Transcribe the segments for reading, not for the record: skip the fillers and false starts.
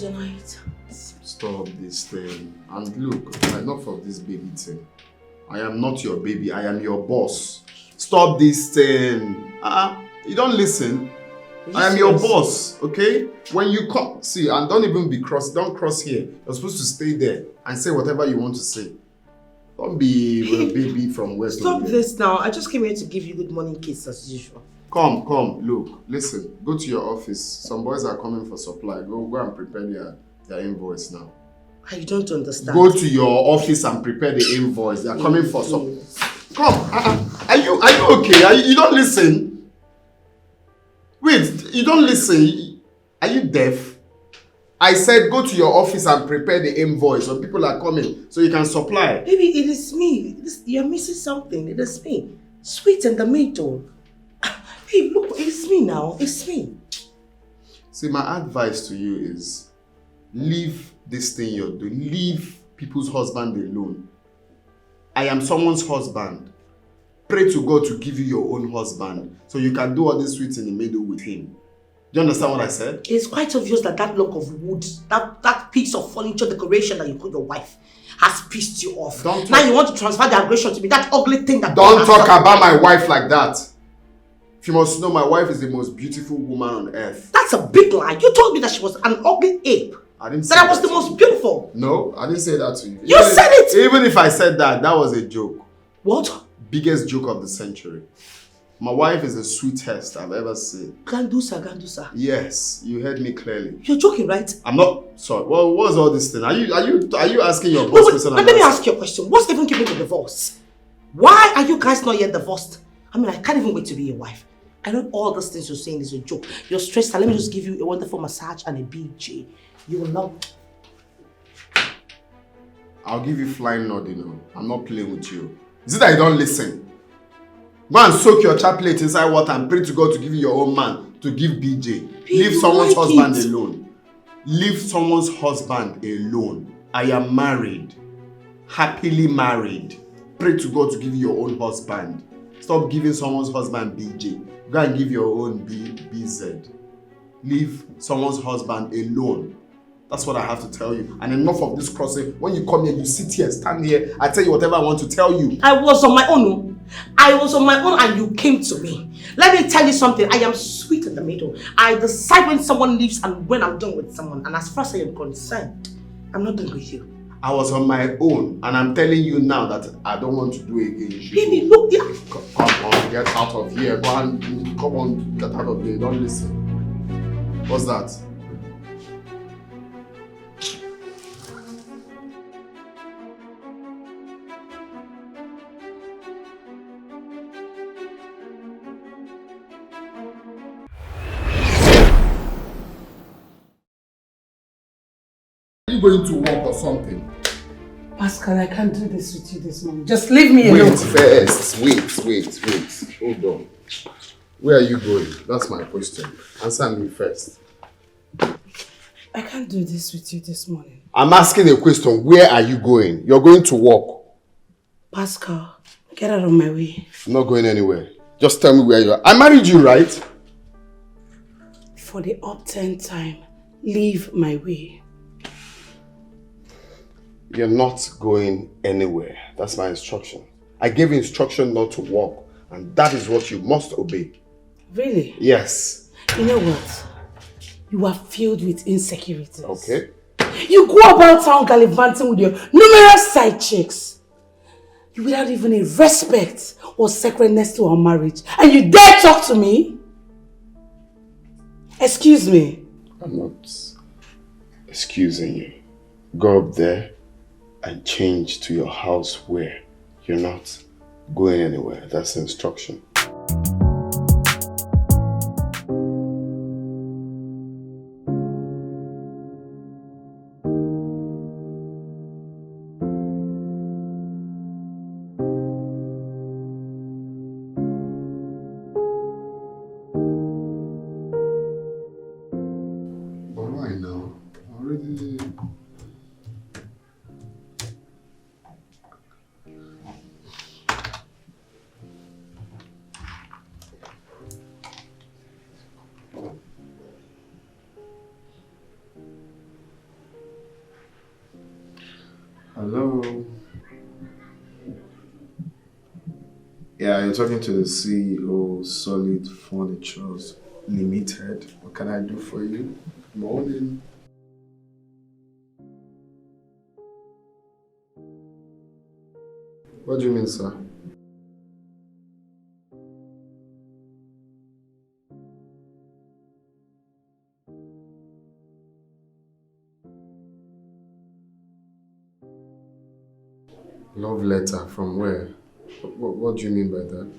was your night? Stop this thing. And look, enough of this baby thing. I am not your baby, I am your boss. Stop this thing. You don't listen. I am your boss, okay? When you come, see, and don't even don't cross here. You're supposed to stay there and say whatever you want to say. Don't be a baby from where to Stop this now. I just came here to give you good morning kiss as usual. Come, look, listen. Go to your office. Some boys are coming for supply. Go and prepare their invoice now. You don't understand. Go to your office and prepare the invoice. They are coming for some. Come. Are you okay? You don't listen. Wait, you don't listen. Are you deaf? I said go to your office and prepare the invoice when people are coming so you can supply. Baby, it is me. You're missing something. It is me. Sweet and the maid. Hey, look, it's me now. It's me. See, my advice to you is leave this thing you're doing. Leave people's husband alone. I am someone's husband. Pray to God to give you your own husband so you can do all this sweet in the middle with him. Do you understand what I said? It's quite obvious that log of wood, that piece of furniture decoration that you put your wife has pissed you off. Now you want to transfer the aggression to me, that ugly thing that... Don't talk about my wife like that. If you must know, my wife is the most beautiful woman on earth. That's a big lie. You told me that she was an ugly ape. I didn't say that. I was the most beautiful. No, I didn't say that to you. You said it! Even if I said that, that was a joke. What? Biggest joke of the century. My wife is the sweetest I've ever seen. Gandusa. Yes, you heard me clearly. You're joking, right? I'm not. Sorry. Well, what's all this thing? Are you asking your boss question? Let me ask you a question. What's even keeping the divorce? Why are you guys not yet divorced? I mean, I can't even wait to be your wife. I know all these things you're saying is a joke. You're stressed. Let me just give you a wonderful massage and a BJ. You will love. I'll give you flying nod, you know. I'm not playing with you. Is it that you don't listen? Go and soak your chaplet inside water and pray to God to give you your own man to give BJ. Leave someone's husband alone. Leave someone's husband alone. I am married. Happily married. Pray to God to give you your own husband. Stop giving someone's husband BJ. Go and give your own BZ. Leave someone's husband alone. That's what I have to tell you. And enough of this crossing. When you come here, you sit here, stand here. I tell you whatever I want to tell you. I was on my own. I was on my own and you came to me. Let me tell you something. I am sweet in the middle. I decide when someone leaves and when I'm done with someone. And as far as I am concerned, I'm not done with you. I was on my own and I'm telling you now that I don't want to do it again. Baby, look here. Come on, get out of here. Go on, come on, get out of here. Don't listen. What's that? Are you going to work or something? Pascal, I can't do this with you this morning. Just leave me alone. Wait first. Wait. Hold on. Where are you going? That's my question. Answer me first. I can't do this with you this morning. I'm asking a question. Where are you going? You're going to work. Pascal, get out of my way. I'm not going anywhere. Just tell me where you are. I married you, right? For the upturned time, leave my way. You're not going anywhere. That's my instruction. I gave instruction not to walk, and that is what you must obey. Really? Yes. You know what? You are filled with insecurities. Okay. You go about town gallivanting with your numerous side chicks. You without even a respect or sacredness to our marriage. And you dare talk to me? Excuse me. I'm not excusing you. Go up there and change to your house where you're not going anywhere. That's the instruction. But why now? Already. Hello. Yeah, you're talking to the CEO, Solid Furnitures Limited. What can I do for you? Morning. What do you mean, sir? Love letter from where? What do you mean by that?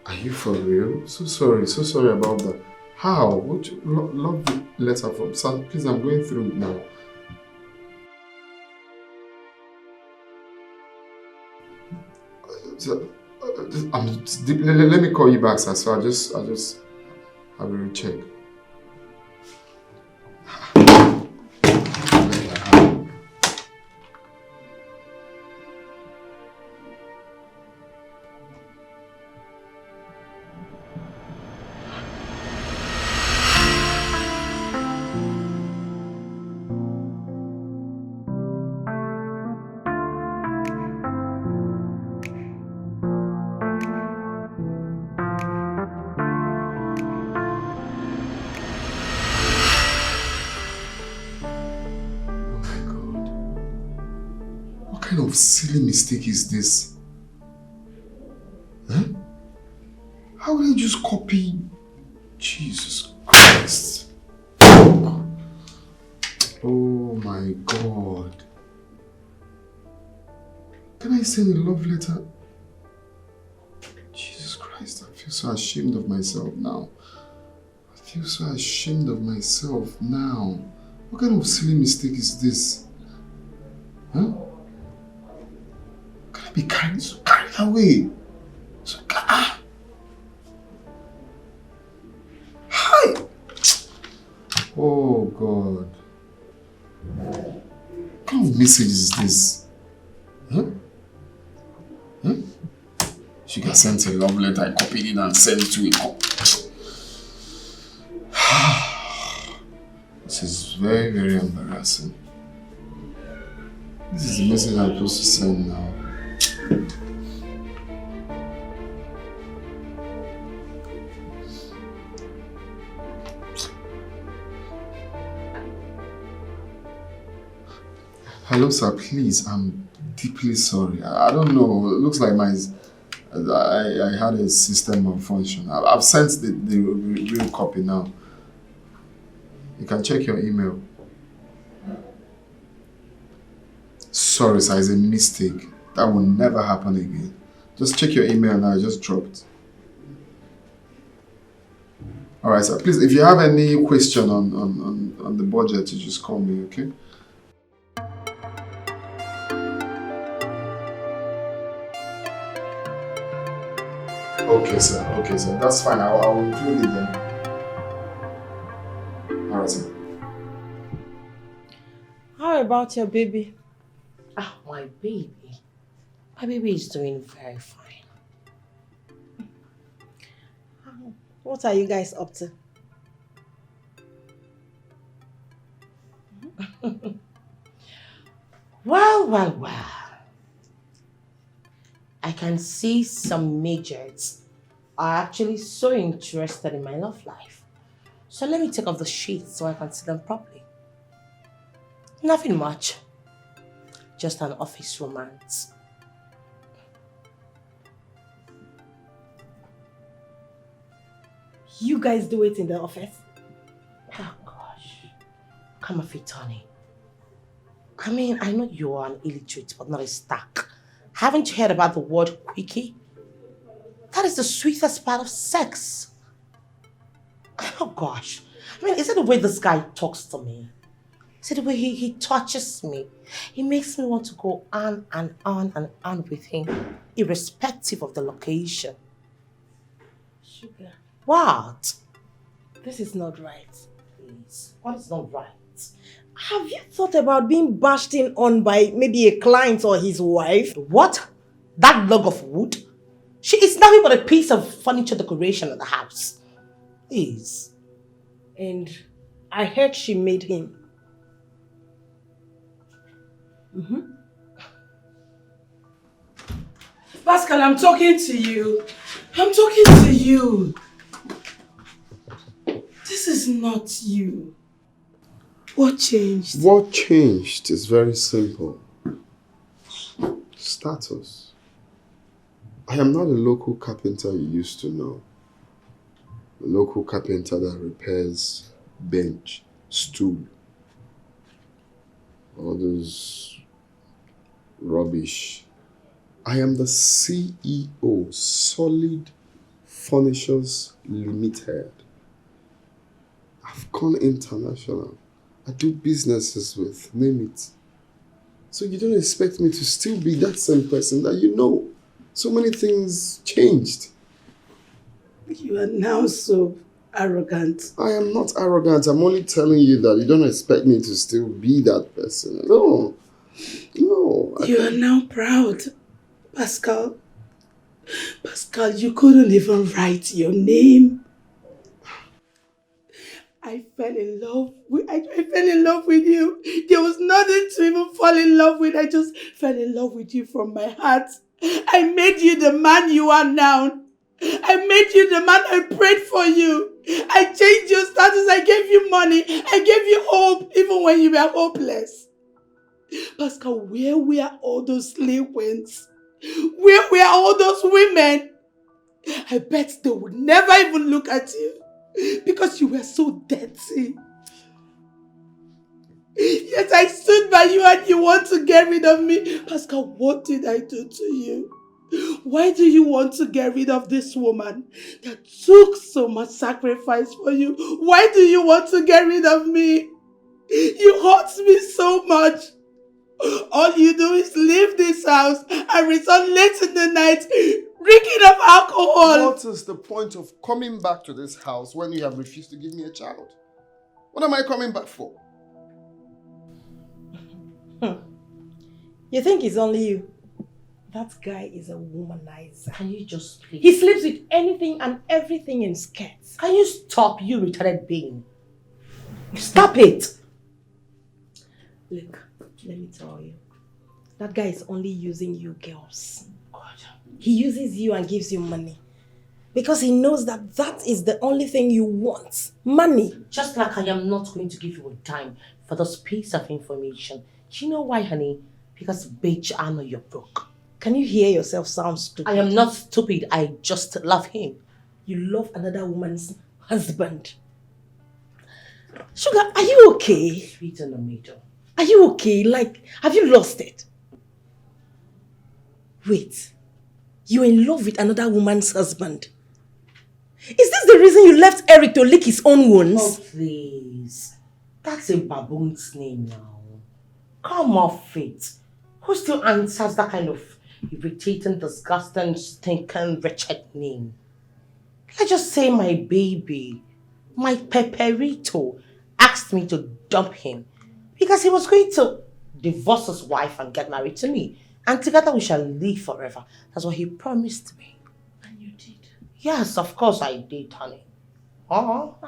Are you for real? So sorry about that. How? What love letter from? Sir, please, I'm going through it now. So, let me call you back, sir. So I'll just have a recheck. What kind of silly mistake is this? Huh? How would I just copy? Jesus Christ. Oh my God. Can I send a love letter? Jesus Christ, I feel so ashamed of myself now. I feel so ashamed of myself now. What kind of silly mistake is this? Huh? Can I be carried away? Hi! Oh God. What kind of message is this? Huh? Huh? She got sent a love letter, I copied it and sent it to a cop. This is very, very embarrassing. This is the message I'm supposed to send now. Hello, sir. Please, I'm deeply sorry. I don't know. It looks like I had a system malfunction. I've sent the real copy now. You can check your email. Sorry, sir. It's a mistake. That will never happen again. Just check your email now. I just dropped. Alright, sir. Please, if you have any question on the budget, you just call me, okay? Okay, sir. Okay, sir. That's fine. I'll include it then. Alright, sir. How about your baby? Ah, my baby. My baby is doing very fine. What are you guys up to? Well. I can see some majors are actually so interested in my love life. So let me take off the sheets so I can see them properly. Nothing much. Just an office romance. You guys do it in the office? Oh gosh. Come on, Tony. I mean, I know you are an illiterate, but not a stack. Haven't you heard about the word quickie? That is the sweetest part of sex. Oh gosh. I mean, is it the way this guy talks to me? Is it the way he touches me? It makes me want to go on and on and on with him, irrespective of the location. Sugar. What? This is not right. Please. What is not right? Have you thought about being bashed in on by maybe a client or his wife? What? That log of wood? She is nothing but a piece of furniture decoration in the house. Please. And I heard she made him. Pascal, I'm talking to you. I'm talking to you. This is not you. What changed? What changed is very simple. Status. I am not a local carpenter you used to know. A local carpenter that repairs bench, stool, all those rubbish. I am the CEO, Solid Furnitures Limited. I've gone international. I do businesses with, name it. So you don't expect me to still be that same person that you know. So many things changed. You are now so arrogant. I am not arrogant. I'm only telling you that you don't expect me to still be that person. No. No. You are now proud, Pascal. Pascal, you couldn't even write your name. I fell in love with you. There was nothing to even fall in love with. I just fell in love with you from my heart. I made you the man you are now. I made you the man. I prayed for you. I changed your status. I gave you money. I gave you hope even when you were hopeless. Pascal, where were all those slave queens? Where were all those women? I bet they would never even look at you because you were so dirty. Yet I stood by you and you want to get rid of me. Pascal, what did I do to you? Why do you want to get rid of this woman that took so much sacrifice for you? Why do you want to get rid of me? You hurt me so much. All you do is leave this house and return late in the night, drinking of alcohol. What is the point of coming back to this house when you have refused to give me a child? What am I coming back for? You think it's only you? That guy is a womanizer. Can you just please? He sleeps with anything and everything in skirts. Can you stop, you retarded being? Stop it! Look, let me tell you. That guy is only using you girls. God. He uses you and gives you money. Because he knows that that is the only thing you want. Money. Just like I am not going to give you a dime for this piece of information. Do you know why, honey? Because, bitch, I know you're broke. Can you hear yourself sound stupid? I am not stupid. I just love him. You love another woman's husband. Sugar, are you okay? Sweet in the middle. Are you okay? Like, have you lost it? Wait. You're in love with another woman's husband. Is this the reason you left Eric to lick his own wounds? Oh, please. That's a baboon's name now. Come off it. Who still answers that kind of irritating, disgusting, stinking, wretched name? Let's just say my baby, my Peperito, asked me to dump him because he was going to divorce his wife and get married to me. And together we shall live forever. That's what he promised me. And you did? Yes, of course I did, honey.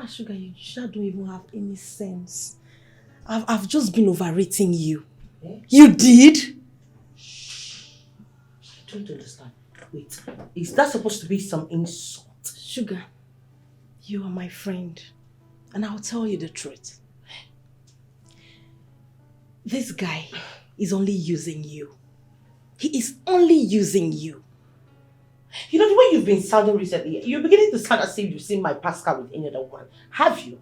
Sugar, you just don't even have any sense. I've just been overrating you. Eh? You did? I don't understand. Wait, is that supposed to be some insult? Sugar, you are my friend. And I'll tell you the truth. This guy is only using you. He is only using you. You know, the way you've been sounding recently, you're beginning to sound as if you've seen my Pascal with any other one. Have you?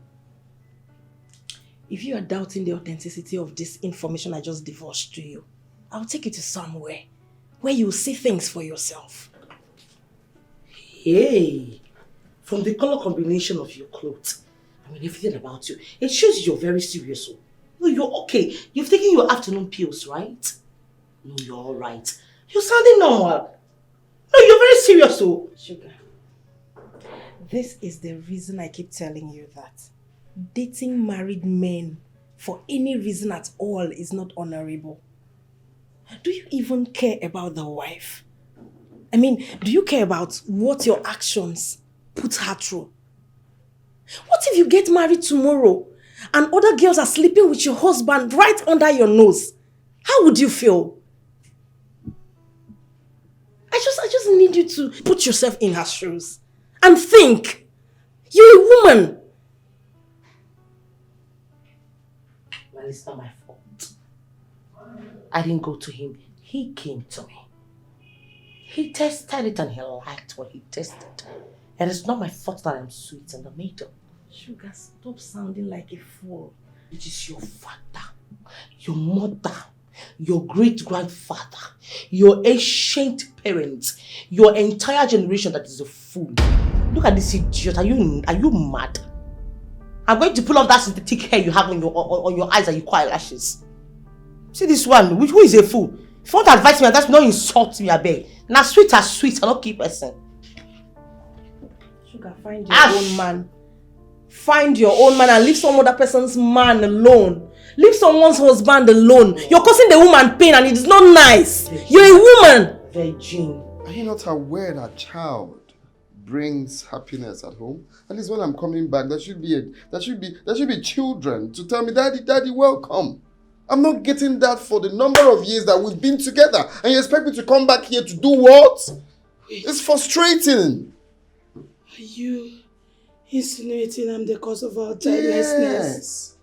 If you are doubting the authenticity of this information I just divulged to you, I'll take you to somewhere where you'll see things for yourself. Hey, from the color combination of your clothes, I mean everything about you, it shows you're very serious. No, you're okay. You've taken your afternoon pills, right? No, you're all right. You're sounding normal. No, you're very serious. Sugar, this is the reason I keep telling you that dating married men for any reason at all is not honorable. Do you even care about the wife? I mean, do you care about what your actions put her through? What if you get married tomorrow and other girls are sleeping with your husband right under your nose? How would you feel? I just need you to put yourself in her shoes and think. You're a woman. Well, it's not my fault. I didn't go to him. He came to me. He tested it and he liked what he tested. And it's not my fault that I'm sweet in the middle. Sugar, stop sounding like a fool. It is your father, your mother, your great-grandfather, your ancient parents, your entire generation that is a fool. Look at this idiot. Are you mad? I'm going to pull off that synthetic hair you have on your eyes and your quiet lashes. See this one, who is a fool? If you want to advise me, that's not insult me, I beg. Now sweet as sweet, I don't keep person. Sugar, find your own man. Find your own man and leave some other person's man alone. Leave someone's husband alone. You're causing the woman pain and it is not nice. You're a woman. Virgin. Are you not aware that child brings happiness at home? At least when I'm coming back, there should be children to tell me, Daddy, welcome. I'm not getting that for the number of years that we've been together. And you expect me to come back here to do what? It's frustrating. Are you insinuating I'm the cause of our childlessness? Yes.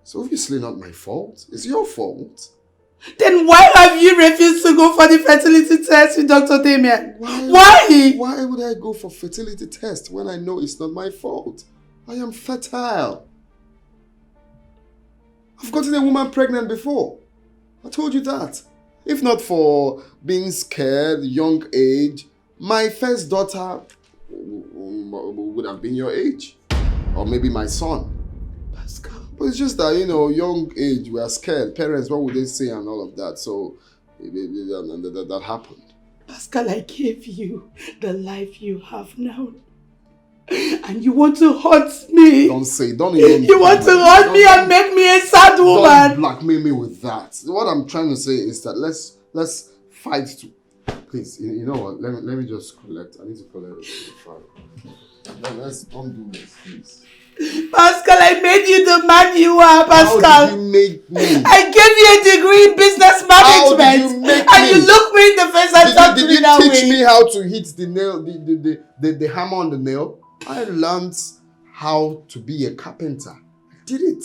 It's obviously not my fault. It's your fault. Then why have you refused to go for the fertility test with Dr. Damien? Why? Why would I go for fertility test when I know it's not my fault? I am fertile. I've gotten a woman pregnant before. I told you that. If not for being scared, young age, my first daughter would have been your age. Or maybe my son. Pascal. But it's just that, young age, we are scared. Parents, what would they say and all of that? So, that happened. Pascal, I gave you the life you have now. And you want to hurt me. Don't even... You want to hurt me and make me a sad woman. Don't blackmail me with that. What I'm trying to say is that let's fight to... Please, you know what? Let me just collect. I need to collect it. Let's don't do this, please. Pascal, I made you the man you are, Pascal. How did you make me? I gave you a degree in business management. How did you make and me? you look me in the face and talk to me that way. Did you teach me how to hit the nail, the hammer on the nail? I learned how to be a carpenter. I did it.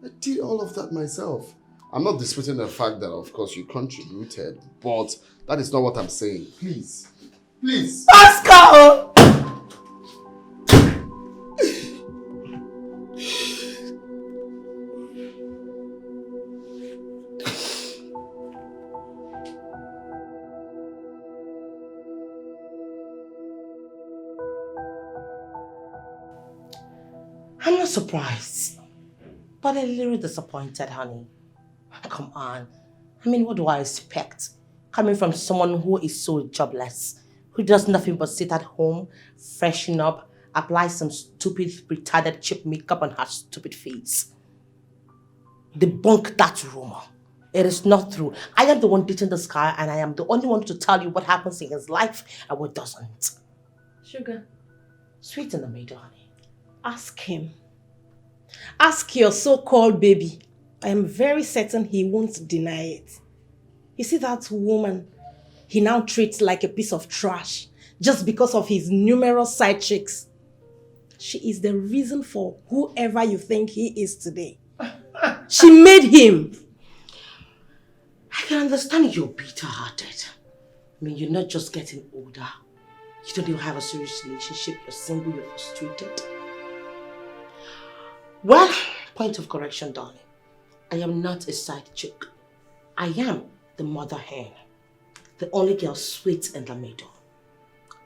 I did all of that myself. I'm not disputing the fact that, of course, you contributed, but that is not what I'm saying. Please. Please. Pascal! I'm not surprised, but a little disappointed, honey. Come on. I mean, what do I expect? Coming from someone who is so jobless, who does nothing but sit at home, freshen up, apply some stupid, retarded cheap makeup on her stupid face. Debunk that rumor. It is not true. I am the one dating this guy, and I am the only one to tell you what happens in his life and what doesn't. Sugar, Sweet in the middle, honey. ask him. Ask your so-called baby. I am very certain he won't deny it. You see that woman he now treats like a piece of trash just because of his numerous side chicks. She is the reason for whoever you think he is today. She made him. I can understand you're bitter-hearted. I mean, you're not just getting older. You don't even have a serious relationship. You're single, you're frustrated. Well, point of correction, darling. I am not a side chick. I am the mother hen. The only girl sweet in the middle.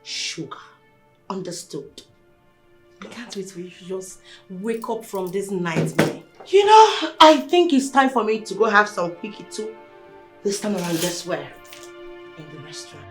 Sugar. Understood. I can't wait for you to just wake up from this nightmare. You know, I think it's time for me to go have some quickie too. This time around, guess where? In the restaurant.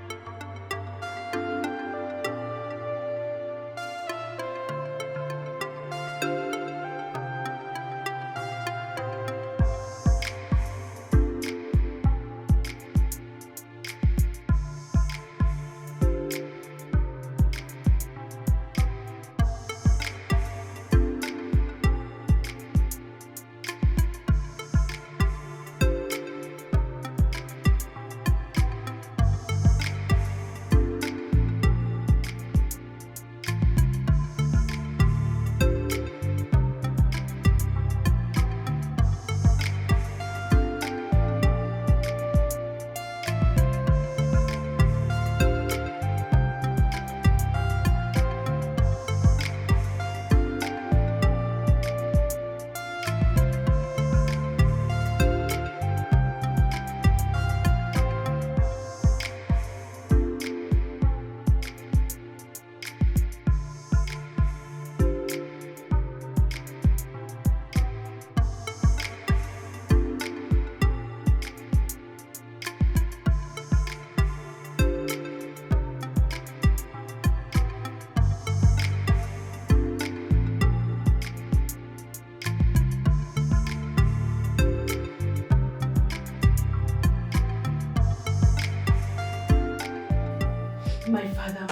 My father,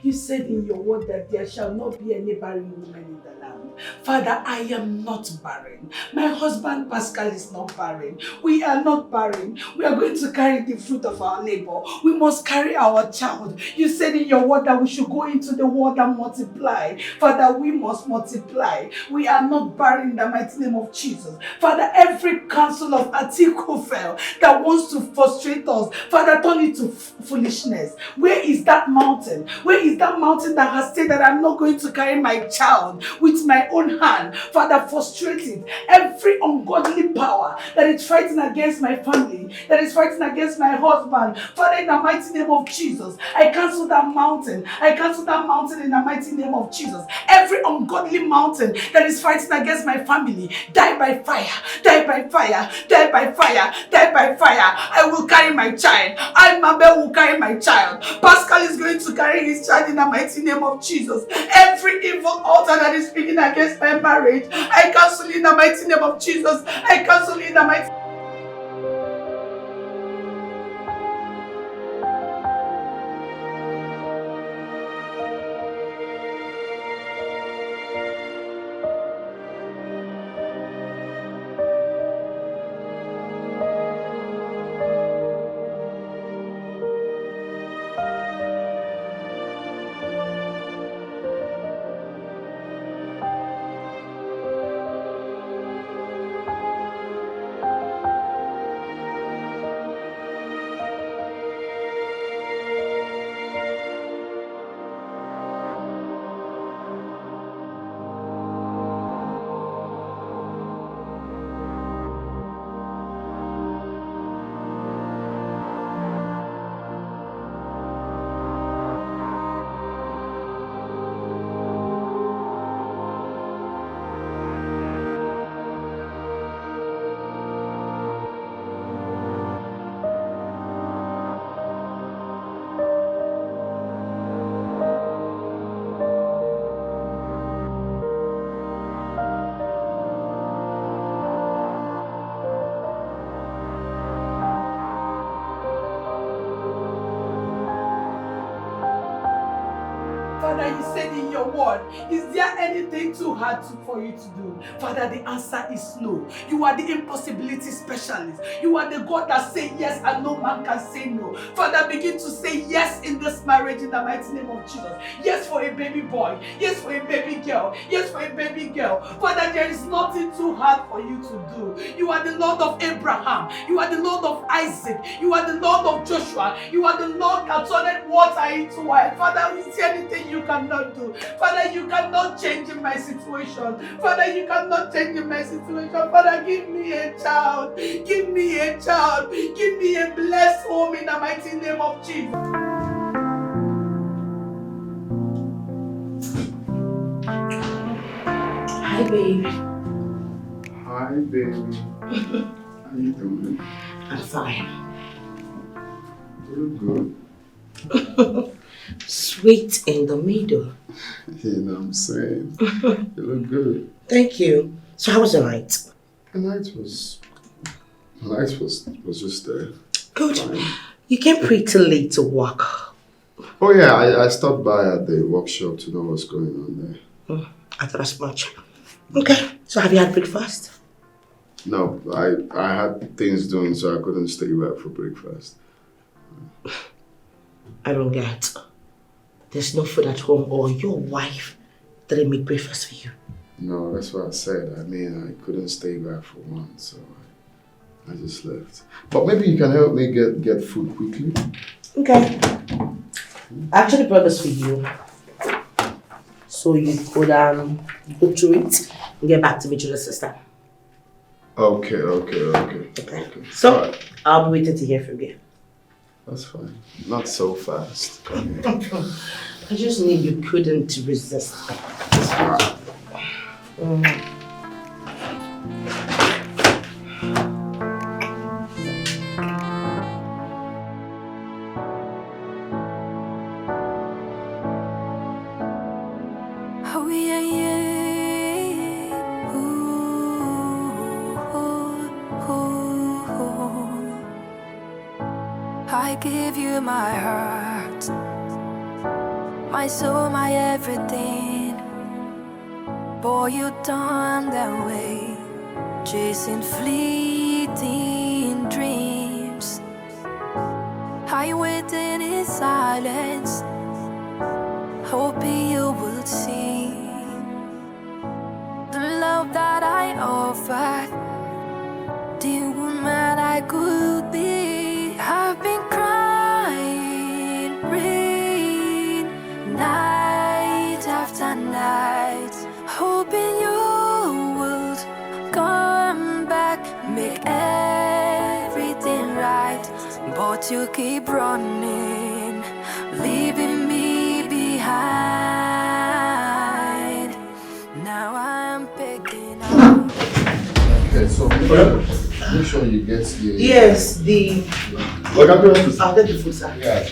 you said in your word that there shall not be any barren woman in the land. Father, I am not barren. My husband Pascal is not barren. We are not barren. We are going to carry the fruit of our labor. We must carry our child. You said in your word that we should go into the world and multiply. Father, we must multiply. We are not barren in the mighty name of Jesus. Father, every counsel of Ahithophel that wants to frustrate us, Father, turn it to foolishness. Where is that mountain? Where is that mountain that has said that I'm not going to carry my child with my own hand? Father, frustrate it. Every ungodly power that is fighting against my family, that is fighting against my husband, Father, in the mighty name of Jesus, I cancel that mountain. I cancel that mountain in the mighty name of Jesus. Every ungodly mountain that is fighting against my family, die by fire, die by fire, die by fire, die by fire. I will carry my child. Mabel will carry my child. Pascal is going to carry his child in the mighty name of Jesus. Every evil altar that is speaking against my marriage, I cancel in the mighty name of Jesus. I cancel in the mighty. Father, you said in your word, is there anything too hard for you to do? Father, the answer is no. You are the impossibility specialist. You are the God that says yes and no man can say no. Father, begin to say yes in this marriage in the mighty name of Jesus. Yes for a baby boy. Yes for a baby girl. Yes for a baby girl. Father, there is nothing too hard for you to do. You are the Lord of Abraham. You are the Lord of Isaac. You are the Lord of Joshua. You are the Lord that turned water into wine. Father, is there anything you cannot do? Father, you cannot change in my situation. Father, you cannot change in my situation. Father, give me a child. Give me a child. Give me a blessed home in the mighty name of Jesus. Hi, babe. Hi, baby. How you doing? I'm fine. You look good. Sweet in the middle. You know what I'm saying? You look good. Thank you. So how was the night? The night was just there. Good. Fine. You came pretty late to work. Oh yeah, I stopped by at the workshop to know what's going on there. I thought as much. Okay. So have you had breakfast? No, I had things doing, so I couldn't stay back for breakfast. I don't get. There's no food at home, or your wife didn't make breakfast for you. No, that's what I said. I mean, I couldn't stay back for one, so I just left. But maybe you can help me get food quickly. Okay. I actually brought this for you, so you could go through it and get back to me through the system. Okay. So Right. I'll be waiting to hear from you. That's fine. Not so fast. Come here. I just knew you couldn't resist. Oh yeah, yeah. Ooh, ooh, ooh. I give you my heart, my soul, my everything. Boy, you turn that way, chasing fleeting dreams. I waited in silence, hoping you would see the love that I offered, the woman I could be. I've been crying, rain, night after night, hoping you would come back, make everything right. But you keep running, leaving me behind. Now I'm picking up. Okay, so make sure you get the... Yes, the... I'll get the food, sir. Yeah,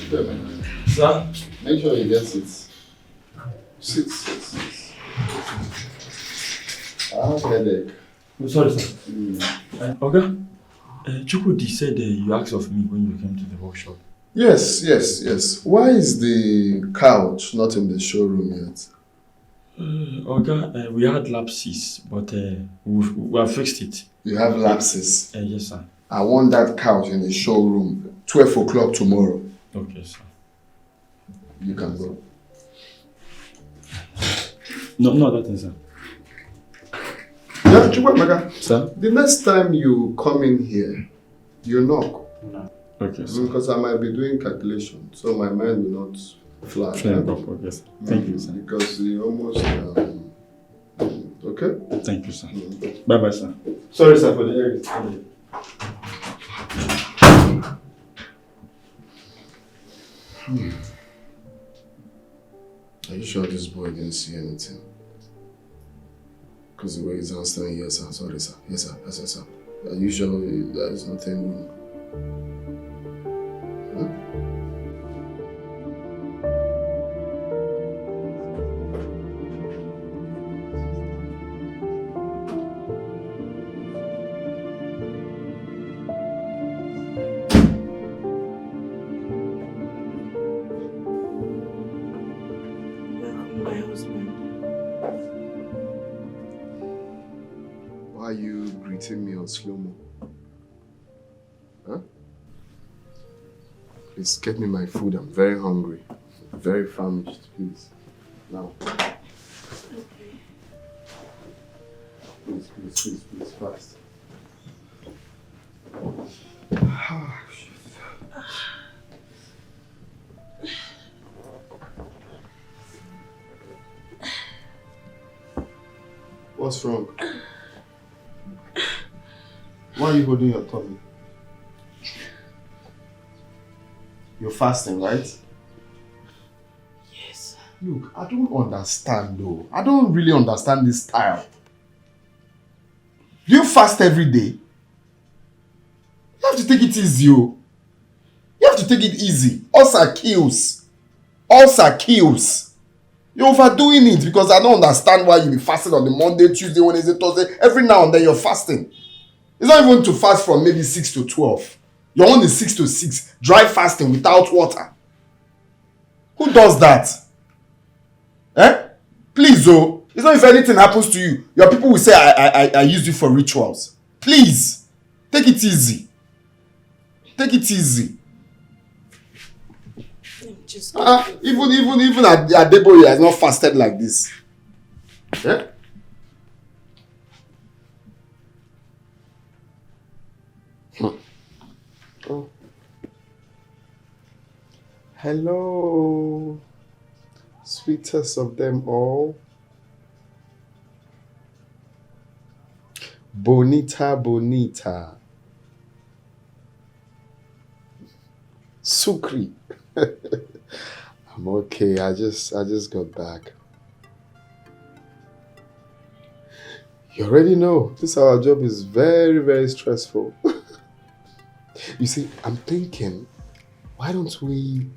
Sir? make sure you get it. Sit. I have headache. I'm sorry, sir. Okay. Chukwudi said you asked of me when you came to the workshop. Yes. Why is the couch not in the showroom yet? Okay, we had lapses, but we have fixed it. You have lapses. Yes, sir. I want that couch in the showroom 12 o'clock tomorrow. Okay, sir. You can go. No, that is, sir. Yeah, Chukwemeka, Sir? the next time you come in here, you knock. No. Okay, sir. Because I might be doing calculation, so my mind will not fly. Okay, sir. Thank you, sir. Because you almost... okay? Thank you, sir. Bye-bye, sir. Sorry, sir, for the error. Are you sure this boy didn't see anything? Because the way he's answering, yes, sir, sorry, sir. Yes, sir, sir. Are you sure there is nothing wrong? Huh? My husband. Why are you greeting me on slow-mo? Huh? Please get me my food. I'm very hungry. I'm very famished, please. Now. Please, fast. What's wrong? Why are you holding your tummy? You're fasting, right? Yes. Look, I don't understand though. I don't really understand this style. Do you fast every day? You have to take it easy, oh. You have to take it easy. Ulcer kills. You're overdoing it because I don't understand why you be fasting on the Monday, Tuesday, Wednesday, Thursday. Every now and then you're fasting. It's not even to fast from maybe 6 to 12. You're on the 6 to 6. Dry fasting without water. Who does that? Please, oh. It's not if anything happens to you. Your people will say, I used you for rituals. Please. Take it easy. Just Even Adeboye has not fasted like this. Yeah? Oh. Hello, sweetest of them all. Bonita. Sukri. I'm okay. I just got back. You already know this our job is very, very stressful. You see, I'm thinking, why don't we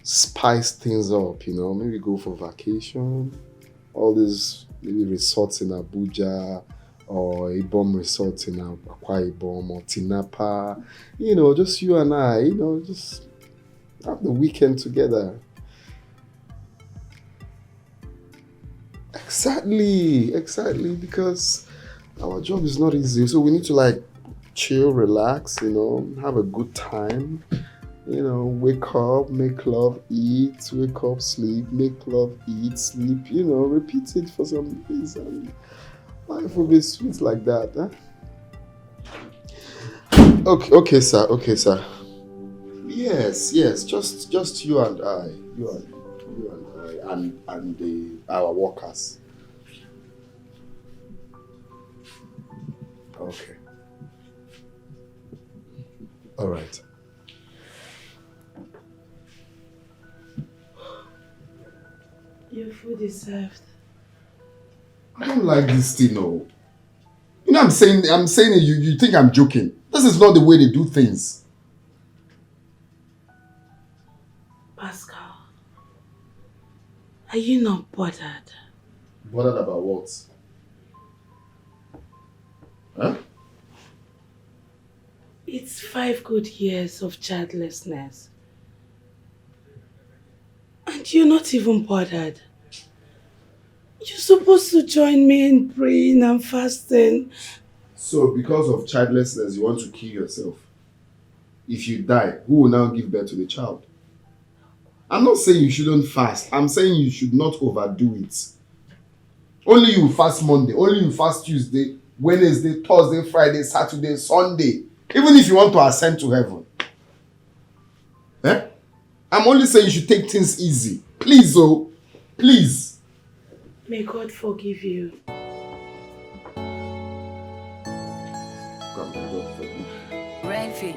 spice things up, maybe go for vacation, all these maybe resorts in Abuja, or a bomb resort in Akwa Ibom or Tinapa. You know, just you and I, you know, just have the weekend together. Exactly, because our job is not easy, so we need to like chill, relax, you know, have a good time, you know, wake up, make love, eat, wake up, sleep, make love, eat, sleep, you know, repeat it for some days and life will be sweet like that, huh? Okay, sir. Yes, just you and I, and our workers. Okay. All right. Your food is served. I don't like this thing, no. You know, I'm saying it, you think I'm joking. This is not the way they do things. Pascal, are you not bothered? Bothered about what? Huh? It's 5 good years of childlessness. And you're not even bothered. You're supposed to join me in praying and fasting. So, because of childlessness, you want to kill yourself? If you die, who will now give birth to the child? I'm not saying you shouldn't fast. I'm saying you should not overdo it. Only you fast Monday. Only you fast Tuesday, Wednesday, Thursday, Friday, Saturday, Sunday. Even if you want to ascend to heaven. Eh? I'm only saying you should take things easy. Please, oh. Please. May God forgive you. God, may God forgive. Refi.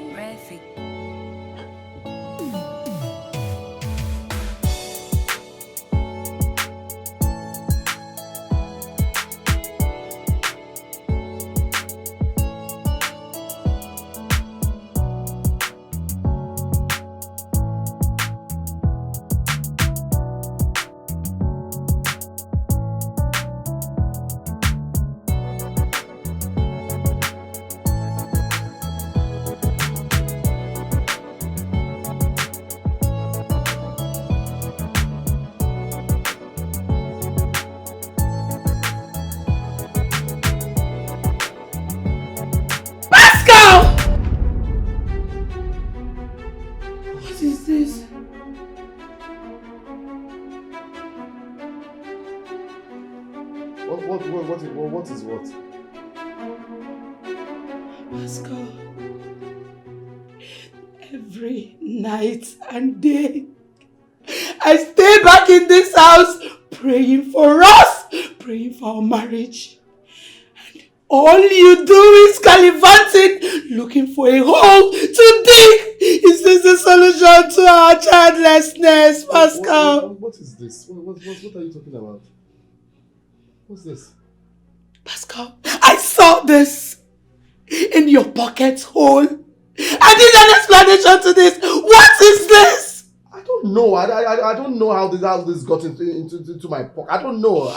What is this? What is what? Pascal, every night and day, I stay back in this house praying for us, praying for our marriage. And all you do is gallivanting, looking for a hole to dig. Is this the solution to our childlessness, Pascal? What is this? What are you talking about? What's this? Pascal, I saw this in your pocket hole. I need an explanation to this. What is this? I don't know. I don't know how this got into my pocket. I don't know.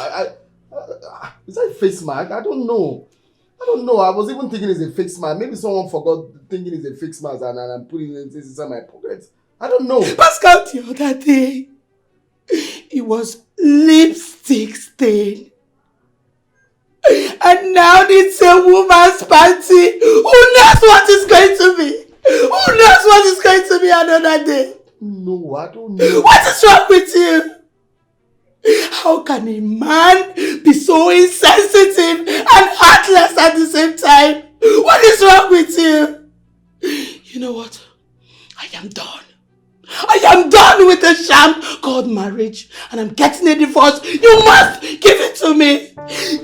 Is that a face mask? I don't know. I was even thinking it's a fake mask. Maybe someone forgot thinking it's a fake mask and I'm putting it inside my pocket. I don't know. Pascal, the other day, it was lipstick stain. And now it's a woman's panty. Who knows what is going to be? Who knows what is going to be another day? No, I don't know. What is wrong with you? How can a man be so insensitive and heartless at the same time? What is wrong with you? You know what? I am done. I am done with the sham called marriage, and I'm getting a divorce. You must give it to me.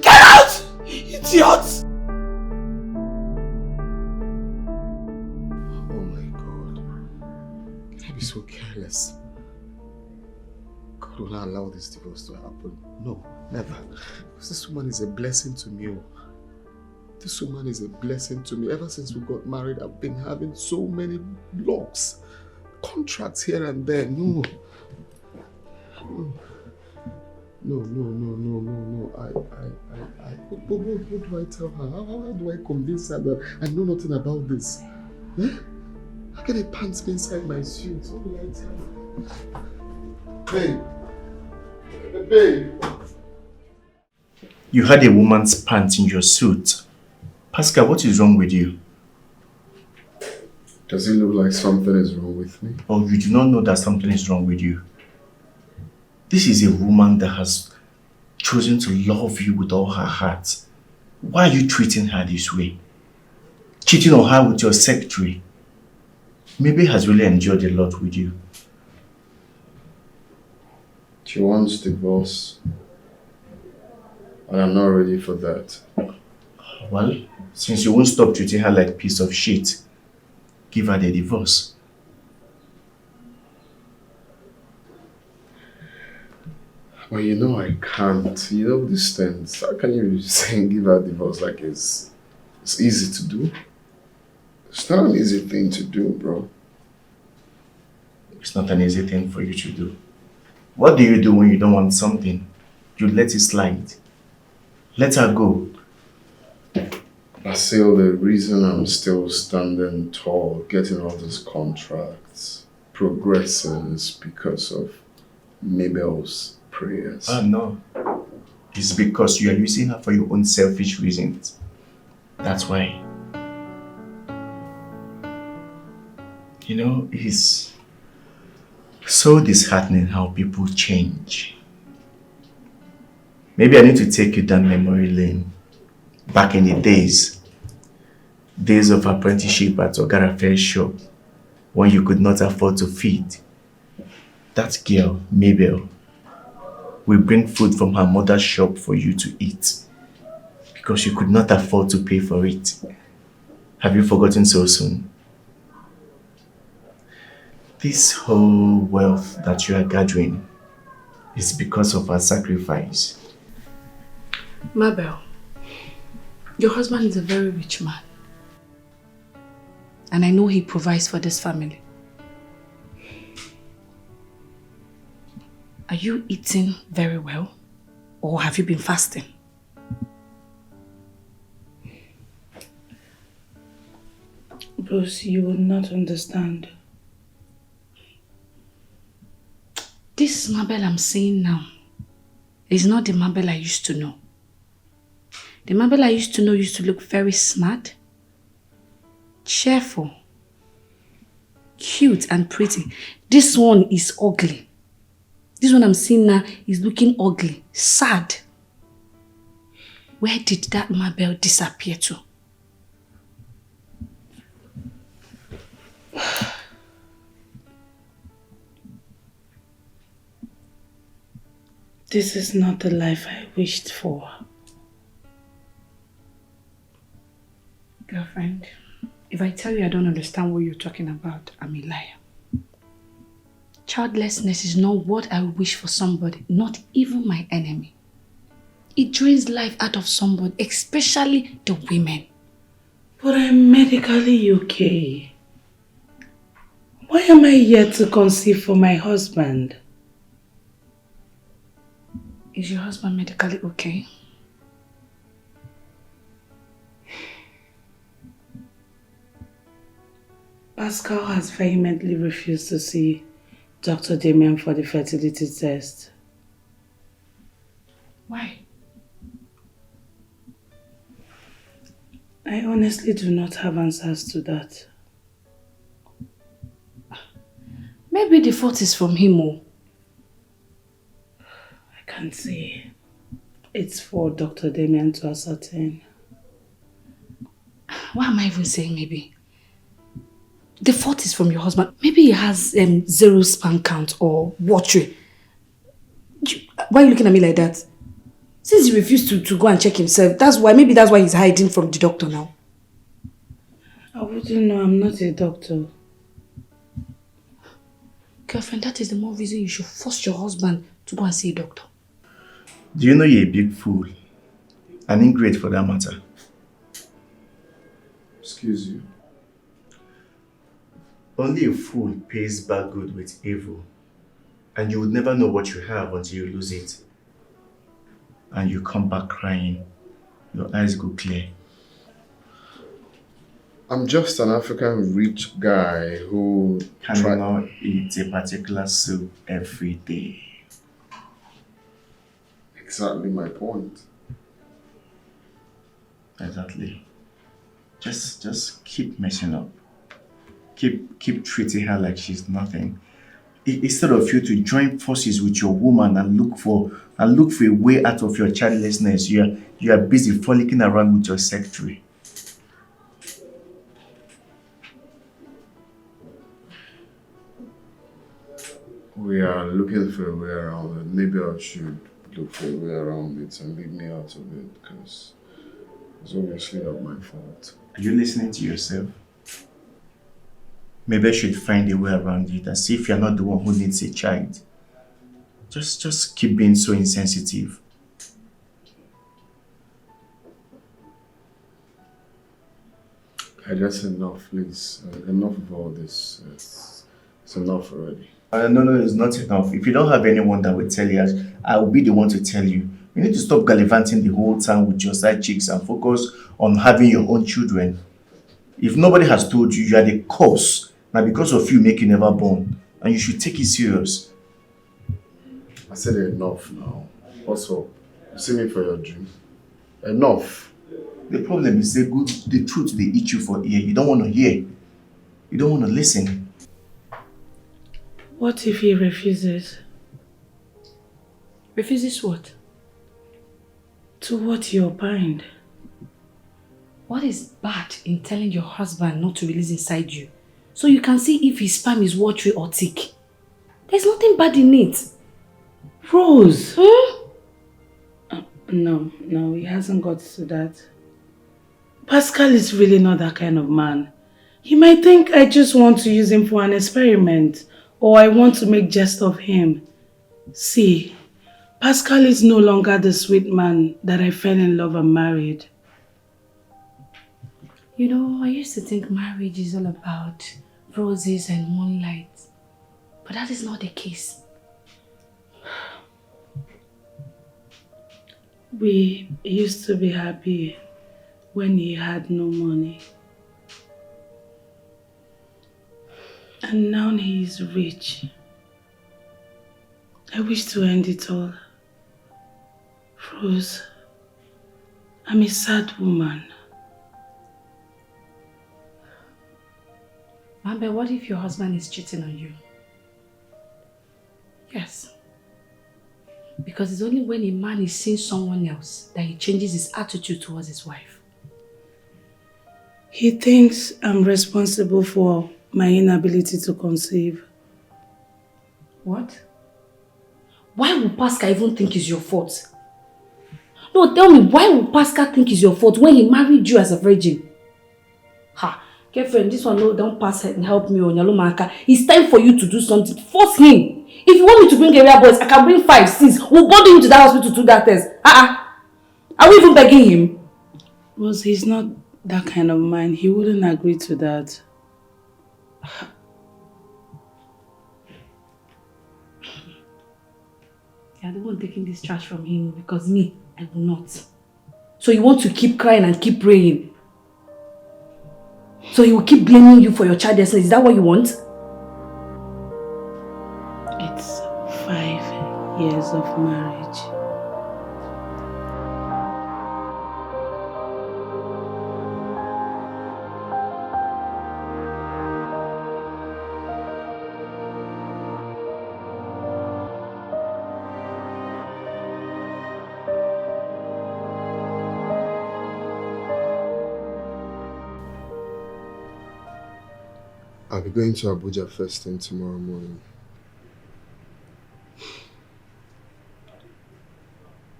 Get out, idiots! Oh my God. Can I be so careless? God will not allow this divorce to happen. No, never. Because this woman is a blessing to me. This woman is a blessing to me. Ever since we got married, I've been having so many blocks. Contracts here and there. No. No. What do I tell her? How do I convince her that I know nothing about this? Eh? How can a pants be inside my suit? What do I tell her? Babe! You had a woman's pants in your suit. Pascal, what is wrong with you? Does it look like something is wrong with me? Or you do not know that something is wrong with you? This is a woman that has chosen to love you with all her heart. Why are you treating her this way? Cheating on her with your secretary? Maybe has really enjoyed a lot with you. She wants divorce. And I'm not ready for that. Well, since you won't stop treating her like a piece of shit, give her the divorce. Well, you know I can't. You know these things. How can you say give her divorce like it's easy to do? It's not an easy thing to do, bro. It's not an easy thing for you to do. What do you do when you don't want something? You let it slide. Let her go. Basil, the reason I'm still standing tall, getting all these contracts, progressing is because of Mabel's prayers. No. It's because you are using her for your own selfish reasons. That's why. You know, it's so disheartening how people change. Maybe I need to take you down memory lane. Back in the days of apprenticeship at Ogarafel's shop, when you could not afford to feed. That girl, Mayel, will bring food from her mother's shop for you to eat because you could not afford to pay for it. Have you forgotten so soon? This whole wealth that you are gathering is because of her sacrifice. Mabel, your husband is a very rich man. And I know he provides for this family. Are you eating very well? Or have you been fasting? Bruce, you will not understand. This Mabel I'm seeing now is not the Mabel I used to know. The Mabel I used to know used to look very smart, cheerful, cute and pretty. This one is ugly. This one I'm seeing now is looking ugly, sad. Where did that Mabel disappear to? This is not the life I wished for. Girlfriend, if I tell you I don't understand what you're talking about, I'm a liar. Childlessness is not what I wish for somebody, not even my enemy. It drains life out of somebody, especially the women. But I'm medically okay. Why am I yet to conceive for my husband? Is your husband medically okay? Pascal has vehemently refused to see Dr. Damien for the fertility test. Why? I honestly do not have answers to that. Maybe the fault is from him. I can't say. It's for Dr. Damien to ascertain. Why am I even saying maybe? The fault is from your husband. Maybe he has zero sperm count or watery. Why are you looking at me like that? Since he refused to go and check himself, maybe that's why he's hiding from the doctor now. I wouldn't know, I'm not a doctor. Girlfriend, that is the more reason you should force your husband to go and see a doctor. Do you know you're a big fool? An ingrate for that matter. Excuse you. Only a fool pays back good with evil. And you would never know what you have until you lose it. and you come back crying, your eyes go clear. I'm just an African rich guy who cannot eat a particular soup every day. Exactly my point. Exactly. Just keep messing up. Keep treating her like she's nothing. Instead of you to join forces with your woman and look for a way out of your childlessness, you are busy frolicking around with your secretary. We are looking for a way around it. Maybe I should look for a way around it and leave me out of it because it's obviously not my fault. Are you listening to yourself? Maybe I should find a way around it and see if you're not the one who needs a child. Just keep being so insensitive. That's enough, please. Enough of all this. It's enough already. No, it's not enough. If you don't have anyone that will tell you, I will be the one to tell you. You need to stop gallivanting the whole time with your side chicks and focus on having your own children. If nobody has told you, you are the cause. Now because of you, make you never born. And you should take it serious. I said enough now. What's up? You see me for your dream? Enough. The problem is the truth they eat you for ear. You don't want to hear. You don't want to listen. What if he refuses? Refuses what? To what you opined. What is bad in telling your husband not to release inside you? So you can see if his sperm is watery or thick. There's nothing bad in it. Rose! No, he hasn't got to that. Pascal is really not that kind of man. He might think I just want to use him for an experiment, or I want to make jest of him. See, Pascal is no longer the sweet man that I fell in love and married. You know, I used to think marriage is all about roses and moonlight. But that is not the case. We used to be happy when he had no money. And now he is rich. I wish to end it all. Rose, I'm a sad woman. But what if your husband is cheating on you? Yes. Because it's only when a man is seeing someone else that he changes his attitude towards his wife. He thinks I'm responsible for my inability to conceive. What? Why would Pascal even think it's your fault? No, tell me, why would Pascal think it's your fault when he married you as a virgin? Ha! Girlfriend, this one no, don't pass and help me on Yalomaka. It's time for you to do something. Force him. If you want me to bring area boys, I can bring 5, 6. We'll bundle him to that hospital to do that test. Are we even begging him? Rose, he's not that kind of man. He wouldn't agree to that. You're the one taking this trash from him because me, I will not. So you want to keep crying and keep praying? So he will keep blaming you for your childlessness. Is that what you want? It's 5 years of marriage. I'll be going to Abuja first thing tomorrow morning.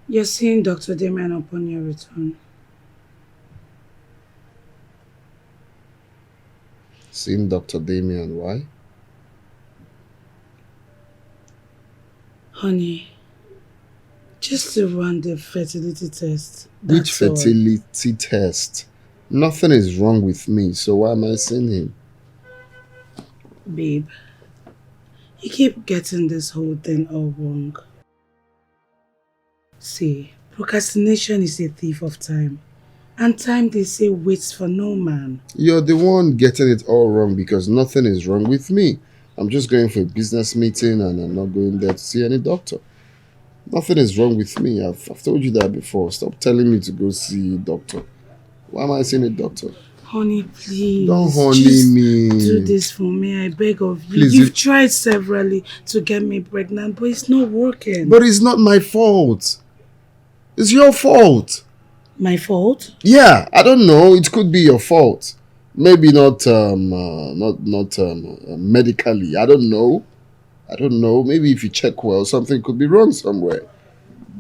You're seeing Dr. Damien upon your return. Seeing Dr. Damien, why? Honey, just to run the fertility test. Which fertility test? Nothing is wrong with me, so why am I seeing him? Babe, you keep getting this whole thing all wrong. See, Procrastination is a thief of time. And time, they say, waits for no man. You're the one getting it all wrong because nothing is wrong with me. I'm just going for a business meeting and I'm not going there to see any doctor. Nothing is wrong with me. I've told you that before. Stop telling me to go see a doctor. Why am I seeing a doctor? Honey, please. Don't honey just me. do this for me. I beg of you. Please, You've tried severally to get me pregnant, but it's not working. But it's not my fault. It's your fault. My fault? Yeah, I don't know. It could be your fault. Maybe not medically. I don't know. Maybe if you check well, something could be wrong somewhere.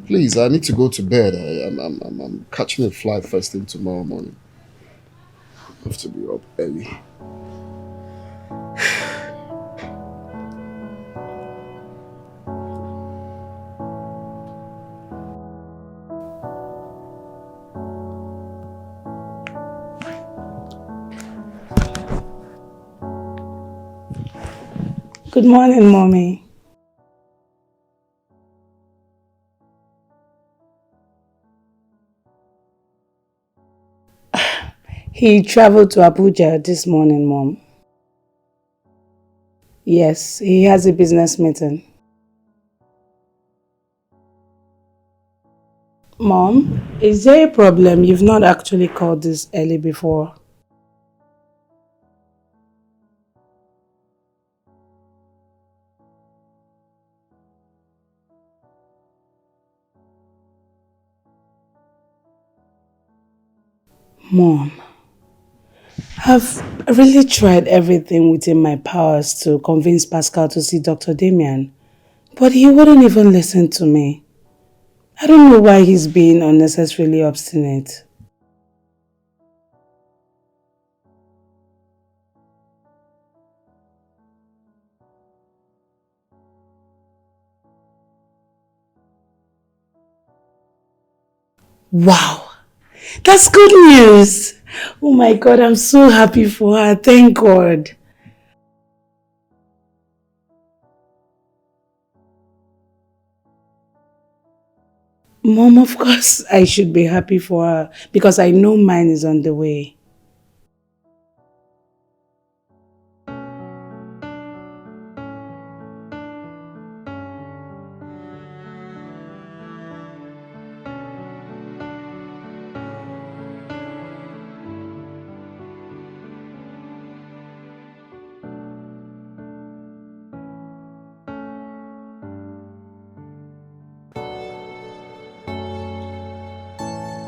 Please, I need to go to bed. I'm catching a flight first thing tomorrow morning. I have to be up early. Good morning, Mommy. He traveled to Abuja this morning, Mom. Yes, he has a business meeting. Mom, is there a problem? You've not actually called this early before. Mom, I've really tried everything within my powers to convince Pascal to see Dr. Damien, but he wouldn't even listen to me. I don't know why he's being unnecessarily obstinate. Wow! That's good news! Oh my God, I'm so happy for her. Thank God. Mom, of course I should be happy for her because I know mine is on the way.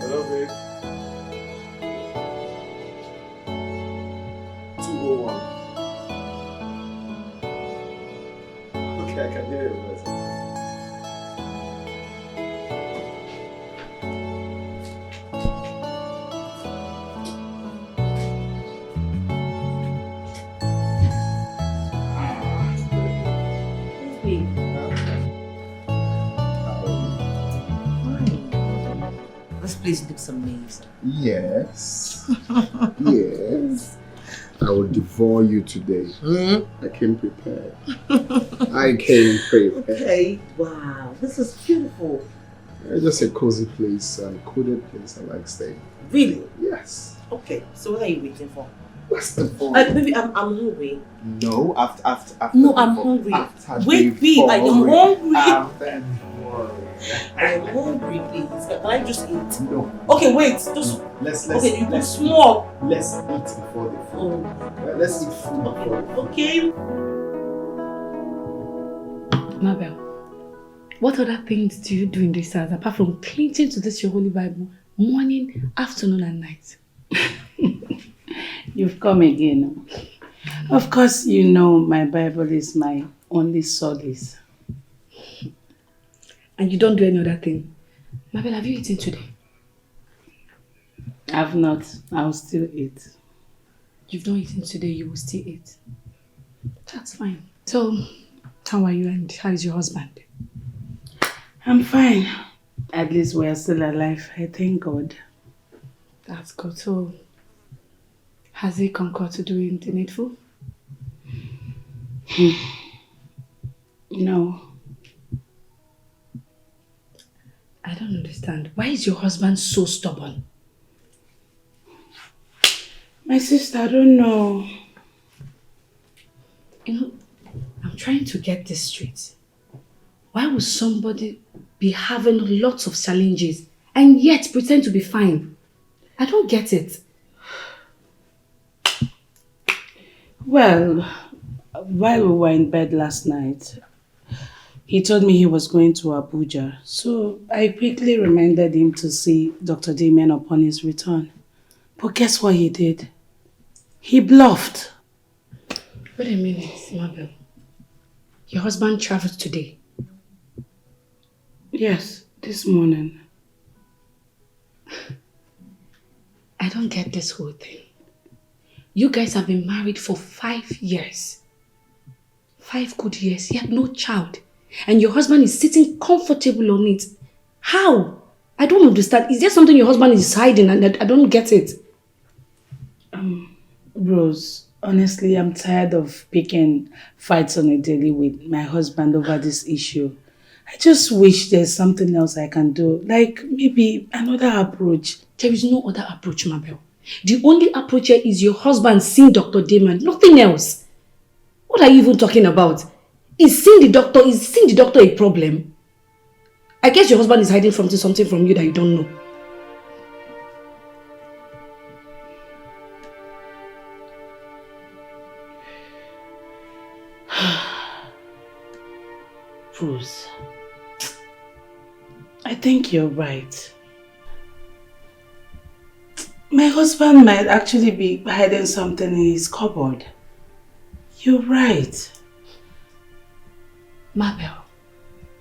Hello, babe. 201. Okay, I can hear your voice. This place looks amazing. Yes. Yes. I will devour you today. I came prepared. Okay, wow, this is beautiful. It's just a cozy place, a coded place I like staying. Really? Yes. Okay, so what are you waiting for? What's the phone? Baby, I'm hungry. No, after. No, I'm hungry. Wait, babe, I am hungry. I'm hungry, please. Can I just eat? No. Okay, wait. Just let's okay. You put small. Let's eat before the food. Oh. Let's eat food. Okay. Mabel, what other things do you do in this house apart from clinging to this your holy Bible morning, afternoon, and night? You've come again. Of course, you know my Bible is my only solace. And you don't do any other thing. Mabel, have you eaten today? I've not. I'll still eat. You've not eaten today, you will still eat. That's fine. So, how are you and how is your husband? I'm fine. At least we're still alive. I thank God. That's good. So, has he concurred to doing the needful? No. I don't understand. understand. Why is your husband so stubborn? My sister, I don't know. You know, I'm trying to get this straight. Why would somebody be having lots of challenges and yet pretend to be fine? I don't get it. Well, while we were in bed last night, he told me he was going to Abuja. So I quickly reminded him to see Dr. Damien upon his return. But guess what he did? He bluffed. Wait a minute, Mabel. Your husband traveled today? Yes, this morning. I don't get this whole thing. You guys have been married for 5 years. 5 good years, yet no child. And your husband is sitting comfortable on it. How? I don't understand. Is there something your husband is hiding and I don't get it? Rose, honestly, I'm tired of picking fights on a daily with my husband over this issue. I just wish there's something else I can do. Like maybe another approach. There is no other approach, Mabel. The only approach here is your husband seeing Dr. Damon, nothing else. What are you even talking about? Is seeing the doctor a problem? I guess your husband is hiding something from you that you don't know. Bruce, I think you're right. My husband might actually be hiding something in his cupboard. You're right. Mabel,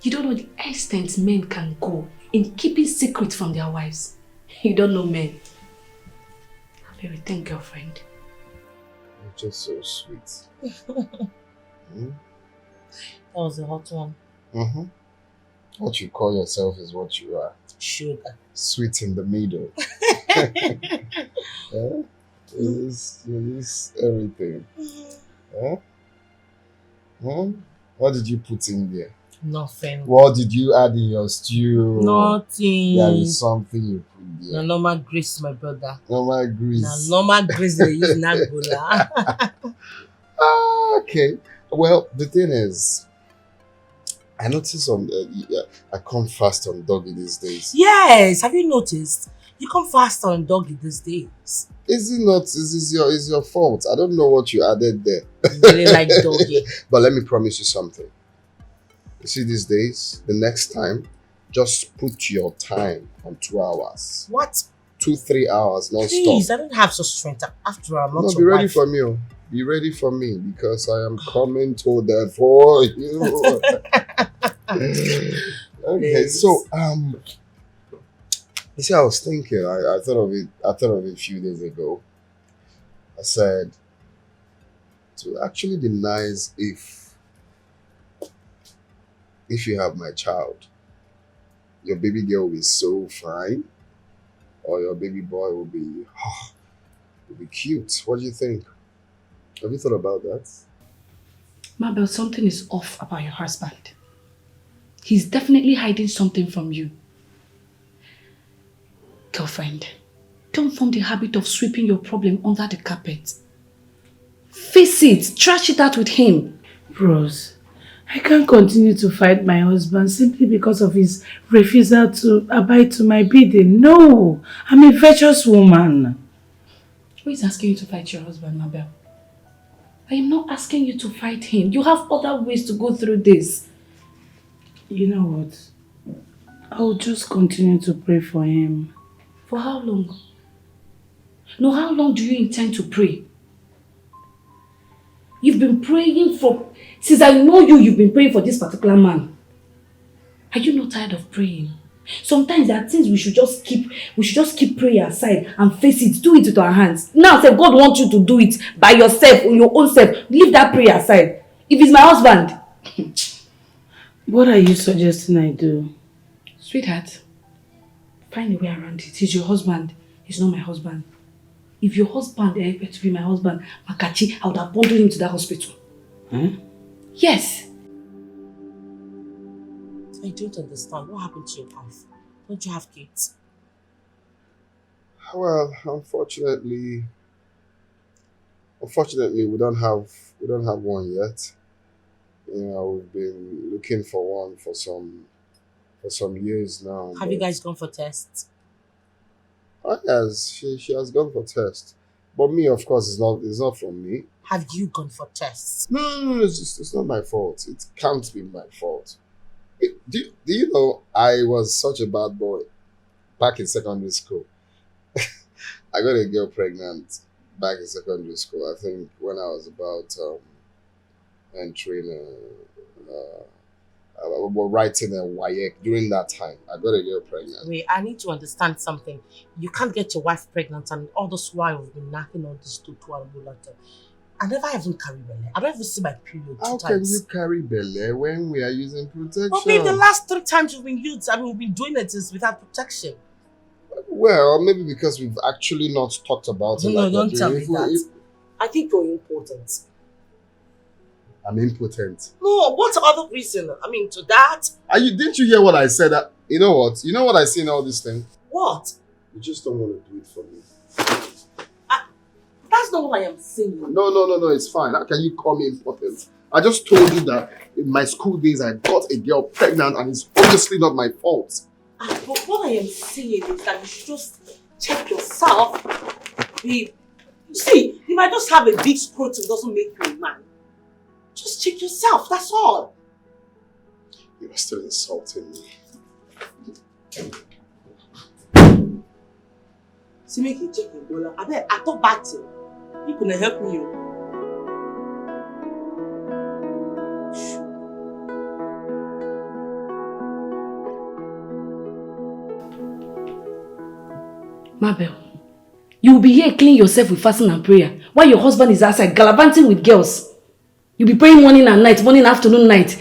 you don't know the extent men can go in keeping secrets from their wives. You don't know men. Baby, thank girlfriend. You're just so sweet. That was a hot one. What you call yourself is what you are. Sugar. Sweet in the middle. Yeah? It is everything. Yeah? What did you put in there? Nothing. What did you add in your stew? Nothing. There is something you put there. Na normal grace, my brother. Normal grease. Na normal grace they use in Angola. Okay. Well, the thing is, I notice I come fast on doggy these days. Yes, have you noticed? You come fast on doggy these days. Is it not? Is your fault? I don't know what you added there. You really like doggy. But let me promise you something. You see these days, the next time, just put your time on 2 hours. What? 2-3 hours, non-stop. Please, I don't have such strength. After all, I'm not No, your be ready wife. for me. Be ready for me because I am coming to that for you. Okay, Yes. so you see, I was thinking. I thought of it. I thought of it a few days ago. I said, it would actually be nice if you have my child, your baby girl will be so fine, or your baby boy will be cute. What do you think? Have you thought about that? Mabel, something is off about your husband. He's definitely hiding something from you. Girlfriend, don't form the habit of sweeping your problem under the carpet. Face it, trash it out with him. Rose, I can't continue to fight my husband simply because of his refusal to abide to my bidding. No, I'm a virtuous woman. Who is asking you to fight your husband, Mabel? I am not asking you to fight him. You have other ways to go through this. You know what? I'll just continue to pray for him. For how long? No, how long do you intend to pray? You've been praying since I know you've been praying for this particular man. Are you not tired of praying? Sometimes there are things we should just keep prayer aside and face it, do it with our hands. Now say God wants you to do it by yourself, or your own self. Leave that prayer aside. If it's my husband. What are you suggesting I do? Sweetheart, find a way around it. He's your husband. He's not my husband. If your husband were to be my husband, Makachi, I would have bundled him to that hospital. Yes. I don't understand. What happened to your wife? Don't you have kids? Well, unfortunately, we don't have one yet. You know, we've been looking for one for some years now. Have you guys gone for tests? Yes, she has gone for tests. But me, of course, it's not from me. Have you gone for tests? No, it's not my fault. It can't be my fault. Do you know I was such a bad boy back in secondary school? I got a girl pregnant back in secondary school. I think when I was about entering writing a YEC during that time. I got a girl pregnant. Wait, I need to understand something. You can't get your wife pregnant and all this while you've been knocking on this to letter. I never even carry belly. I don't even see my period How two can times. you carry belly when we are using protection? But babe, the last 3 times we've been we've been doing it is without protection. Well, maybe because we've actually not talked about it. No, like don't we're tell doing. me that. I think you're important. I'm impotent. No, what other reason? I mean, to that? Didn't you hear what I said? You know what? You know what I see in all this thing? What? You just don't want to do it for me. That's not what I am saying. No, it's fine. How can you call me important? I just told you that in my school days I got a girl pregnant and it's obviously not my fault. But what I am saying is that you should just check yourself. Babe, you see, if I just have a big scrotum doesn't make you a man. Just check yourself, that's all. You are still insulting me. See, make you check your dollar. I thought back to you. You couldn't help me. Mabel, you will be here cleaning yourself with fasting and prayer while your husband is outside gallivanting with girls. You'll be praying morning and night, morning, afternoon, night.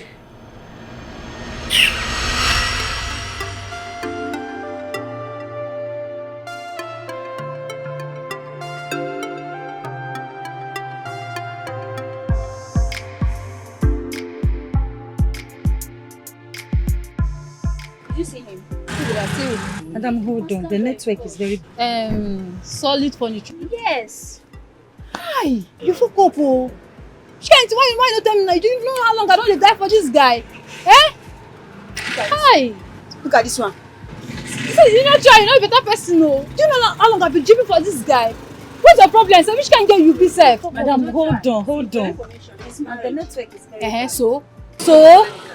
Did you see him? Madam, hold on. The network is very... Solid furniture. Yes. Hi! You fuck up, oh! Shit, why not tell me now? You don't know how long I don't die for this guy. Eh? Hi! Look at this one. You know, try, you're not a better person, no. Do you know how long I've been dripping for this guy? What's your problem? So which can get you be safe? Madam, hold on. And the network is very...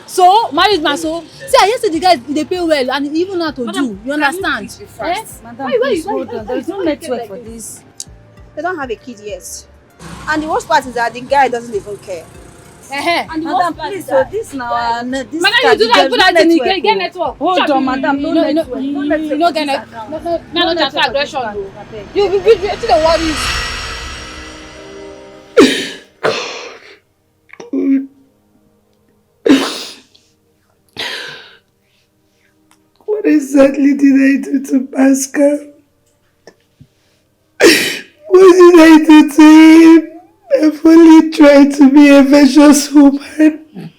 So, marriage man, so. See, I used to the guys, they pay well and even know how to do. You understand? Madam, please hold on. There's no network for this. They don't have a kid yet. And the worst part is that the guy doesn't even care. Madam, please, so this now, this Madam, you do that, put that in, get network. Hold on, madam, no network. No get network. No transfer aggression. You be to the worries. What exactly did I do to Pascal? What did I do to him? I've only tried to be a virtuous woman.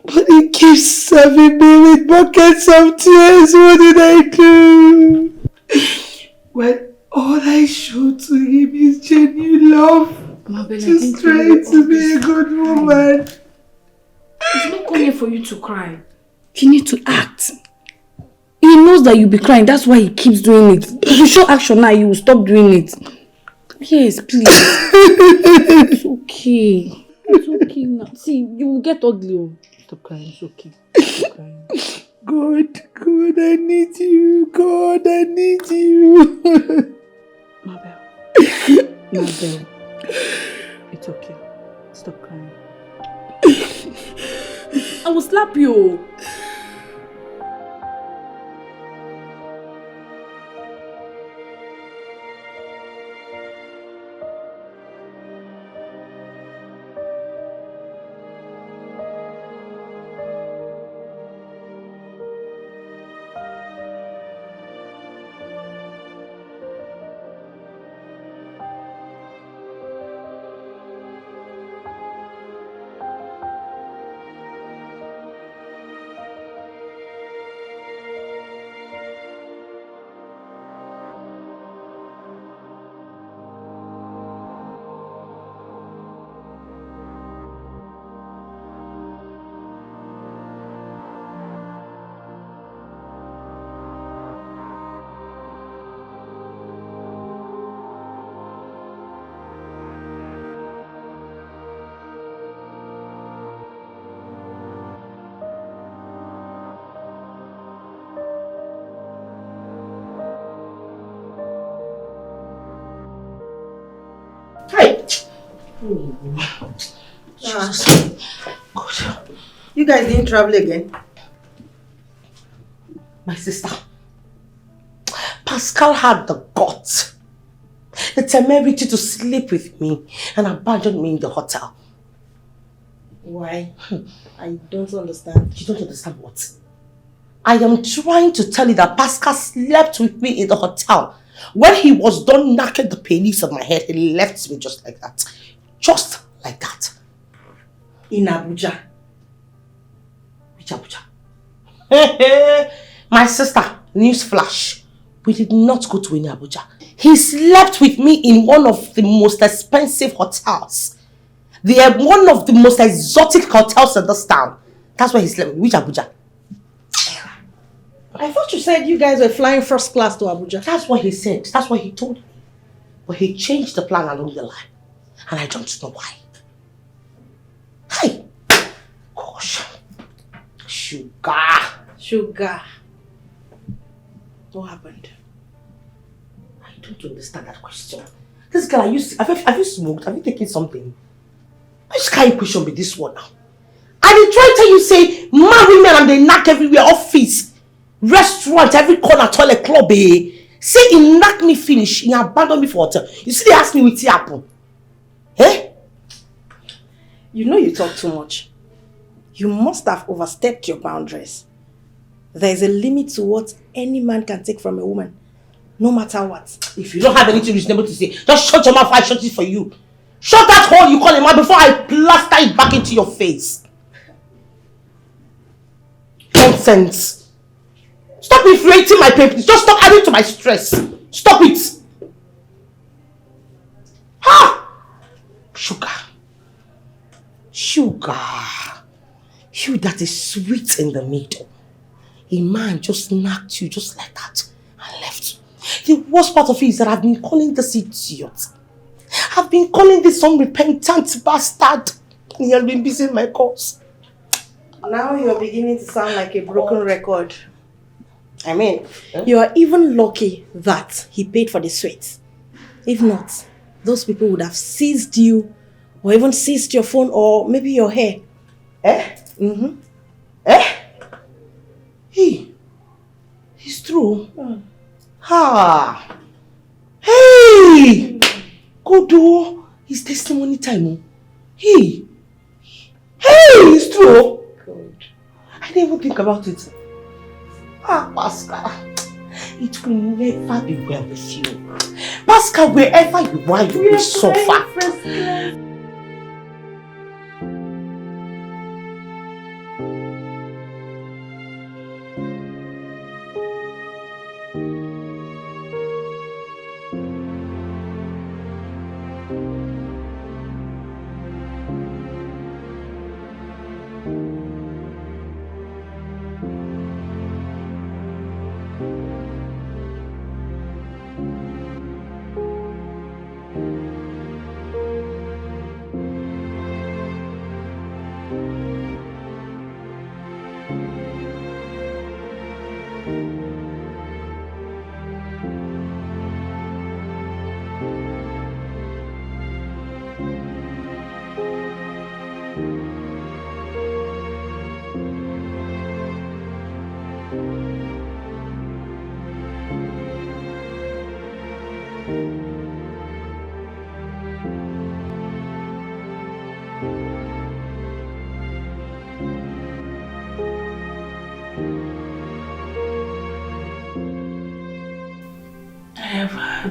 But he keeps serving me with buckets of tears. What did I do? When all I showed to him is genuine love. Mabel, just trying to be a good woman. It's not coming for you to cry. You need to act. He knows that you'll be crying. That's why he keeps doing it. If you show action now, you will stop doing it. Yes, please. It's okay. It's okay now. See, you will get ugly. Oh. Stop crying. It's okay. Stop crying. God, I need you. God, I need you. Mabel. Mabel. It's okay. Stop crying. I will slap you. God. You guys didn't travel again? My sister, Pascal had the guts, the temerity to sleep with me and abandon me in the hotel. Why? I don't understand. You don't understand what? I am trying to tell you that Pascal slept with me in the hotel. When he was done knocking the penis on my head, he left me just like that. Just like that. In Abuja? Which Abuja? My sister, newsflash, we did not go to any Abuja. He slept with me in one of the most expensive hotels. They are one of the most exotic hotels in this town. That's where he slept. Which Abuja? I thought you said you guys were flying first class to Abuja. That's what he said. That's what he told me. But he changed the plan along the line. And I don't know why. Hi! Gosh. Sugar. What happened? I don't understand that question. This girl, have you smoked? Have you taken something? Which kind of question be this one now? I did try to tell you, say, marry men and they knock everywhere, office, restaurant, every corner, toilet, club, eh? Say he knock me finish, he abandon me for hotel. You see, they ask me with tea apple. Eh? You know you talk too much. You must have overstepped your boundaries. There is a limit to what any man can take from a woman, no matter what. If you don't have anything reasonable to say, just shut your mouth, I shut it for you. Shut that hole you call a man before I plaster it back into your face. Nonsense. Stop inflating my pain. Just stop adding to my stress. Stop it. Ha! Sugar. You that is sweet in the middle. A man just knocked you just like that and left. The worst part of it is that I've been calling this idiot. I've been calling this unrepentant bastard. He has been busy in my cause. Now you're beginning to sound like a broken record. I mean, you are even lucky that he paid for the sweets. If not, those people would have seized you or even seized your phone or maybe your hair. Eh? Mm-hmm. Eh? It's true. Ha! Hey! Go do his testimony time. Hey! It's true. Good. I didn't even think about it. Pascal. It will never be well with you. Pascal, wherever you are, you will suffer.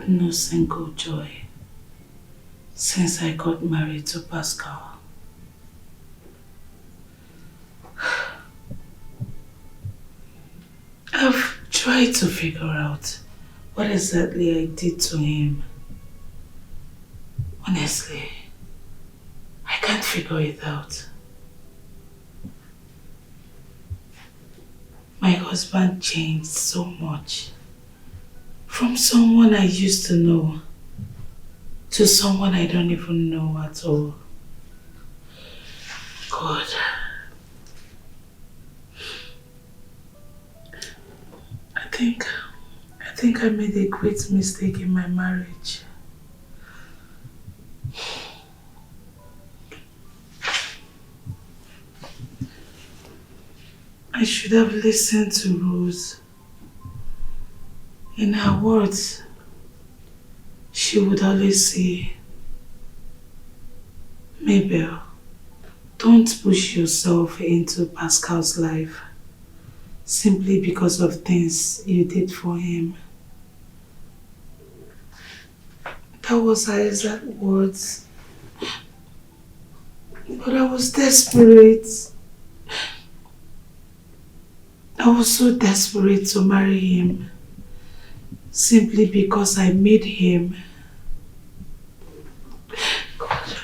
No single joy since I got married to Pascal. I've tried to figure out what exactly I did to him. Honestly, I can't figure it out. My husband changed so much. From someone I used to know to someone I don't even know at all. God. I think I made a great mistake in my marriage. I should have listened to Rose. In her words, she would always say, Mabel, don't push yourself into Pascal's life simply because of things you did for him. That was her exact words. But I was desperate. I was so desperate to marry him simply because I made him. God.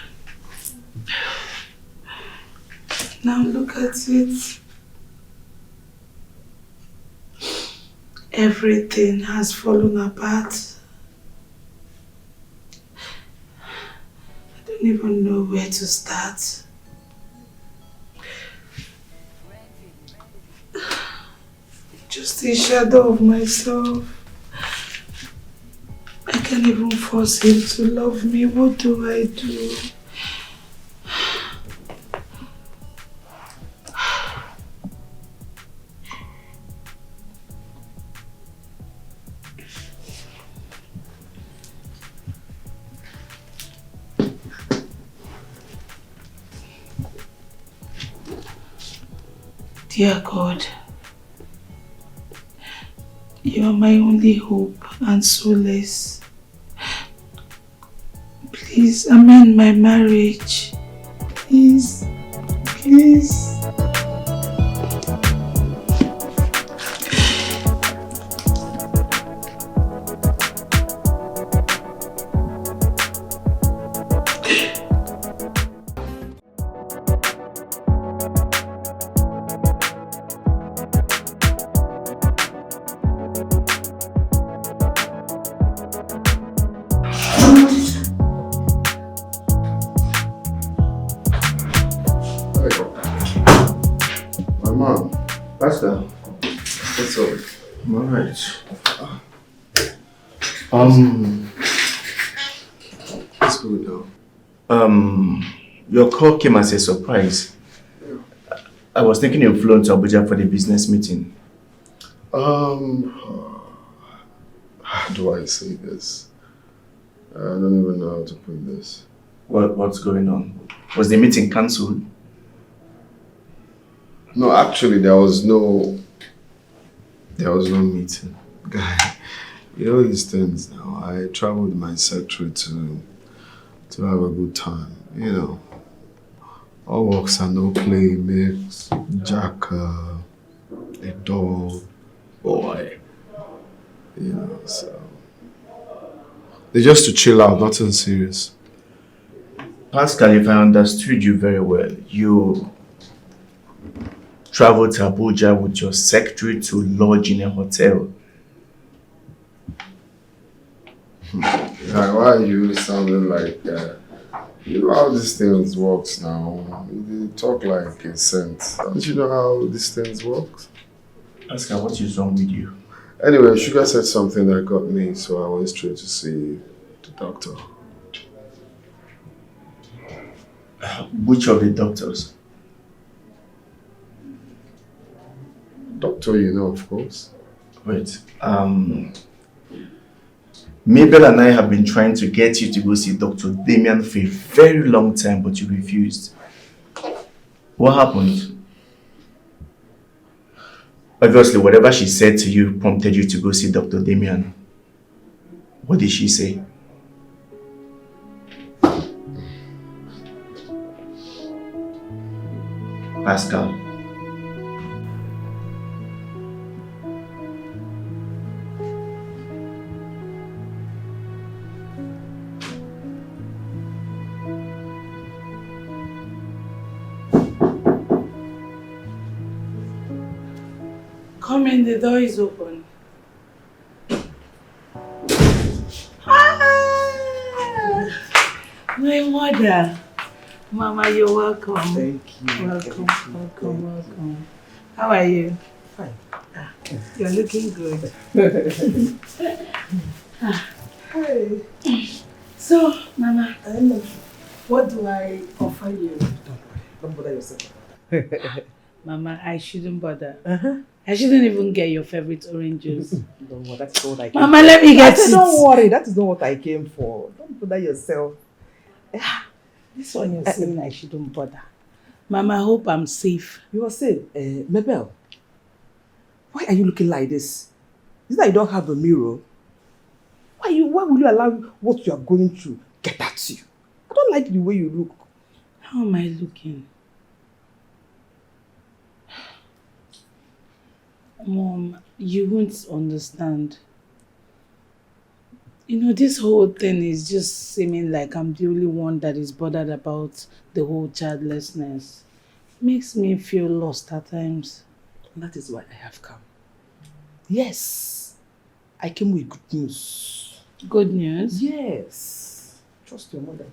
Now look at it. Everything has fallen apart. I don't even know where to start. Just a shadow of myself. I can't even force him to love me. What do I do? Dear God, you are my only hope and solace. Please amend my marriage. Please, please. Pascal, what's up? I'm alright. It's good now. Your call came as a surprise. I was thinking you'd flown to Abuja for the business meeting. How do I say this? I don't even know how to put this. What's going on? Was the meeting cancelled? No, actually, there was no meeting. Guy, you know these things now. I traveled with my secretary to have a good time. You know, all works and no play makes Jack a dull boy. You know, so they're just to chill out, nothing serious. Pascal, if I understood you very well, you traveled to Abuja with your secretary to lodge in a hotel. Yeah, why are you sounding like you know how these things works now? You talk like a saint. Don't you know how these things work? Pascal, what is wrong with you? Anyway, Sugar said something that got me, so I went straight to see the doctor. Which of the doctors? Doctor, you know, of course. Wait, Mabel and I have been trying to get you to go see Dr. Damien for a very long time, but you refused. What happened? Obviously, whatever she said to you prompted you to go see Dr. Damien. What did she say? Pascal. Come in, the door is open. My mother. Mama, you're welcome. Thank you. Welcome. How are you? Fine. You're looking good. Hey. So, Mama, what do I offer you? Don't bother yourself. Mama, I shouldn't bother. I shouldn't even get your favorite orange juice. Don't worry, that's not what I came Mama, for. let me get it. Don't worry, that is not what I came for. Don't bother yourself. This one you're saying I shouldn't bother. Mama, I hope I'm safe. You are safe. Mabel, why are you looking like this? Is that you don't have a mirror? Why will you allow what you are going through get at you? I don't like the way you look. How am I looking? Mom, you won't understand. You know, this whole thing is just seeming like I'm the only one that is bothered about the whole childlessness. Makes me feel lost at times. That is why I have come. Yes, I came with good news. Good news? Yes. Trust your mother.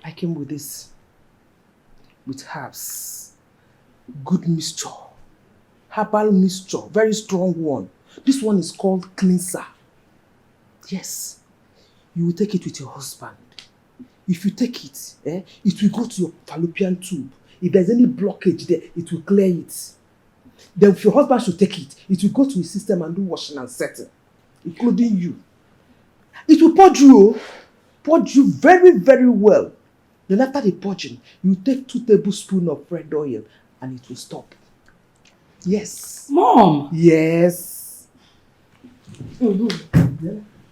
I came with this. With herbs. Good mixture. Herbal mixture. Very strong one. This one is called cleanser. Yes. You will take it with your husband. If you take it, it will go to your fallopian tube. If there's any blockage there, it will clear it. Then if your husband should take it, it will go to his system and do washing and setting, including you. It will purge you. Purge you very, very well. Then after the purging, you take 2 tablespoons of red oil and it will stop. Yes. Mom! Yes. Yeah,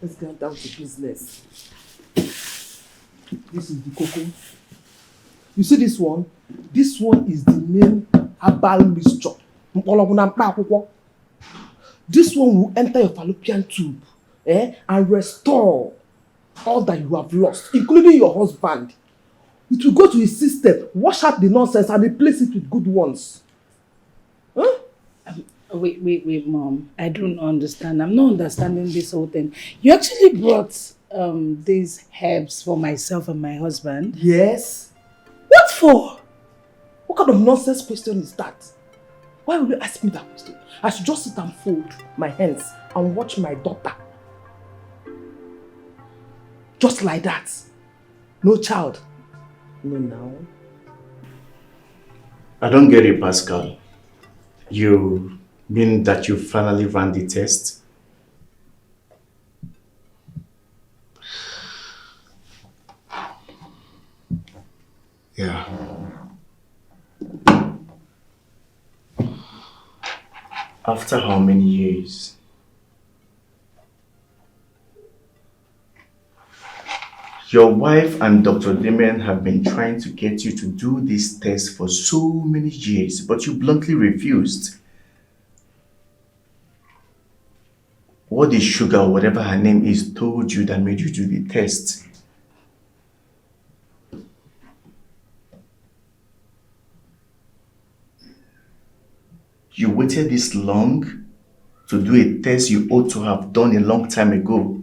let's get down to business. This is the cocoa. You see this one? This one is the main herbal mixture. This one will enter your fallopian tube and restore all that you have lost, including your husband. It will go to his system, wash out the nonsense and replace it with good ones. Huh? Wait, Mom. I don't understand. I'm not understanding this whole thing. You actually brought these herbs for myself and my husband? Yes. What for? What kind of nonsense question is that? Why will you ask me that question? I should just sit and fold my hands and watch my daughter. Just like that. No child. No, now. I don't get it, Pascal. You mean that you finally ran the test? Yeah. After how many years? Your wife and Dr. Damien have been trying to get you to do this test for so many years, but you bluntly refused. What did Sugar, or whatever her name is, told you that made you do the test? You waited this long to do a test you ought to have done a long time ago.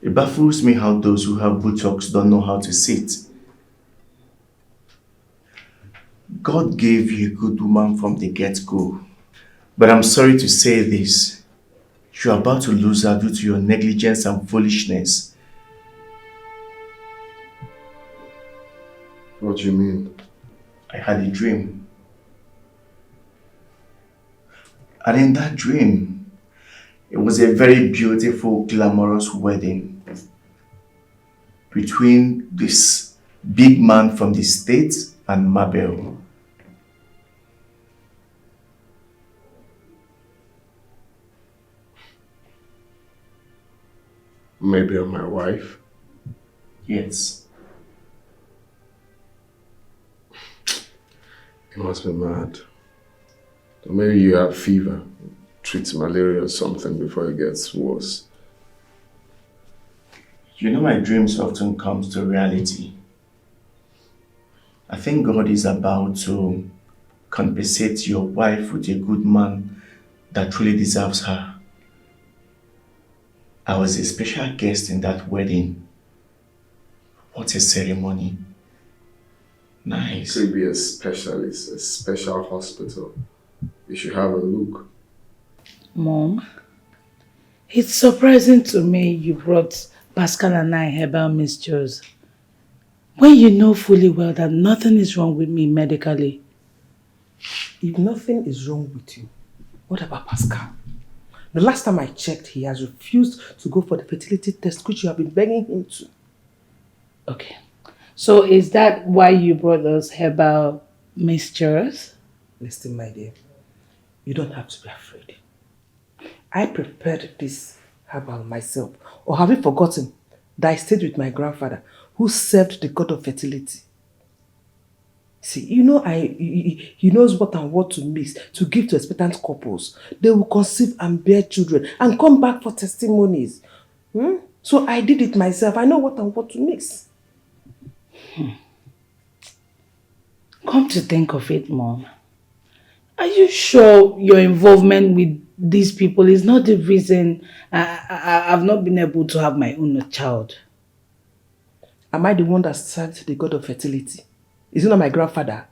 It baffles me how those who have buttocks don't know how to sit. God gave you a good woman from the get-go. But I'm sorry to say this. You're about to lose her due to your negligence and foolishness. What do you mean? I had a dream. And in that dream, it was a very beautiful, glamorous wedding between this big man from the States and Mabel. Maybe my wife? Yes. You must be mad. Or maybe you have fever. Treat malaria or something before it gets worse. You know, my dreams often come to reality. I think God is about to compensate your wife with a good man that truly deserves her. I was a special guest in that wedding. What a ceremony. Nice. You could be a specialist, a special hospital. You should have a look. Mom, it's surprising to me you brought Pascal and I herbal mixtures. When you know fully well that nothing is wrong with me medically. If nothing is wrong with you, what about Pascal? The last time I checked, he has refused to go for the fertility test, which you have been begging him to. Okay. So is that why you brought those herbal mixtures? Listen, my dear, you don't have to be afraid. I prepared this herbal myself. Or have you forgotten that I stayed with my grandfather who served the god of fertility? See, you know, he knows what and what to mix to give to expectant couples. They will conceive and bear children and come back for testimonies. So I did it myself. I know what and what to mix. Come to think of it, Mom, are you sure your involvement with these people is not the reason I've not been able to have my own child? Am I the one that served the god of fertility? Is it not my grandfather?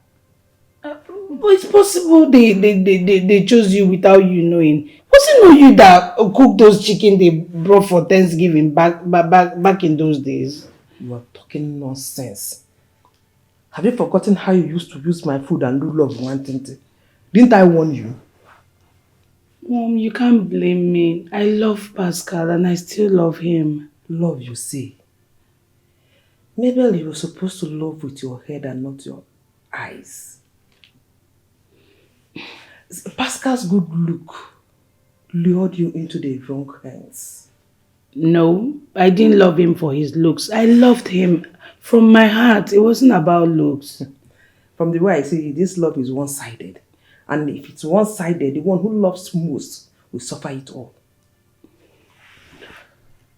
But it's possible they chose you without you knowing. Was it not you that cooked those chicken they brought for Thanksgiving back in those days? You are talking nonsense. Have you forgotten how you used to use my food and do love wanting to? Didn't I warn you? Mom, you can't blame me. I love Pascal and I still love him. Love, you say? Mabel, you were supposed to love with your head and not your eyes. Pascal's good look lured you into the wrong hands. No, I didn't love him for his looks. I loved him from my heart. It wasn't about looks. From the way I see it, this love is one-sided. And if it's one-sided, the one who loves most will suffer it all.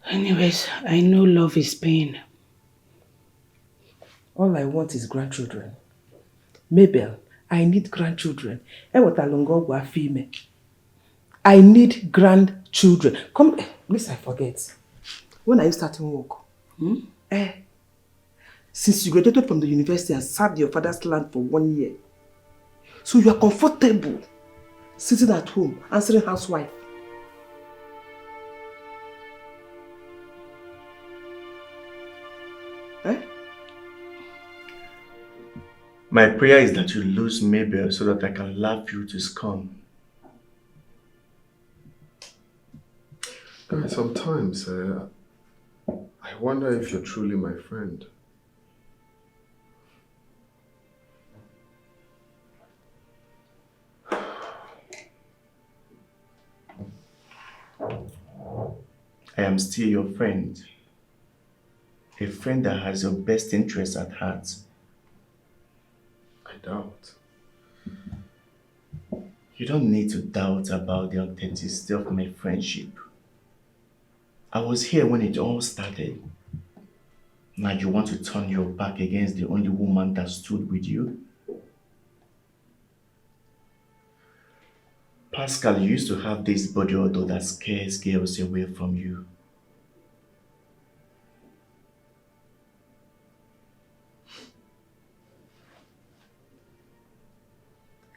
Anyways, I know love is pain. All I want is grandchildren. Mabel, I need grandchildren. I need grandchildren. Come, please, I forget. When are you starting work? Since you graduated from the university and served your father's land for 1 year, so you are comfortable sitting at home answering housewife. My prayer is that you lose Mabel so that I can laugh you to scorn. Sometimes I wonder if you're truly my friend. I am still your friend. A friend that has your best interests at heart. I doubt. You don't need to doubt about the authenticity of my friendship. I was here when it all started. Now you want to turn your back against the only woman that stood with you? Pascal, you used to have this body odor that scares girls away from you.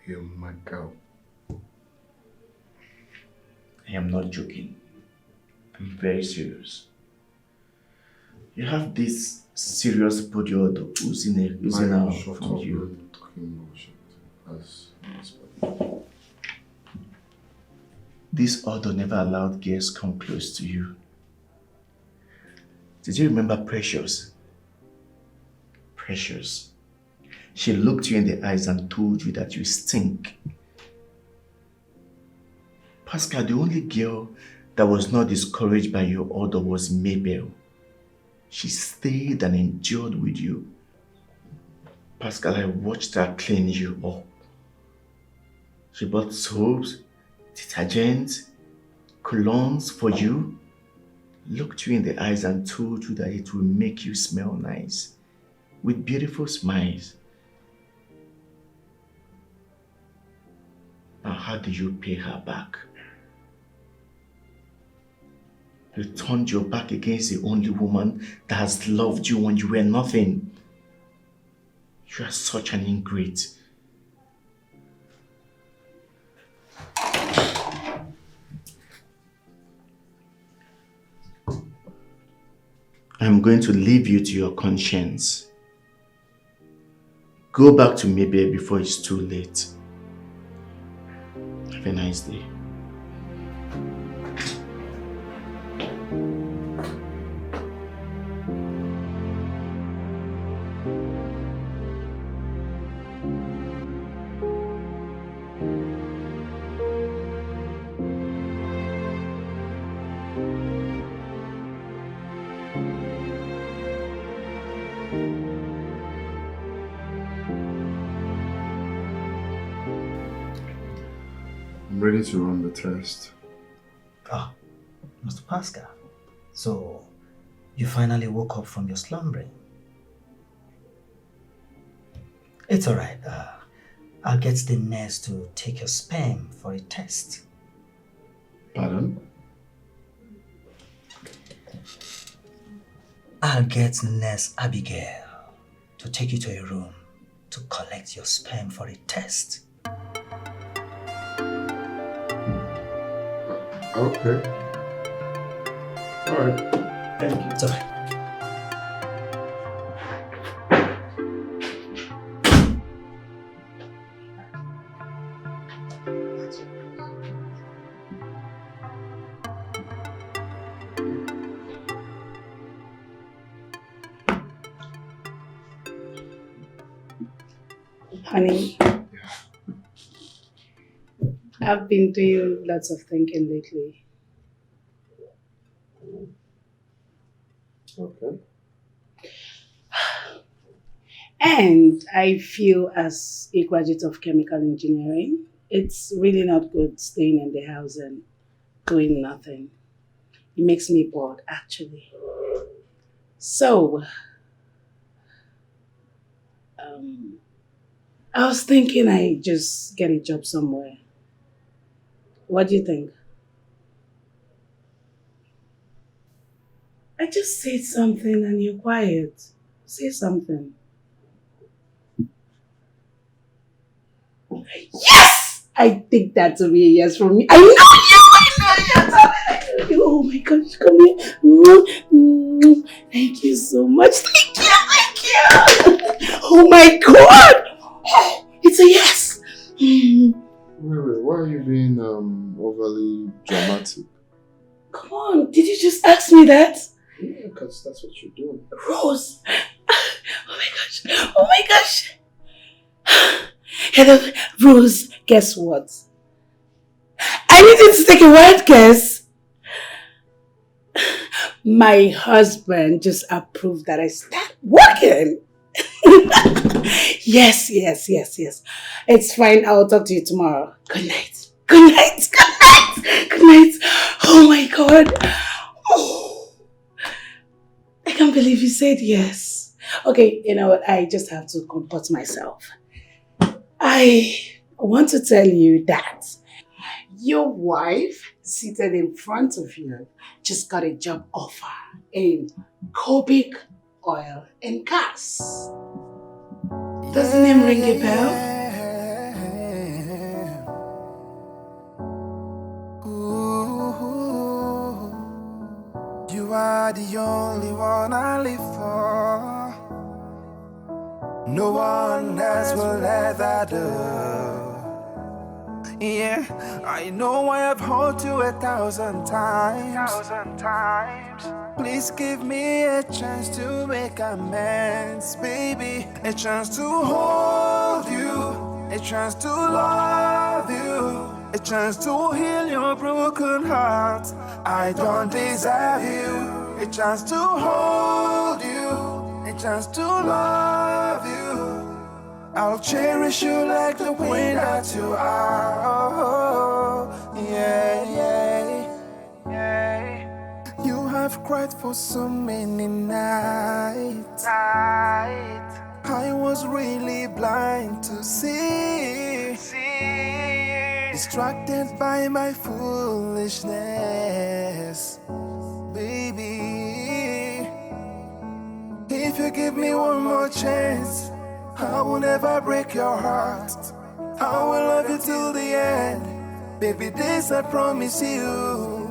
You're my girl. I am not joking. I'm very serious. You have this serious body odor oozing out from you. This odor never allowed girls come close to you. Did you remember Precious? Precious. She looked you in the eyes and told you that you stink. Pascal, the only girl that was not discouraged by your odor was Mabel. She stayed and endured with you. Pascal, I watched her clean you up. She bought soaps, detergents, colognes for you, looked you in the eyes and told you that it will make you smell nice, with beautiful smiles. Now, how do you pay her back? You turned your back against the only woman that has loved you when you were nothing. You are such an ingrate. I'm going to leave you to your conscience. Go back to Maybe before it's too late. Have a nice day. I'm ready to run the test. Ah, Mr. Pascal. So, you finally woke up from your slumbering. It's alright. I'll get the nurse to take your sperm for a test. Pardon? I'll get Nurse Abigail to take you to a room to collect your sperm for a test. Okay. Alright. Thank you. It's alright. Honey, I've been doing lots of thinking lately. Okay. And I feel as a graduate of chemical engineering, it's really not good staying in the house and doing nothing. It makes me bored, actually. So, I was thinking I just get a job somewhere. What do you think? I just said something and you're quiet. Say something. Yes! I think that will be a yes from me. I know you! Oh my gosh, come here. Thank you so much. Thank you. Oh my god! It's a yes! Wait, why are you being overly dramatic? Come on, did you just ask me that? Yeah, because that's what you're doing. Rose! Oh my gosh! Hello, Rose, guess what? I need you to take a wild guess. My husband just approved that I start working. Yes. It's fine. I'll talk to you tomorrow. Good night. Oh my god. Oh, I can't believe you said yes. Okay, you know what? I just have to comport myself. I want to tell you that your wife seated in front of you just got a job offer in Cobic Oil and Gas. Does the name ring a bell? Ooh, you are the only one I live for. No one else will ever do. Yeah, I know I have hurt you 1,000 times. Please give me a chance to make amends, baby. A chance to hold you, a chance to love you, a chance to heal your broken heart. I don't deserve you. A chance to hold you, a chance to love you. I'll cherish you like the queen that you are. Oh, yeah. You have cried for so many nights. I was really blind to see. Distracted by my foolishness, baby. If you give me one more chance, I will never break your heart. I will love you till the end. Baby, this I promise you.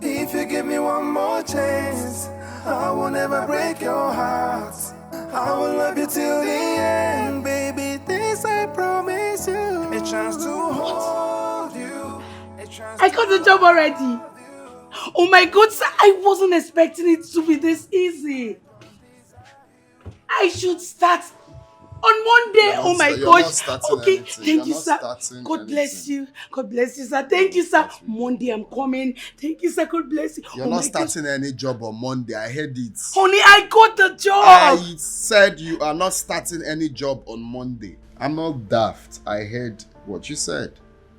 If you give me one more chance, I will never break your heart. I will love you till the end, baby. I got the job already. Oh my God, sir, I wasn't expecting it to be this easy. I should start on Monday. Oh my gosh. Okay, thank you, sir. God bless you. God bless you, sir. Thank you, sir. Monday I'm coming. Thank you, sir. God bless you. You're not starting any job on Monday. I heard it. Honey, I got the job. I said you are not starting any job on Monday. I'm not daft. I heard what you said.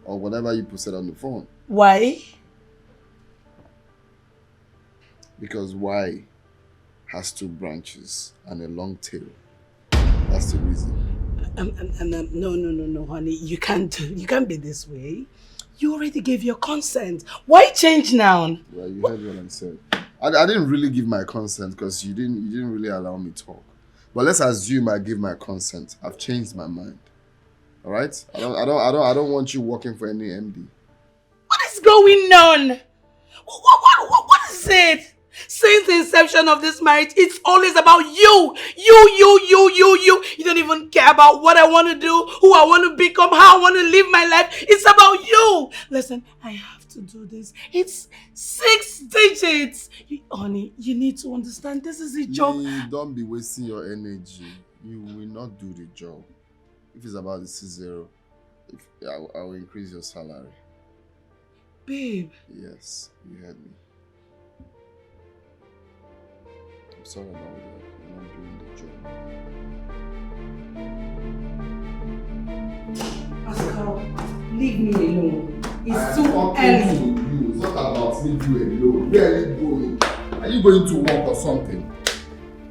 Or whatever you posted on the phone. Why? Because Y has 2 branches and a long tail. That's the reason. No, honey. You can't be this way. You already gave your consent. Why change now? Well, you heard what I said. I didn't really give my consent because you didn't really allow me to talk. But let's assume I give my consent. I've changed my mind. All right? I don't want you working for any MD. What is going on? What is it? Since the inception of this marriage, it's always about you. You. You don't even care about what I want to do, who I want to become, how I want to live my life. It's about you. Listen, I have to do this. It's 6 digits. Honey, you need to understand this is a job. Don't be wasting your energy. You will not do the job. If it's about the C0, I will increase your salary. Babe. Yes, you heard me. I'm sorry about that. You're not doing the job. Pascal, leave me alone. It's too early. It's not about leave you alone. Where are you going? Are you going to work or something?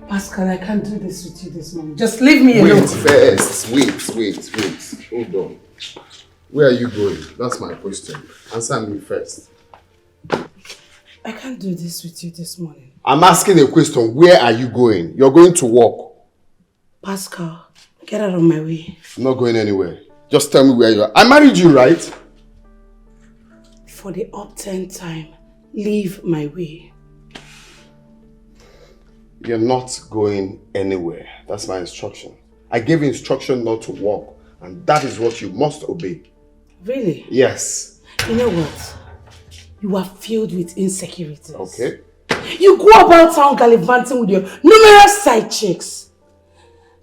Pascal, I can't do this with you this morning. Just leave me alone. Wait first. Wait. Hold on. Where are you going? That's my question. Answer me first. I can't do this with you this morning. I'm asking a question. Where are you going? You're going to work. Pascal, get out of my way. I'm not going anywhere. Just tell me where you are. I married you, right? For the upturn time, leave my way. You're not going anywhere. That's my instruction. I gave instruction not to walk, and that is what you must obey. Really? Yes. You know what? You are filled with insecurities. Okay. You go about town gallivanting with your numerous side chicks.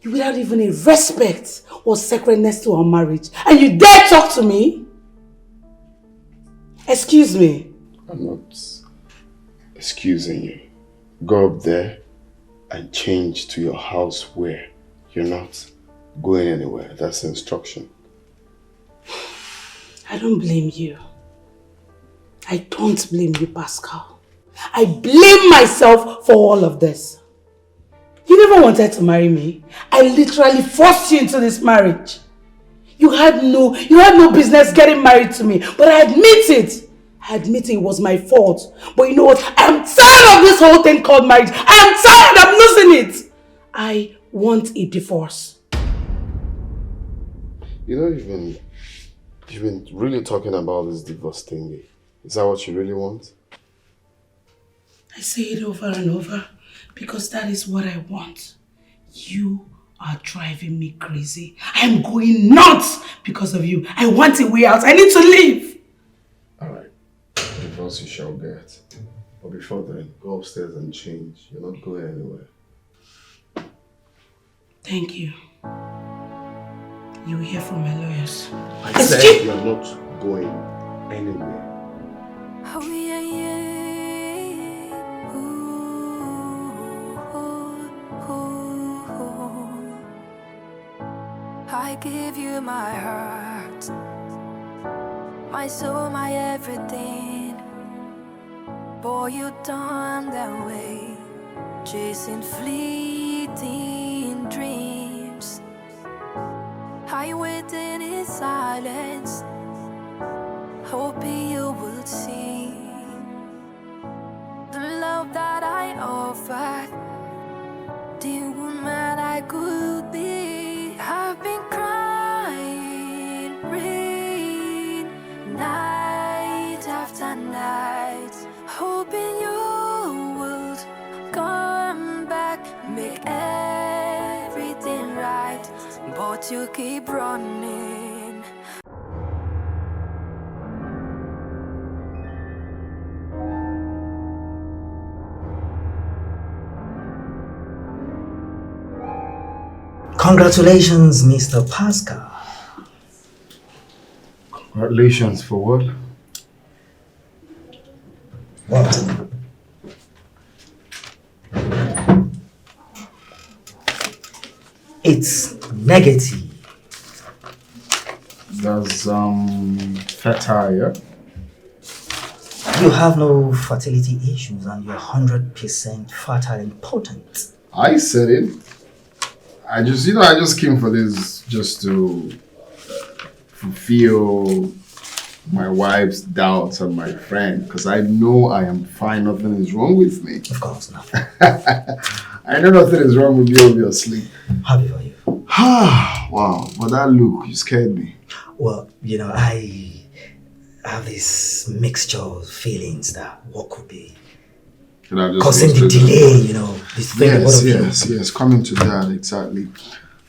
You without even a respect or sacredness to our marriage. And you dare talk to me? Excuse me. I'm not excusing you. Go up there and change to your house where you're not going anywhere. That's the instruction. I don't blame you. I don't blame you, Pascal. I blame myself for all of this. You never wanted to marry me. I literally forced you into this marriage. You had no business getting married to me, but I admit it. I admit it was my fault. But you know what? I'm tired of this whole thing called marriage. I'm tired. I'm losing it. I want a divorce. You know, you've been really talking about this divorce thingy. Is that what you really want? I say it over and over because that is what I want. You are driving me crazy. I'm going nuts because of you. I want a way out. I need to leave. Alright. Divorce you shall get. But before then, go upstairs and change. You're not going anywhere. Thank you. You will hear from my lawyers. I said you're not going anywhere. Oh, yeah, yeah. I give you my heart, my soul, my everything. Boy, you done that way, chasing fleeting dreams. I waited in silence, hoping you would see the love that I offered, the woman I could be. I've been crying, rain, night after night, hoping you would come back, make everything right, but you keep running. Congratulations, Mr. Pascal. Congratulations for what? What? It's negative. That's fertile, yeah? You have no fertility issues and you're 100% fertile and potent. I said it. I just came for this just to fulfill my wife's doubts and my friend, because I know I am fine, nothing is wrong with me. Of course not. I know nothing is wrong with you, obviously. Happy for you. Wow, but that look, you scared me. Well, I have this mixture of feelings that what could be causing the delay, Yes, coming to that, exactly.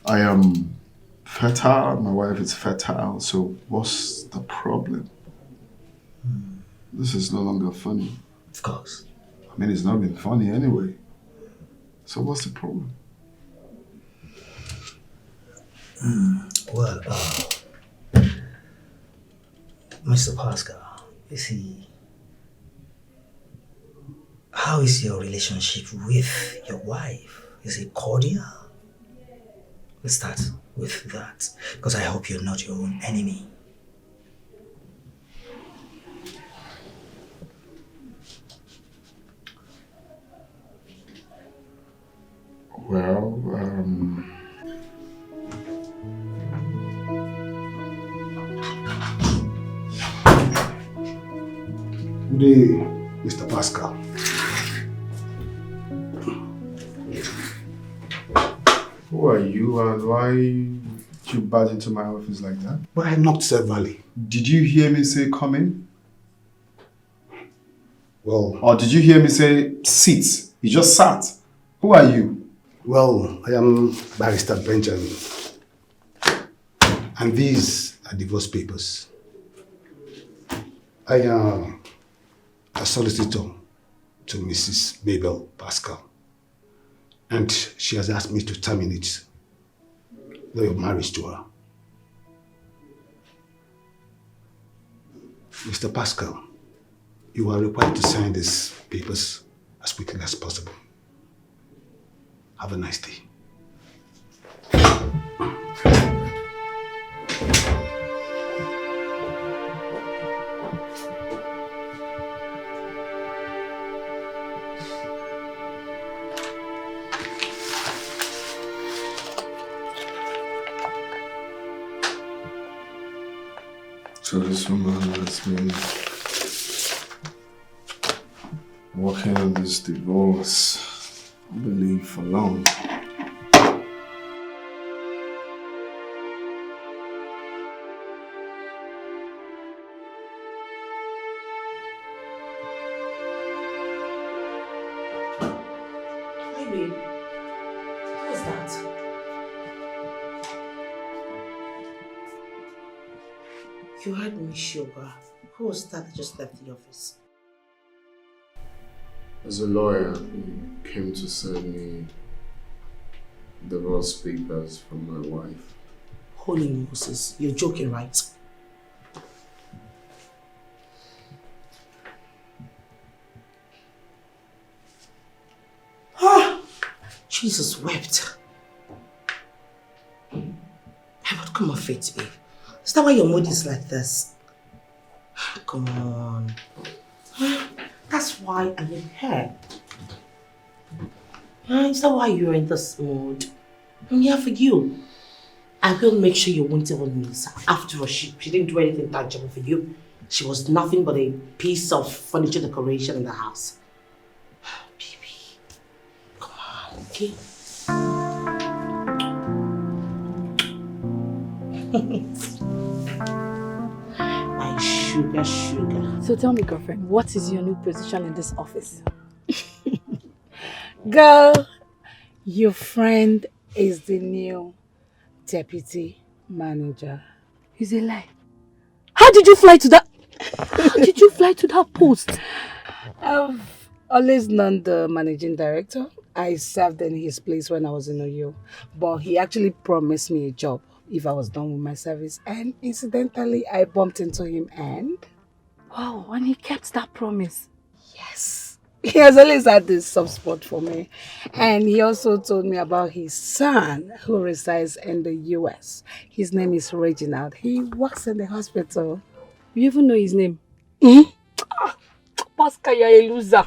I am fertile, my wife is fertile, so what's the problem? This is no longer funny. Of course. I mean, it's not been funny anyway. So what's the problem? Well, Mr. Pascal, you see, how is your relationship with your wife? Is it cordial? Let's start with that, because I hope you're not your own enemy. Well, Good day, Mr. Pascal. who are you and why you barge into my office like that? Well, I knocked severally. Did you hear me say come in? Well... Or did you hear me say sit? You just sat. Who are you? Well, I am Barrister Benjamin. And these are divorce papers. I am a solicitor to Mrs. Mayel Pascal. And she has asked me to terminate your marriage to her. Mr. Pascal, you are required to sign these papers as quickly as possible. Have a nice day. So this woman has been working on this divorce, I believe, for long. Hi, babe. What's that? You heard me, sugar. Who was that just left the office? As a lawyer, he came to send me divorce papers from my wife. Holy Moses, you're joking, right? Ah, Jesus wept. I would come off it, babe. Is that why your mood is like this? Come on. That's why I'm in here. Is that why you're in this mood? I'm here for you. I will make sure you won't even miss her. After all, she didn't do anything tangible for you. She was nothing but a piece of furniture decoration in the house. Baby, come on, okay? My sugar. So tell me, girlfriend, what is your new position in this office? Girl, your friend is the new deputy manager. It's a lie. How did you fly to that? How did you fly to that post? I've always known the managing director I served in his place when I was in Oyo, but he actually promised me a job if I was done with my service. And incidentally, I bumped into him and... Wow, and he kept that promise. Yes. He has always had this soft spot for me. And he also told me about his son who resides in the US. His name is Reginald. He works in the hospital. You even know his name? Pascal, you're a loser.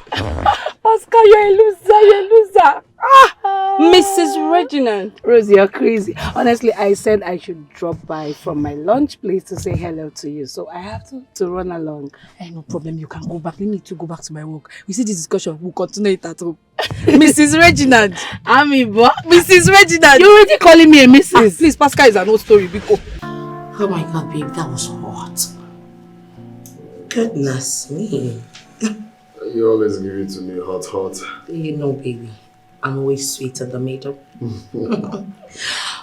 Pascal, you're a loser. Mrs. Reginald. Rosie, you're crazy. Honestly, I said I should drop by from my lunch place to say hello to you. So I have to run along. Hey, no problem. You can go back. Let me to go back to my work. We see this discussion. We'll continue it at home. Mrs. Reginald. Mrs. Reginald. You're already calling me a Mrs. Please, Pascal is an old story. Biko. Oh my God, babe, that was hot. Goodness me. You always give it to me hot. You know, baby, I'm always sweet in the middle.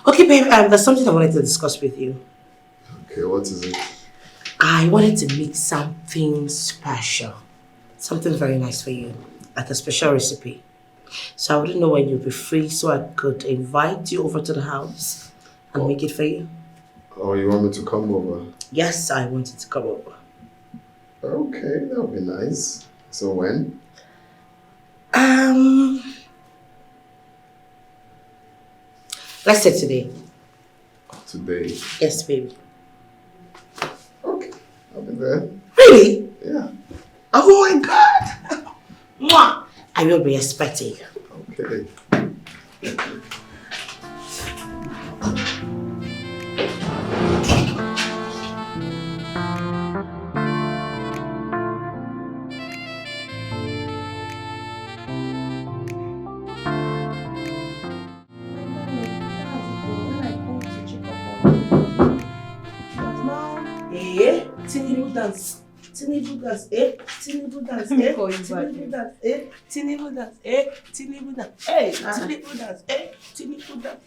Okay, babe, there's something I wanted to discuss with you. Okay, what is it? I wanted to make something special. Something very nice for you. Like a special recipe. So I wouldn't know when you'll be free so I could invite you over to the house and make it for you. Oh, you want me to come over? Yes, I wanted to come over. Okay, that would be nice. So when? Let's say today. Today? Yes, baby. Okay, I'll be there. Really? Yeah. Oh my God! Mwah! I will be expecting you. Okay. Tinibu dance, Tinibu dance, Tinibu dance, Tinibu dance, Tinibu dance, Tinibu dance, Tinibu dance, Tinibu dance.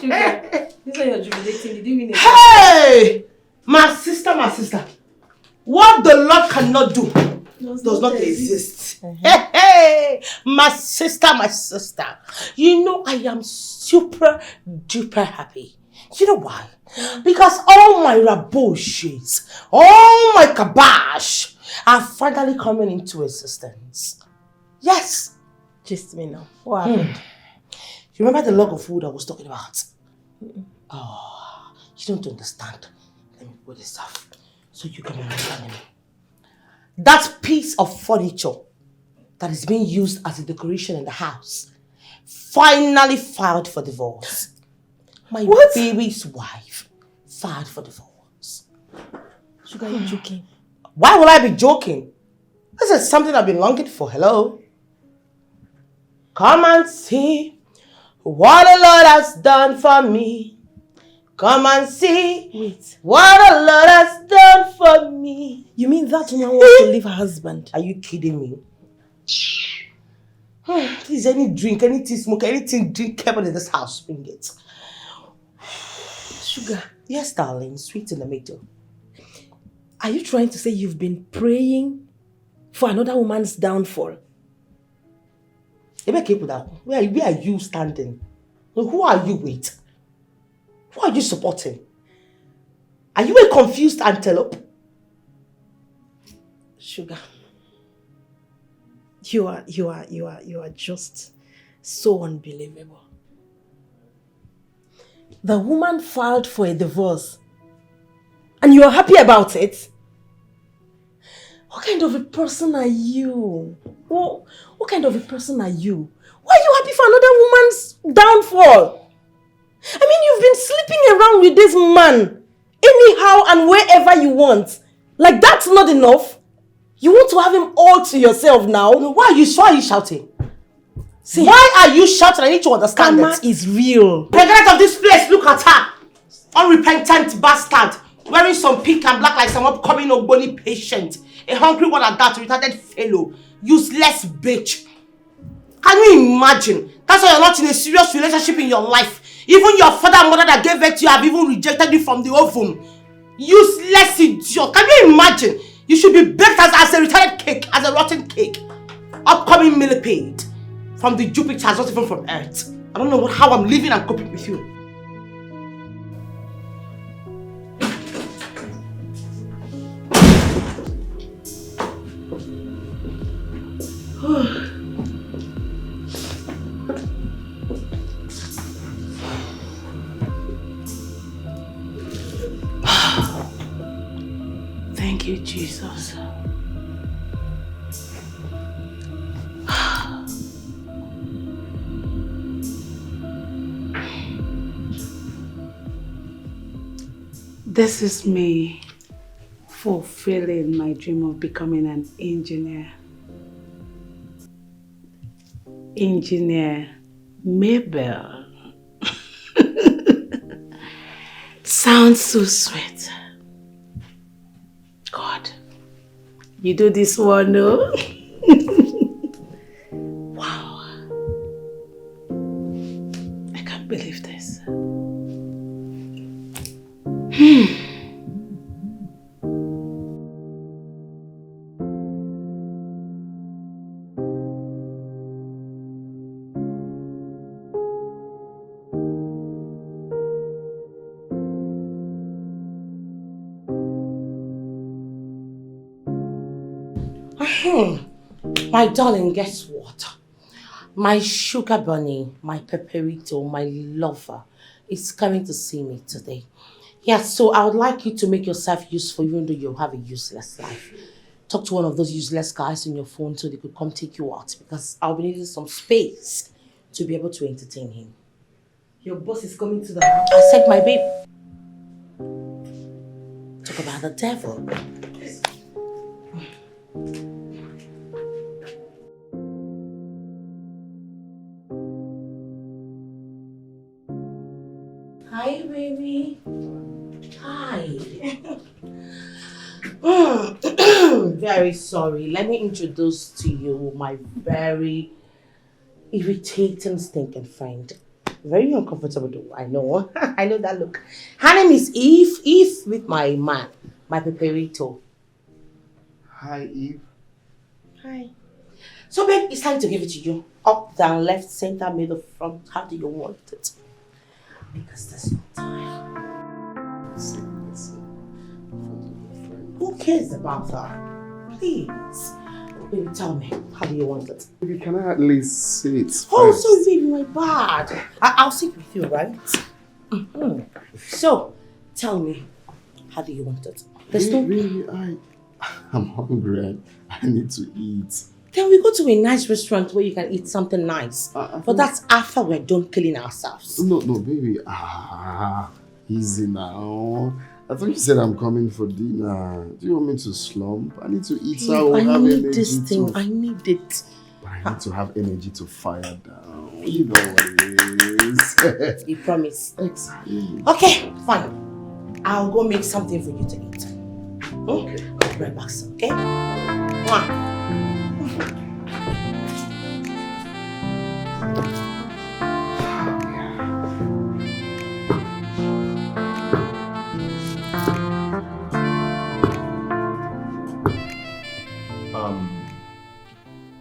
Sugar, this one you're jubilating. You didn't mean it. Hey! My sister. What the Lord cannot do does not exist. Hey! My sister. You know I am super duper happy. You know why? Because all my raboshis, all my kabash are finally coming into existence. Yes. Just me now. What happened? You remember the log of wood I was talking about? Oh, you don't understand. Let me put this off so you can understand me. That piece of furniture that is being used as a decoration in the house finally filed for divorce. My baby's wife filed for divorce. Sugar, you're joking. Why will I be joking? This is something I've been longing for. Hello? Come and see what the Lord has done for me. Come and see what the Lord has done for me. You mean that woman wants to leave her husband? Are you kidding me? Please, any drink, anything smoke, anything drinkable in this house, bring it. Sugar. Yes, darling, sweet in the middle. Are you trying to say you've been praying for another woman's downfall? Where are you standing? Who are you with? Who are you supporting? Are you a confused antelope? Sugar. You are just so unbelievable. The woman filed for a divorce and you're happy about it? What kind of a person are you? What kind of a person are you? Why are you happy for another woman's downfall? I mean, you've been sleeping around with this man anyhow and wherever you want. Like, that's not enough. You want to have him all to yourself now? No, why are you shouting? See, why are you shouting? I need to understand karma is real. President of this place, look at her. Unrepentant bastard. Wearing some pink and black like some upcoming Ogboni patient. A hungry one at that, retarded fellow. Useless bitch. Can you imagine? That's why you're not in a serious relationship in your life. Even your father and mother that gave birth to you have even rejected you from the ovum. Useless idiot. Can you imagine? You should be baked as a retarded cake, as a rotten cake. Upcoming millipede. From the Jupiter, not even from Earth. I don't know how I'm living and coping with you. Thank you, Jesus. This is me fulfilling my dream of becoming an engineer. Engineer Mayel. Sounds so sweet. God, you do this one, no? Wow. I can't believe this. My darling, guess what? My sugar bunny, my pepperito, my lover is coming to see me today. Yeah, so I would like you to make yourself useful even though you have a useless life. Talk to one of those useless guys on your phone so they could come take you out because I'll be needing some space to be able to entertain him. Your boss is coming to the house. I said my babe. Talk about the devil. Hi, baby. Hi. Very sorry. Let me introduce to you my very irritating, stinking friend. Very uncomfortable though, I know. I know that look. Her name is Eve. Eve with my man, my pepperito. Hi, Eve. Hi. So, babe, it's time to give it to you. Up, down, left, center, middle, front. How do you want it? Because there's no time. Who cares about her? Please. Baby, tell me, how do you want it? Baby, can I at least see it first? Oh, sorry, baby, my bad. I'll sit with you, right? So, tell me, how do you want it? There's no... Really, I'm hungry. I need to eat. Then we go to a nice restaurant where you can eat something nice. But that's after we're done killing ourselves. No, baby. Easy now. I thought you said I'm coming for dinner. Do you want me to slump? I need to eat so I will have energy. I need this thing. I need it. But I need to have energy to fire down. You know what it is. You promise? Exactly. Okay, fine. I'll go make something for you to eat. Okay. I'll be right back, son, okay? Mwah.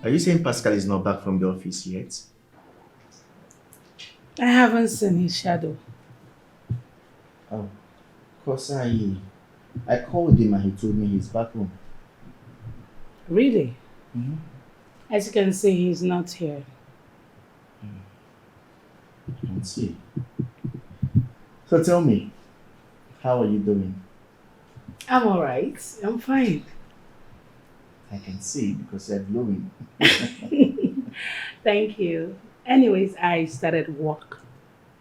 Are you saying Pascal is not back from the office yet? I haven't seen his shadow. Oh, because I called him and he told me he's back home. Really? Mm-hmm. As you can see, he's not here. I can see. So tell me, how are you doing? I'm alright. I'm fine. I can see because you're glowing. Thank you. Anyways, I started work.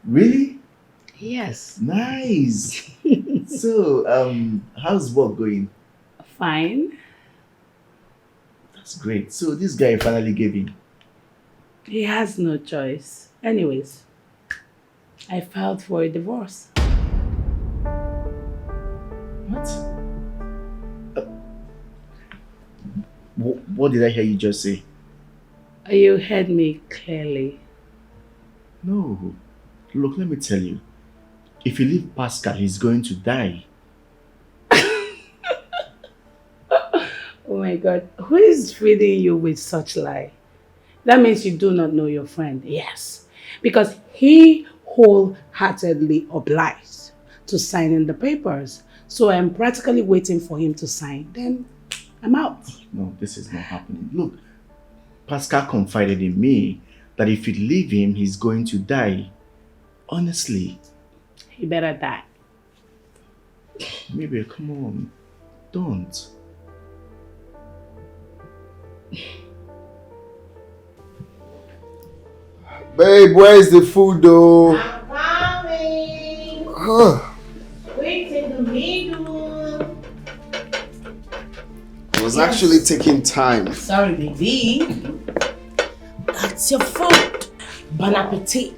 Really? Yes. Nice. So, how's work going? Fine. That's great. So this guy finally gave in. He has no choice. Anyways, I filed for a divorce. What? What did I hear you just say? You heard me clearly. No. Look, let me tell you. If you leave Pascal, he's going to die. Oh my God. Who is feeding you with such lie? That means you do not know your friend. Yes. Because he wholeheartedly obliged to sign in the papers. So I'm practically waiting for him to sign. Then I'm out. No, this is not happening. Look, Pascal confided in me that if you leave him, he's going to die. Honestly. He better die. Maybe, come on. Don't. Babe, where's the food though? I'm coming. Wait in the middle. I was actually taking time. Sorry, baby. That's your food. Bon appetit.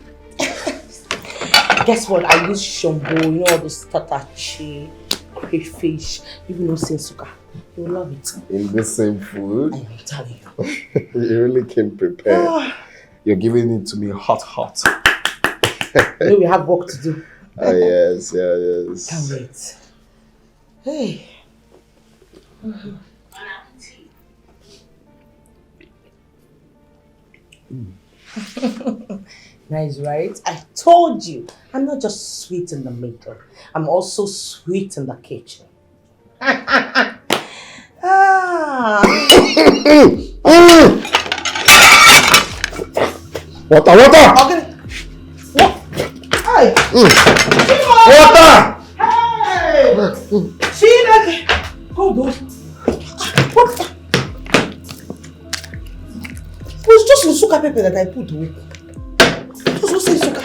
Guess what? I use shombo, you know all those tatachi, crayfish, even no sensuka. You'll love it. In the same food? I am telling you. You really came prepared. You're giving it to me hot. You know we have work to do. Oh, yes, yes. Can't wait. Hey. Nice, right? I told you, I'm not just sweet in the middle. I'm also sweet in the kitchen. Water! Okay. What? Hey! Water! Hey! See that? Hold on. What? It was just sugar pepper that I put away. Who said sugar?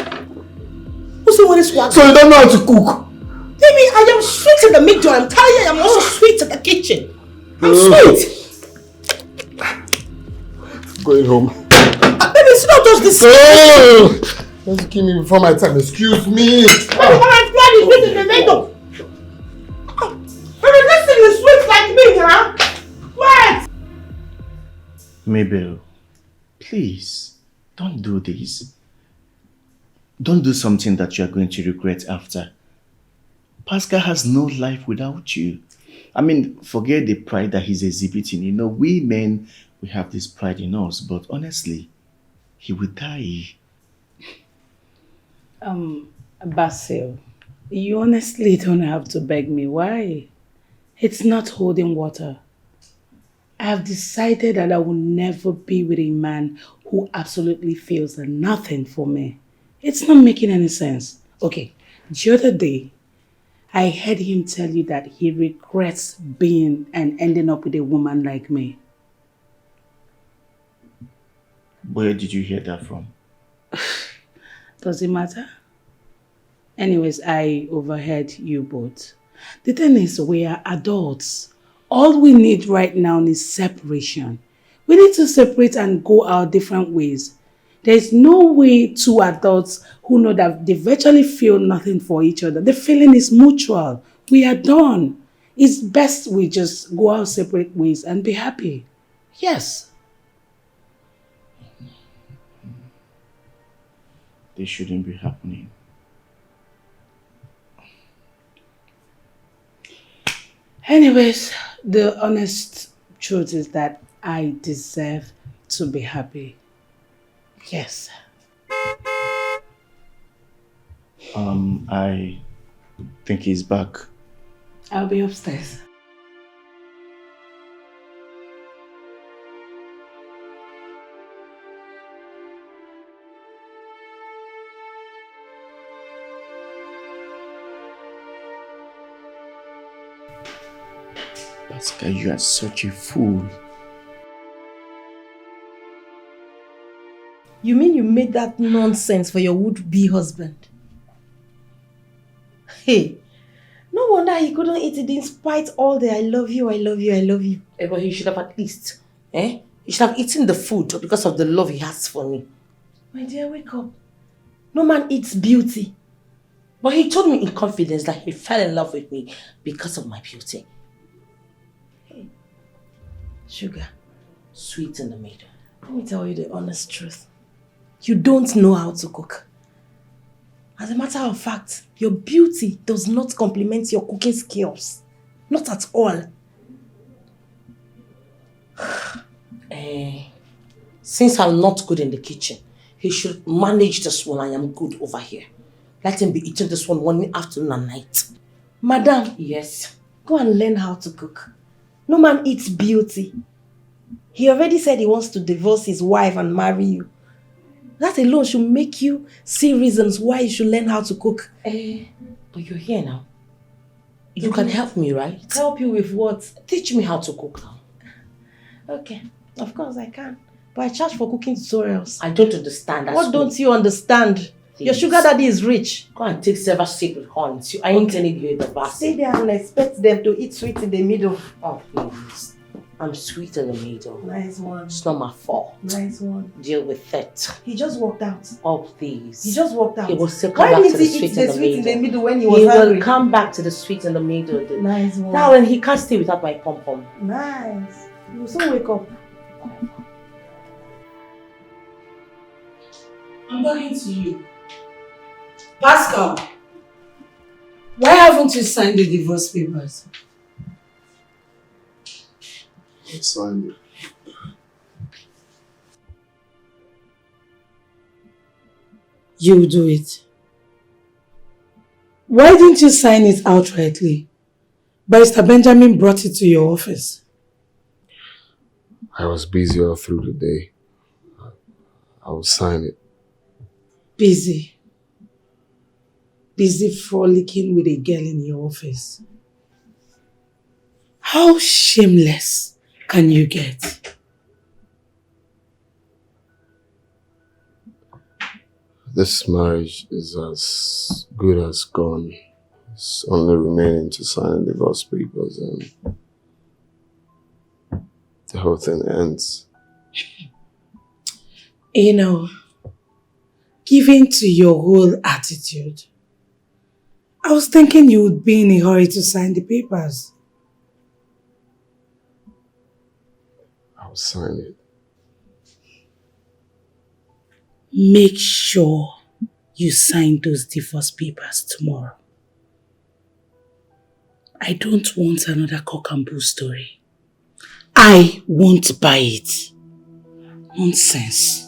Who said what is swag? So you don't know how to cook? Baby, I am sweet in the middle. I'm telling you, I'm also sweet in the kitchen. I'm sweet. Going home. Baby, it's not just this. Don't kill me before my time. Excuse me. My blood is sweet in the middle. Baby, this thing is sweet like me, huh? What? Mayel, please, don't do this. Don't do something that you are going to regret after. Pascal has no life without you. I mean, forget the pride that he's exhibiting. You know, we men, we have this pride in us, but honestly, he will die. Basil, you honestly don't have to beg me. Why? It's not holding water. I have decided that I will never be with a man who absolutely feels nothing for me. It's not making any sense. Okay, the other day, I heard him tell you that he regrets being and ending up with a woman like me. Where did you hear that from? Does it matter? Anyways, I overheard you both. The thing is, we are adults. All we need right now is separation. We need to separate and go our different ways. There's no way two adults who know that they virtually feel nothing for each other. The feeling is mutual. We are done. It's best we just go our separate ways and be happy. Yes. This shouldn't be happening. Anyways, the honest truth is that I deserve to be happy. Yes. I think he's back. I'll be upstairs. Pascal, you are such a fool. You mean you made that nonsense for your would-be husband? Hey, no wonder he couldn't eat it in spite all the I love you, I love you, I love you. But he should have at least, he should have eaten the food because of the love he has for me. My dear, wake up. No man eats beauty. But he told me in confidence that he fell in love with me because of my beauty. Hey, sugar, sweet in the middle. Let me tell you the honest truth. You don't know how to cook. As a matter of fact, your beauty does not complement your cooking skills. Not at all. Since I'm not good in the kitchen, he should manage this one. I am good over here. Let him be eating this one morning, afternoon and night. Madam. Yes. Go and learn how to cook. No man eats beauty. He already said he wants to divorce his wife and marry you. That alone should make you see reasons why you should learn how to cook. But you're here now. You can help me, right? Help you with what? Teach me how to cook now. Okay, of course I can. But I charge for cooking tutorials. I don't understand. What don't you understand? Your sugar daddy is rich. Go and take several sips with horns. I ain't telling you the best. Stay there and expect them to eat sweet in the middle. Oh, please. I'm sweet in the middle. Nice one. It's not my fault. Nice one. Deal with it. He just walked out. Oh, please. He just walked out. He will still come Why back didn't to the he eat sweet the sweet in the middle when he was He hungry? will come back to the sweet in the middle. Nice one. Now, when he can't stay without my pom-pom. Nice. You will soon wake up. I'm talking to you. Pascal, why haven't you signed the divorce papers? I signed it. You do it. Why didn't you sign it outrightly? Barrister Benjamin brought it to your office. I was busy all through the day. I will sign it. Busy. Busy frolicking with a girl in your office. How shameless can you get? This marriage is as good as gone. It's only remaining to sign the divorce papers and the whole thing ends. You know, given to your whole attitude, I was thinking you would be in a hurry to sign the papers. I'll sign it. Make sure you sign those divorce papers tomorrow. I don't want another cock and bull story. I won't buy it. Nonsense.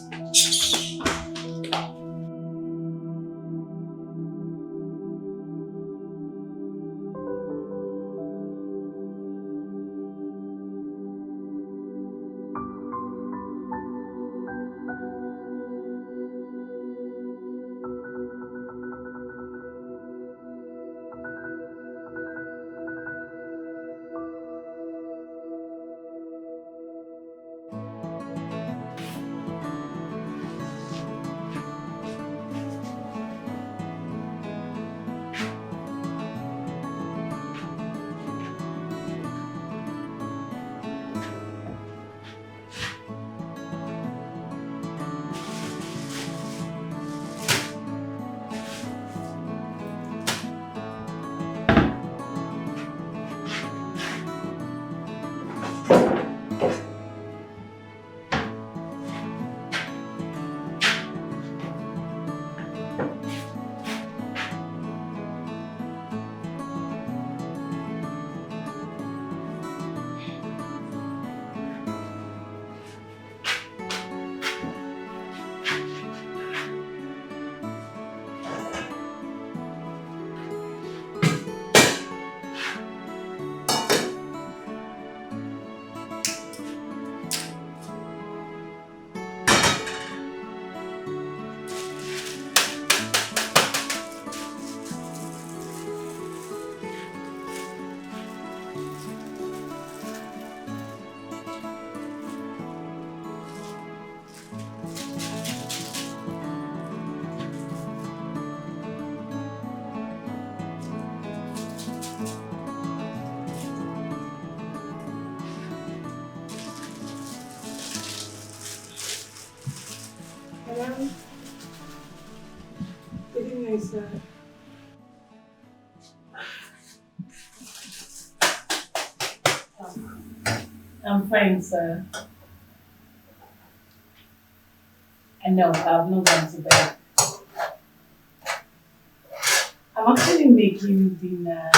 Hello. Good evening, sir. I'm fine, sir. I know, I've not gone to bed. I'm actually making dinner.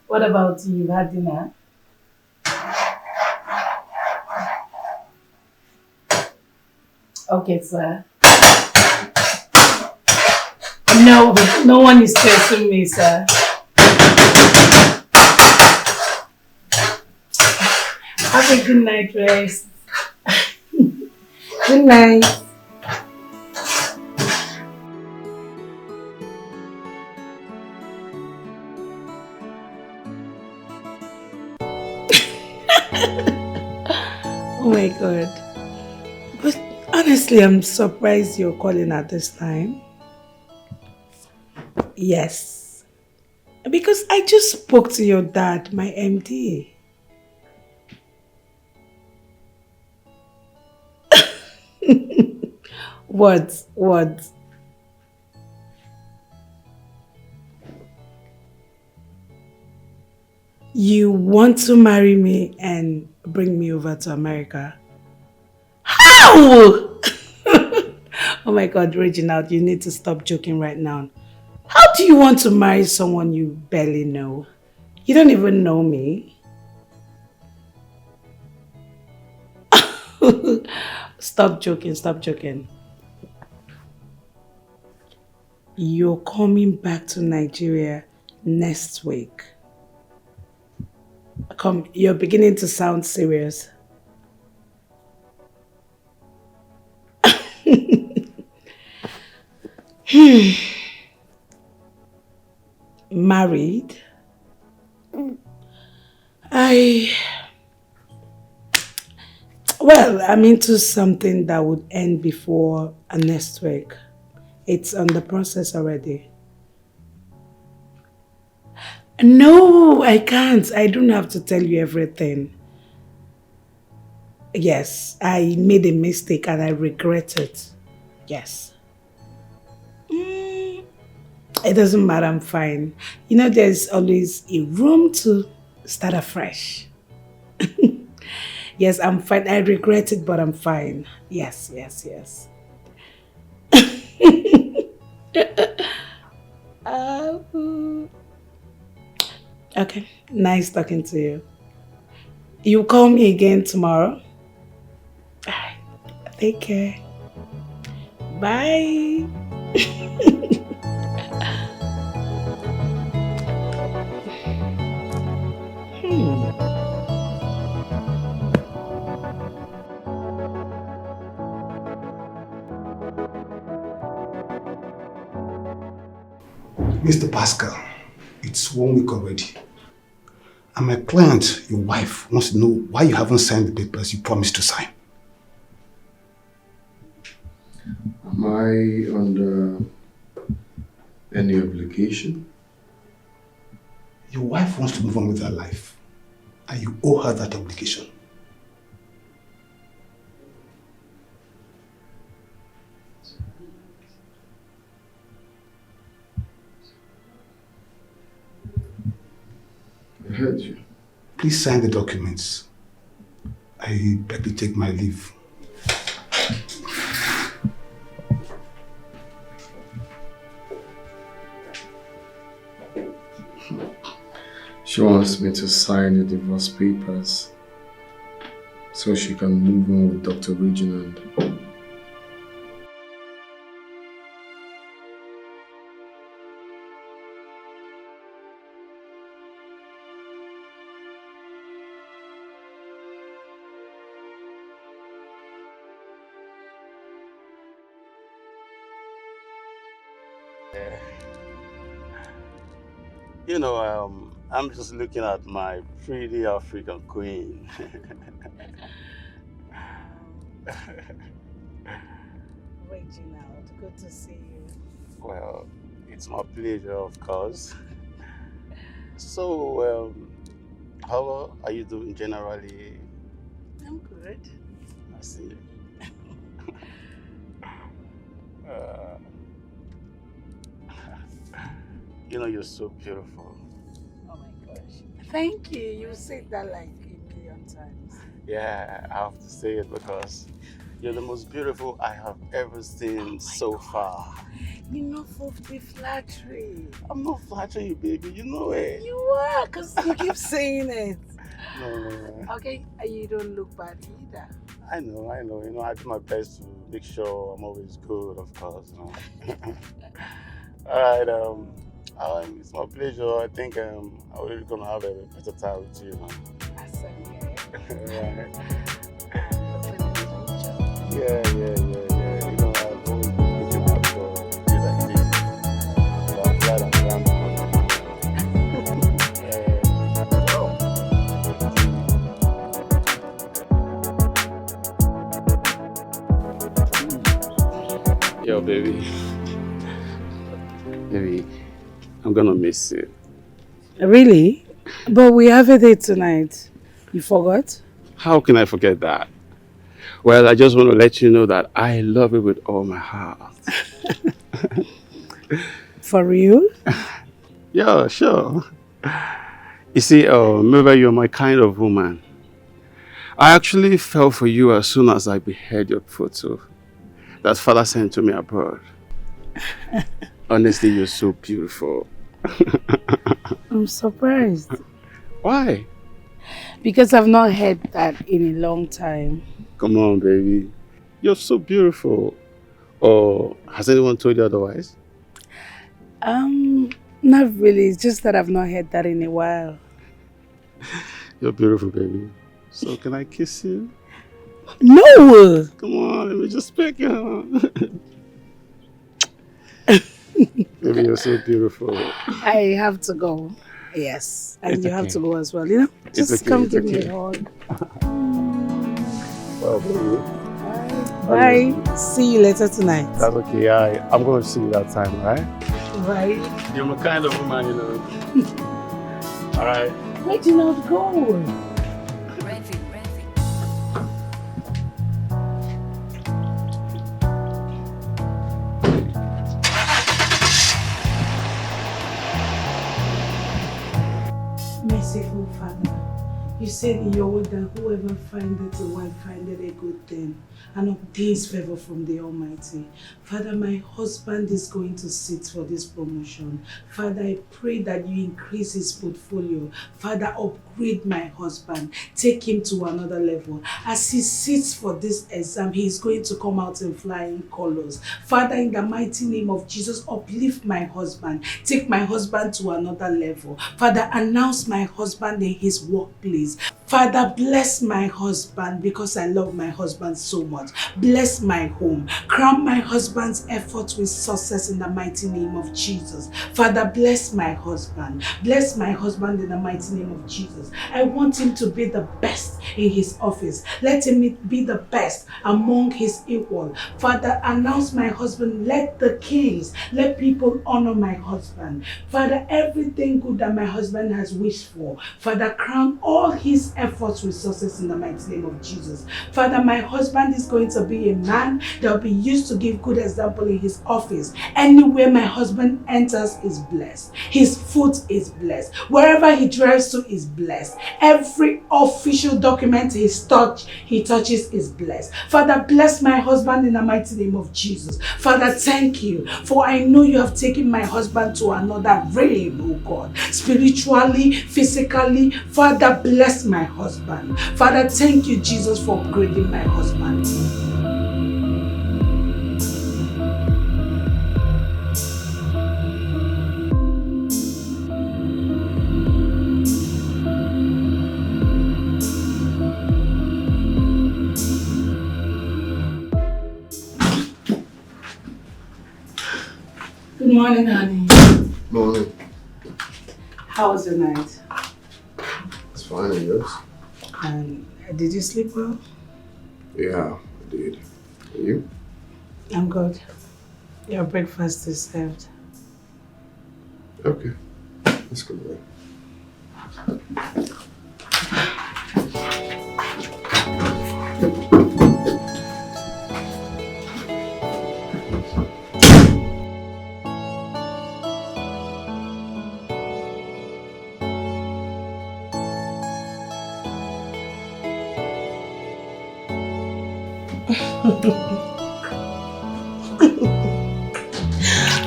What about you? You've had dinner? Okay, sir. No, no one is stressing me, sir. Have a good night, rest. Good night. Oh my God. But honestly, I'm surprised you're calling at this time. Yes. Because I just spoke to your dad, my MD. What? What? You want to marry me and bring me over to America? How? Oh my God, Reginald, you need to stop joking right now. How do you want to marry someone you barely know? You don't even know me. Stop joking, stop joking. You're coming back to Nigeria next week. Come, you're beginning to sound serious. Married? Well, I'm into something that would end before next week. It's on the process already. No, I can't. I don't have to tell you everything. Yes, I made a mistake and I regret it. Yes. It doesn't matter, I'm fine. You know, there's always a room to start afresh. Yes, I'm fine. I regret it, but I'm fine. Yes, yes, yes. Okay, nice talking to you. You call me again tomorrow? Alright, take care. Bye. Mr. Pascal, it's 1 week already. And my client, your wife, wants to know why you haven't signed the papers you promised to sign. Am I under any obligation? Your wife wants to move on with her life, and you owe her that obligation. I heard you. Please sign the documents. I beg to take my leave. She wants me to sign the divorce papers so she can move on with Dr. Reginald. You know, I'm just looking at my pretty African queen. Reginald, good to see you. Well, it's my pleasure, of course. So, how are you doing generally? I'm good. I see. You know, you're so beautiful. Oh my gosh. Thank you. You said that like a million times. Yeah, I have to say it because you're the most beautiful I have ever seen so far. Enough of the flattery. I'm not flattering you, baby. You know it. You are, because you keep saying it. No. Okay, you don't look bad either. I know. You know, I do my best to make sure I'm always good, of course. You know. All right. It's my pleasure. I think I'm really gonna have a better time with you. Right. Yeah. You know, I've always been looking out for you like this. So I'm glad I'm around the corner. Yo, baby. Baby, I'm gonna miss you. Really? But we have a date tonight. You forgot? How can I forget that? Well, I just want to let you know that I love you with all my heart. For real? Yeah, sure. You see, maybe you're my kind of woman. I actually fell for you as soon as I beheld your photo that father sent to me abroad. Honestly, you're so beautiful. I'm surprised. Why? Because I've not heard that in a long time. Come on, baby. You're so beautiful. Or has anyone told you otherwise? Not really. It's just that I've not heard that in a while. You're beautiful, baby. So can I kiss you? No! Come on, let me just pick you. Baby, you're so beautiful. I have to go. Yes. And It's you have okay. to go as well, you know? It's Just okay, come it's give me okay. a hug. Well, baby. Bye. See you later tonight. That's okay. I'm going to see you that time, all right? Right. You're my kind of woman, you know. All right. Reginald, go. Merciful Father, you said in your word that whoever findeth a wife findeth a good thing and obtains favor from the Almighty. Father, my husband is going to sit for this promotion. Father, I pray that you increase his portfolio. Father, upgrade my husband. Take him to another level. As he sits for this exam, he is going to come out in flying colors. Father, in the mighty name of Jesus, uplift my husband. Take my husband to another level. Father, announce my husband in his workplace. Father, bless my husband because I love my husband so much. Bless my home. Crown my husband's efforts with success in the mighty name of Jesus. Father, bless my husband. Bless my husband in the mighty name of Jesus. I want him to be the best in his office. Let him be the best among his equal. Father, announce my husband. Let the kings, let people honor my husband. Father, everything good that my husband has wished for, Father, crown all his efforts with success in the mighty name of Jesus. Father, my husband is going to be a man that will be used to give good example in his office. Anywhere my husband enters is blessed. His foot is blessed. Wherever he drives to is blessed. Every official document he touches is blessed. Father, bless my husband in the mighty name of Jesus. Father, thank you, for I know you have taken my husband to another realm, oh God. Spiritually, physically, Father, bless my husband. Father, thank you, Jesus, for upgrading my husband. Good morning, honey. Morning. How was your night? It's fine, and yours? And did you sleep well? Yeah, I did. And you? I'm good. Your breakfast is served. Okay. Let's go away.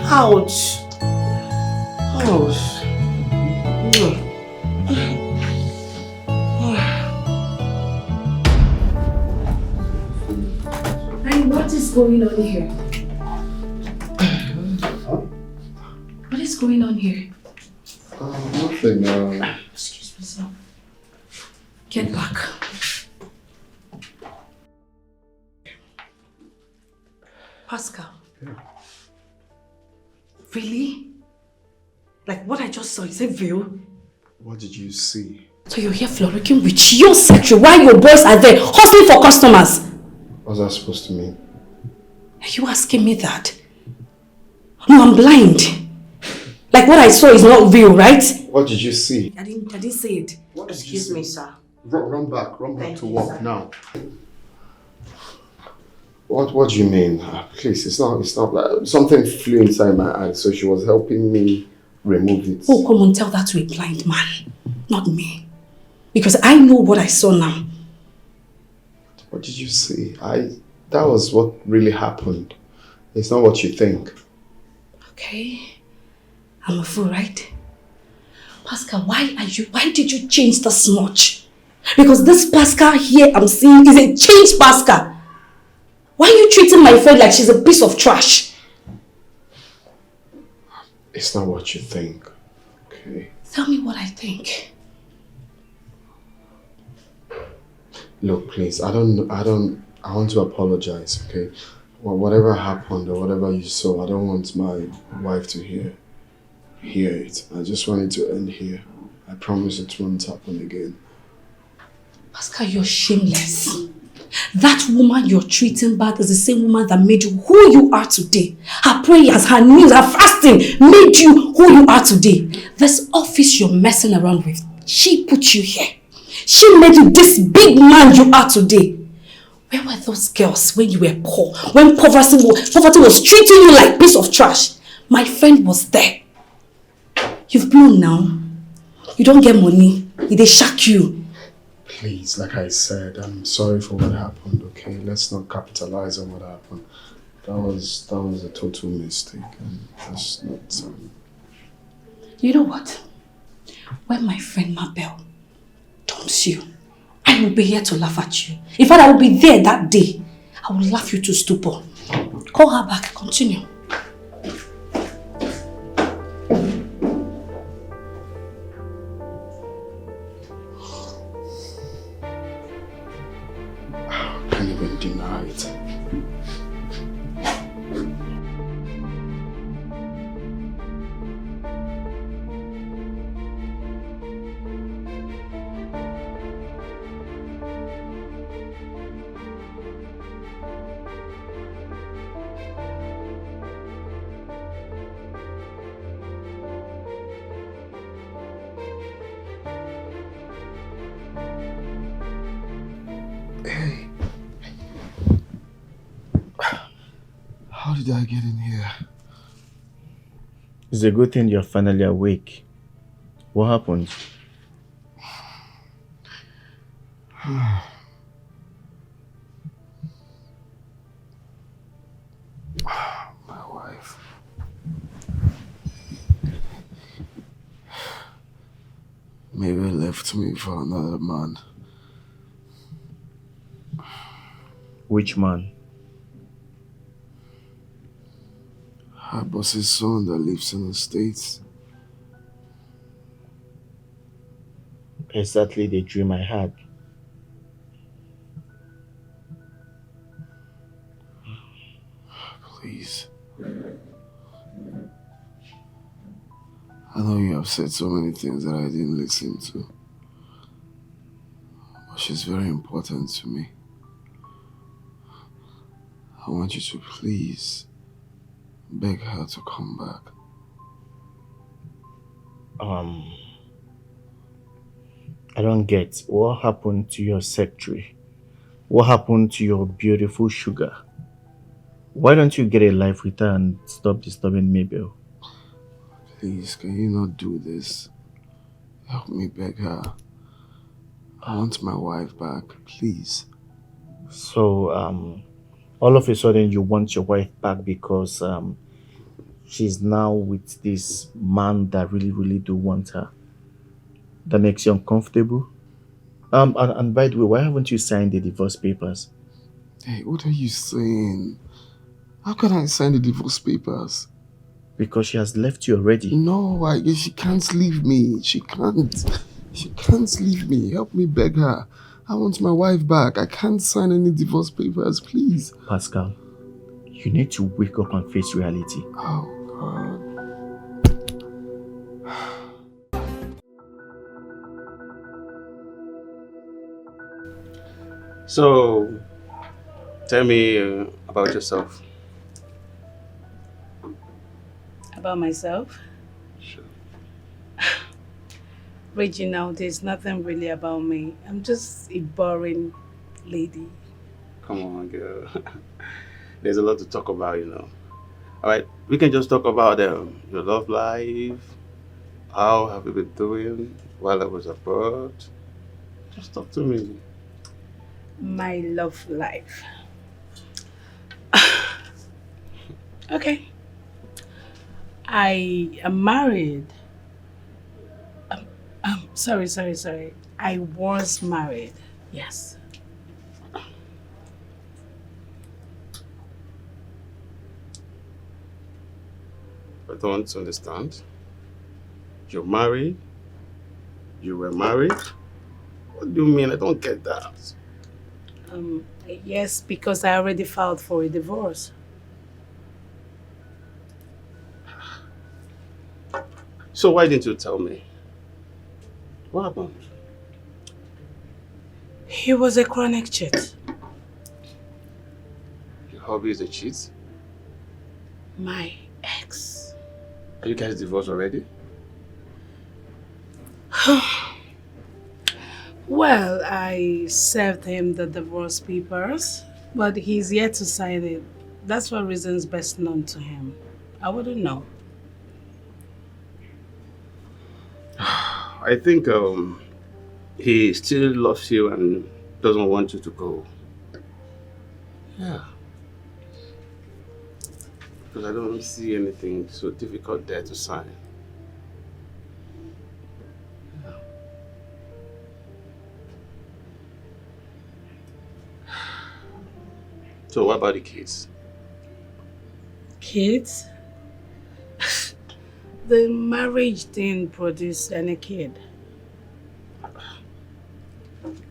Ouch. Ouch. what is going on here? What is going on here? Nothing. Excuse me, sir. Get back. Pascal. Yeah. Really? Like what I just saw, is it real? What did you see? So you're here floricking with your secretary while your boys are there hustling for customers? What's that supposed to mean? Are you asking me that? No, I'm blind. Like what I saw is not real, right? What did you see? I didn't say it. Excuse me, sir. Run back to work now. What do you mean? Please, it's not like something flew inside my eye, so she was helping me remove it. Oh, come on, tell that to a blind man, not me. Because I know what I saw now. What did you see? That was what really happened. It's not what you think. Okay. I'm a fool, right? Pascal, why did you change this much? Because this Pascal here I'm seeing is a changed Pascal. Why are you treating my friend like she's a piece of trash? It's not what you think, okay? Tell me what I think. Look, please, I want to apologize, okay? Well, whatever happened or whatever you saw, I don't want my wife to hear it. I just want it to end here. I promise it won't happen again. Pascal, you're shameless. That woman you're treating bad is the same woman that made you who you are today. Her prayers, her knees, her fasting made you who you are today. This office you're messing around with, she put you here. She made you this big man you are today. Where were those girls when you were poor? When poverty was treating you like a piece of trash? My friend was there. You've blown now. You don't get money. They shock you. Please, like I said, I'm sorry for what happened, okay? Let's not capitalize on what happened. That was a total mistake, and that's not... You know what? When my friend Mayel dumps you, I will be here to laugh at you. In fact, I will be there that day. I will laugh you to stupor. Call her back. Continue. Can't even deny it. Hey. How did I get in here? It's a good thing you're finally awake. What happened? My wife. Maybe left me for another man. Which man? Her boss's son that lives in the States. Exactly the dream I had. Please. I know you have said so many things that I didn't listen to. But she's very important to me. I want you to please beg her to come back. I don't get what happened to your secretary. What happened to your beautiful sugar? Why don't you get a life with her and stop disturbing Mayel? Please, can you not do this? Help me beg her. I want my wife back, please. So, all of a sudden you want your wife back because she's now with this man that really do want her. That makes you uncomfortable? And by the way, why haven't you signed the divorce papers? Hey, what are you saying? How can I sign the divorce papers? Because she has left you already. No, she can't leave me. She can't. She can't leave me. Help me beg her. I want my wife back. I can't sign any divorce papers, please. Pascal, you need to wake up and face reality. Oh, God. So, tell me about yourself. About myself? Sure. Reginald, there's nothing really about me. I'm just a boring lady. Come on, girl. There's a lot to talk about, you know. Alright, we can just talk about your love life. How have you been doing while I was abroad? Just talk to me. My love life. Okay. I am married. Sorry. I was married. Yes. I don't understand. You're married? You were married? What do you mean? I don't get that. Yes, because I already filed for a divorce. So why didn't you tell me? What happened? He was a chronic cheat. Your hobby is a cheat? My ex. Are you guys divorced already? Well, I served him the divorce papers, but he's yet to sign it. That's for reasons best known to him. I wouldn't know. I think he still loves you and doesn't want you to go. Yeah. Because I don't see anything so difficult there to sign. Yeah. So what about the kids? Kids? The marriage didn't produce any kid.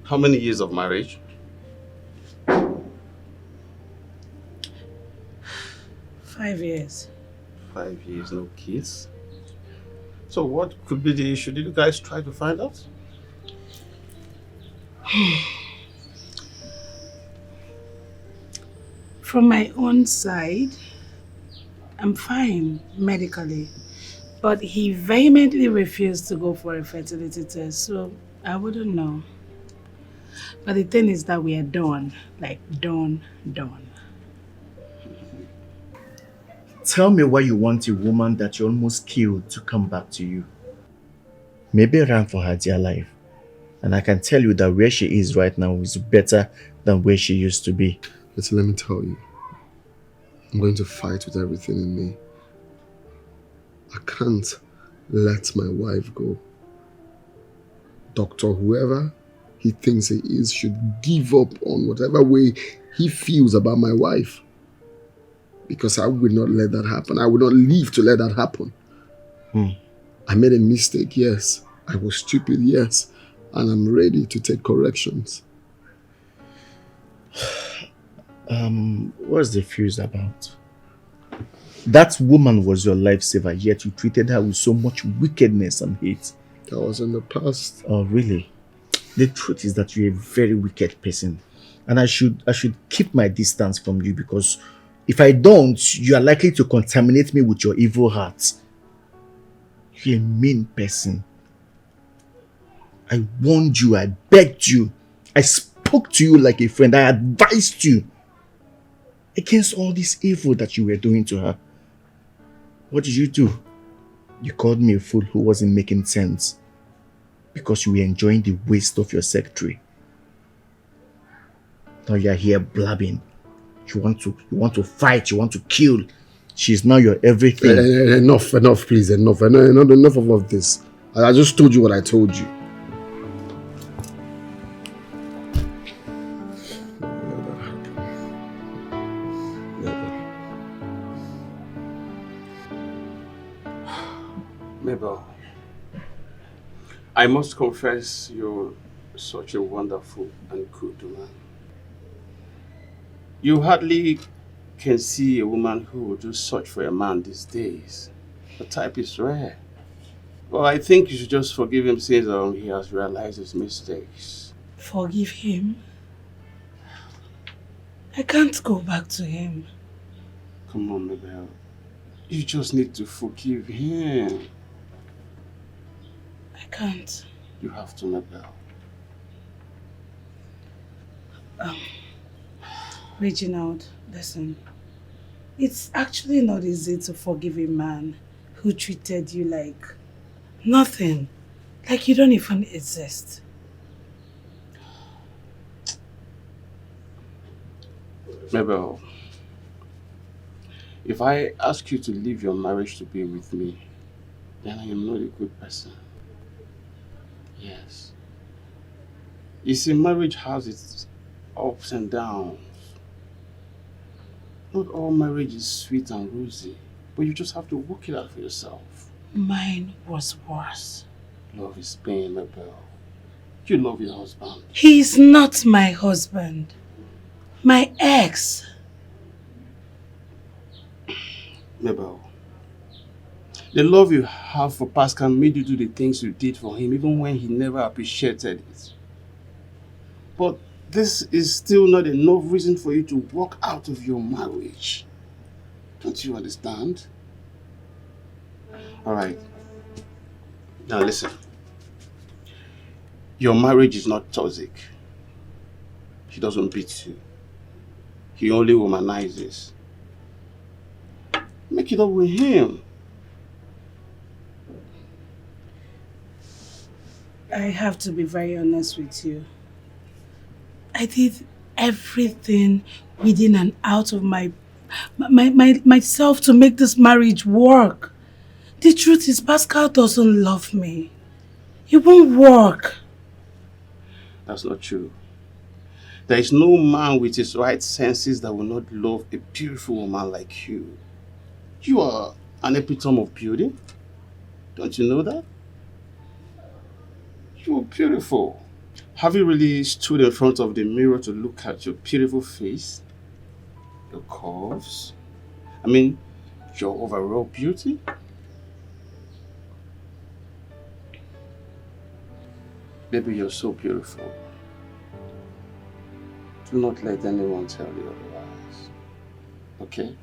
How many years of marriage? 5 years. 5 years, no kids. So what could be the issue? Did you guys try to find out? From my own side, I'm fine medically, but he vehemently refused to go for a fertility test, so I wouldn't know. But the thing is that we are done, like done. Tell me why you want a woman that you almost killed to come back to you. Maybe ran for her dear life. And I can tell you that where she is right now is better than where she used to be. Listen, let me tell you. I'm going to fight with everything in me. I can't let my wife go. Doctor, whoever he thinks he is should give up on whatever way he feels about my wife. Because I will not let that happen. I will not live to let that happen. I made a mistake, yes. I was stupid, yes. And I'm ready to take corrections. What's the fuse about? That woman was your lifesaver, yet you treated her with so much wickedness and hate. That was in the past. Oh, really? The truth is that you're a very wicked person. And I should keep my distance from you, because if I don't, you are likely to contaminate me with your evil heart. You're a mean person. I warned you, I begged you, I spoke to you like a friend, I advised you against all this evil that you were doing to her. What did you do? You called me a fool who wasn't making sense because you were enjoying the waste of your secretary. Now you're here blabbing. You want to fight, you want to kill. She's now your everything. Enough, please, enough of all of this. I just told you what I told you. Mabel, I must confess you're such a wonderful and good woman. You hardly can see a woman who would do such for a man these days. The type is rare. Well, I think you should just forgive him since he has realized his mistakes. Forgive him? I can't go back to him. Come on, Mabel. You just need to forgive him. I can't. You have to, Mabel. Reginald, listen. It's actually not easy to forgive a man who treated you like nothing. Like you don't even exist. Mabel, if I ask you to leave your marriage to be with me, then I am not a good person. Yes. You see, marriage has its ups and downs. Not all marriage is sweet and rosy, but you just have to work it out for yourself. Mine was worse. Love is pain, Mabel. You love your husband. He is not my husband. My ex. Mabel, the love you have for Pascal made you do the things you did for him even when he never appreciated it. But this is still not enough reason for you to walk out of your marriage. Don't you understand? Alright. Now listen. Your marriage is not toxic. He doesn't beat you. He only womanizes. Make it up with him. I have to be very honest with you. I did everything within and out of myself to make this marriage work. The truth is, Pascal doesn't love me. It won't work. That's not true. There is no man with his right senses that will not love a beautiful woman like you. You are an epitome of beauty. Don't you know that? You are beautiful. Have you really stood in front of the mirror to look at your beautiful face? Your curves? I mean, your overall beauty? Baby, you're so beautiful. Do not let anyone tell you otherwise. Okay?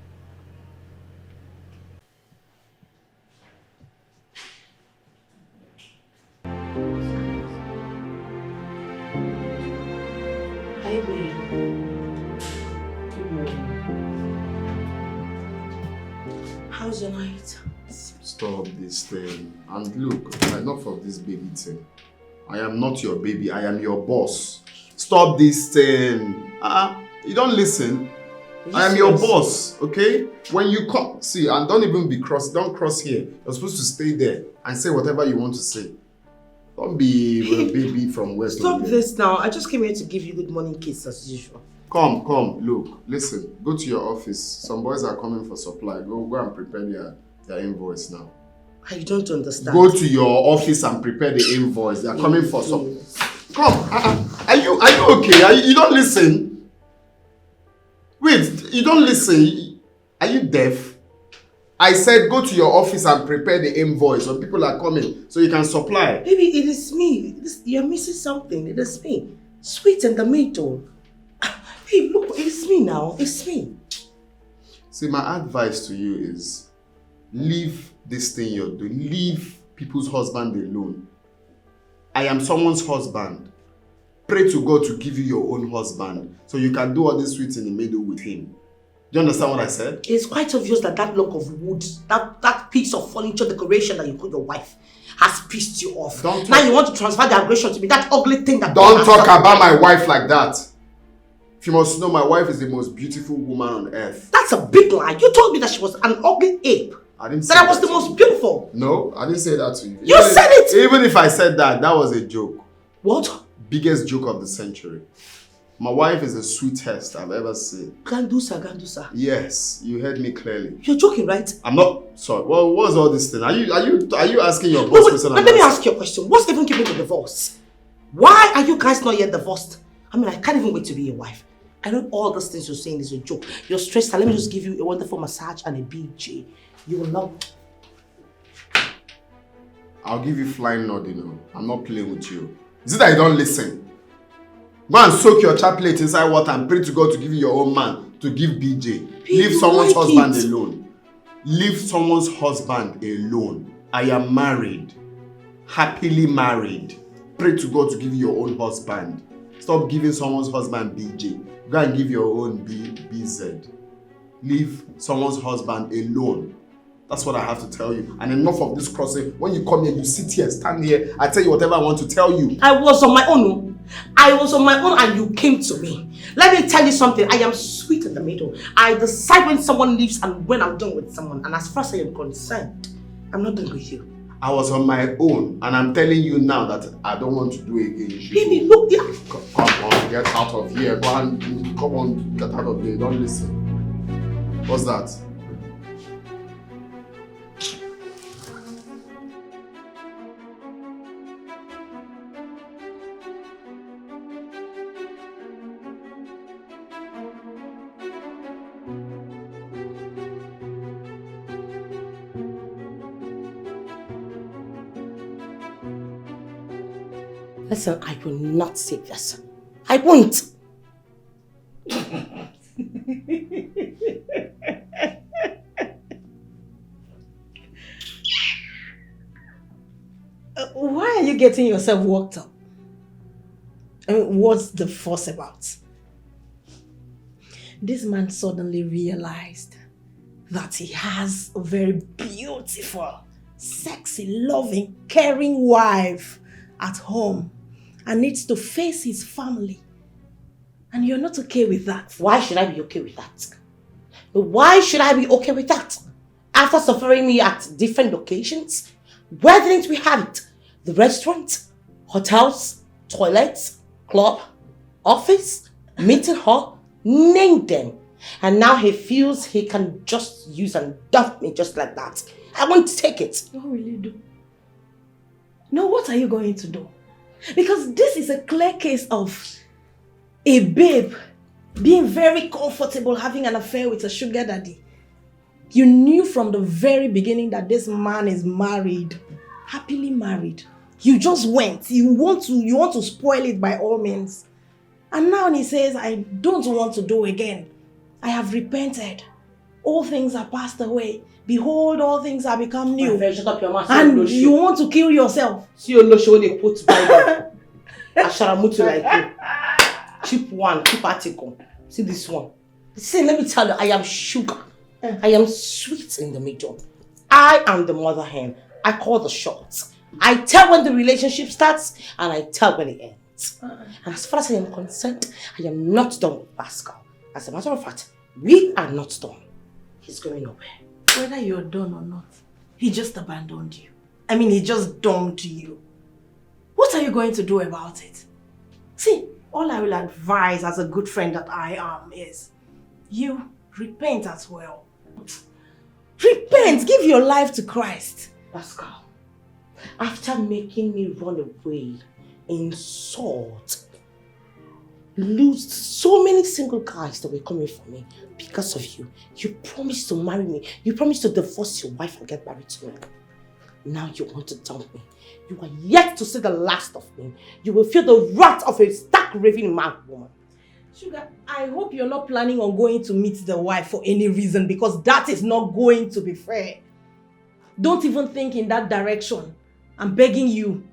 Hi, babe. Good morning. How's your night? Stop this thing. And look, enough of this baby thing. I am not your baby. I am your boss. Stop this thing. You don't listen. I am your boss, okay? When you come, see, and don't even be don't cross here. You're supposed to stay there and say whatever you want to say. Don't be a baby from West. Stop this now. I just came here to give you good morning kiss as usual. Come, look, listen. Go to your office. Some boys are coming for supply. Go and prepare their invoice now. I don't understand. Go to your office and prepare the invoice. They are coming for some. Come, are you okay? You don't listen. Wait, you don't listen. Are you deaf? I said go to your office and prepare the invoice when people are coming so you can supply. Baby, it is me. You're missing something. It is me. Sweet and the maid though. Babe, look, it's me now. It's me. See, my advice to you is leave this thing you're doing. Leave people's husband alone. I am someone's husband. Pray to God to give you your own husband so you can do all this sweet in the middle with him. Do you understand what I said? It's quite obvious that block of wood, that piece of furniture decoration that you call your wife has pissed you off. Now you want to transfer the aggression to me, that ugly thing that... Don't talk about my wife like that. If you must know, my wife is the most beautiful woman on earth. That's a big lie. You told me that she was an ugly ape. I didn't say that I was the most beautiful. No, I didn't say that to you. You said it! Even if I said that, that was a joke. What? Biggest joke of the century. My wife is the sweetest I've ever seen. Gandusa. Yes, you heard me clearly. You're joking, right? I'm not sorry. Well, what's all this thing? Are you asking your boss question? Let me ask you a question. What's even giving the divorce? Why are you guys not yet divorced? I mean, I can't even wait to be your wife. I know all those things you're saying is a joke. You're stressed. Let me just give you a wonderful massage and a BJ. You will love. I'll give you flying nod, you know. I'm not playing with you. Is it that you don't listen? Go and soak your chaplet inside water and pray to God to give you your own man to give BJ. Leave someone's husband alone. Leave someone's husband alone. I am married. Happily married. Pray to God to give you your own husband. Stop giving someone's husband BJ. Go and give your own BZ. Leave someone's husband alone. That's what I have to tell you. And enough of this crossing. When you come here, you sit here, stand here. I tell you whatever I want to tell you. I was on my own. I was on my own and you came to me. Let me tell you something. I am sweet in the middle. I decide when someone leaves and when I'm done with someone. And as far as I am concerned, I'm not done with you. I was on my own and I'm telling you now that I don't want to do it again. Baby, look here. Come on, get out of here. Go and come on, get out of here. Don't listen. What's that? Listen, I will not save this. I won't. Why are you getting yourself worked up? I mean, what's the fuss about? This man suddenly realized that he has a very beautiful, sexy, loving, caring wife at home and needs to face his family. And you're not okay with that. Why should I be okay with that? Why should I be okay with that? After suffering me at different locations, where didn't we have it? The restaurant, hotels, toilets, club, office, meeting hall, name them. And now he feels he can just use and dump me just like that. I won't take it. What will you do? No, what are you going to do? Because this is a clear case of a babe being very comfortable having an affair with a sugar daddy. You knew from the very beginning that this man is married, happily married. You just went. You want to spoil it by all means. And now he says, I don't want to do again. I have repented. All things are passed away. Behold, all things are become new. Shut up your mouth. And you want to kill yourself. See your lotion when they put Bible. Asharamutu like you. Cheap one, cheap article. See this one. See, let me tell you, I am sugar. I am sweet in the middle. I am the mother hen. I call the shots. I tell when the relationship starts and I tell when it ends. And as far as I am concerned, I am not done with Pascal. As a matter of fact, we are not done. He's going nowhere. Whether you're done or not, he just abandoned you. I mean, he just dumped you. What are you going to do about it? See, all I will advise as a good friend that I am is you repent as well. Repent, give your life to Christ. Pascal, after making me run away, insult, lose so many single guys that were coming for me because of you. You promised to marry me. You promised to divorce your wife and get married to me. Now you want to dump me. You are yet to see the last of me. You will feel the wrath of a stark raving mad woman. Sugar, I hope you're not planning on going to meet the wife for any reason, because that is not going to be fair. Don't even think in that direction. I'm begging you.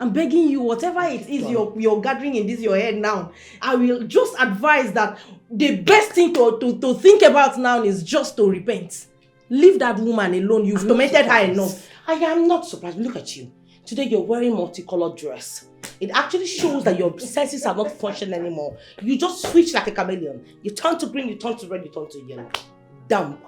I'm begging you, whatever it is you're gathering in this your head now, I will just advise that the best thing to think about now is just to repent. Leave that woman alone. You've tormented her enough. I am not surprised. Look at you. Today you're wearing multicolored dress. It actually shows that your senses are not functioning anymore. You just switch like a chameleon. You turn to green, you turn to red, you turn to yellow. Dumb.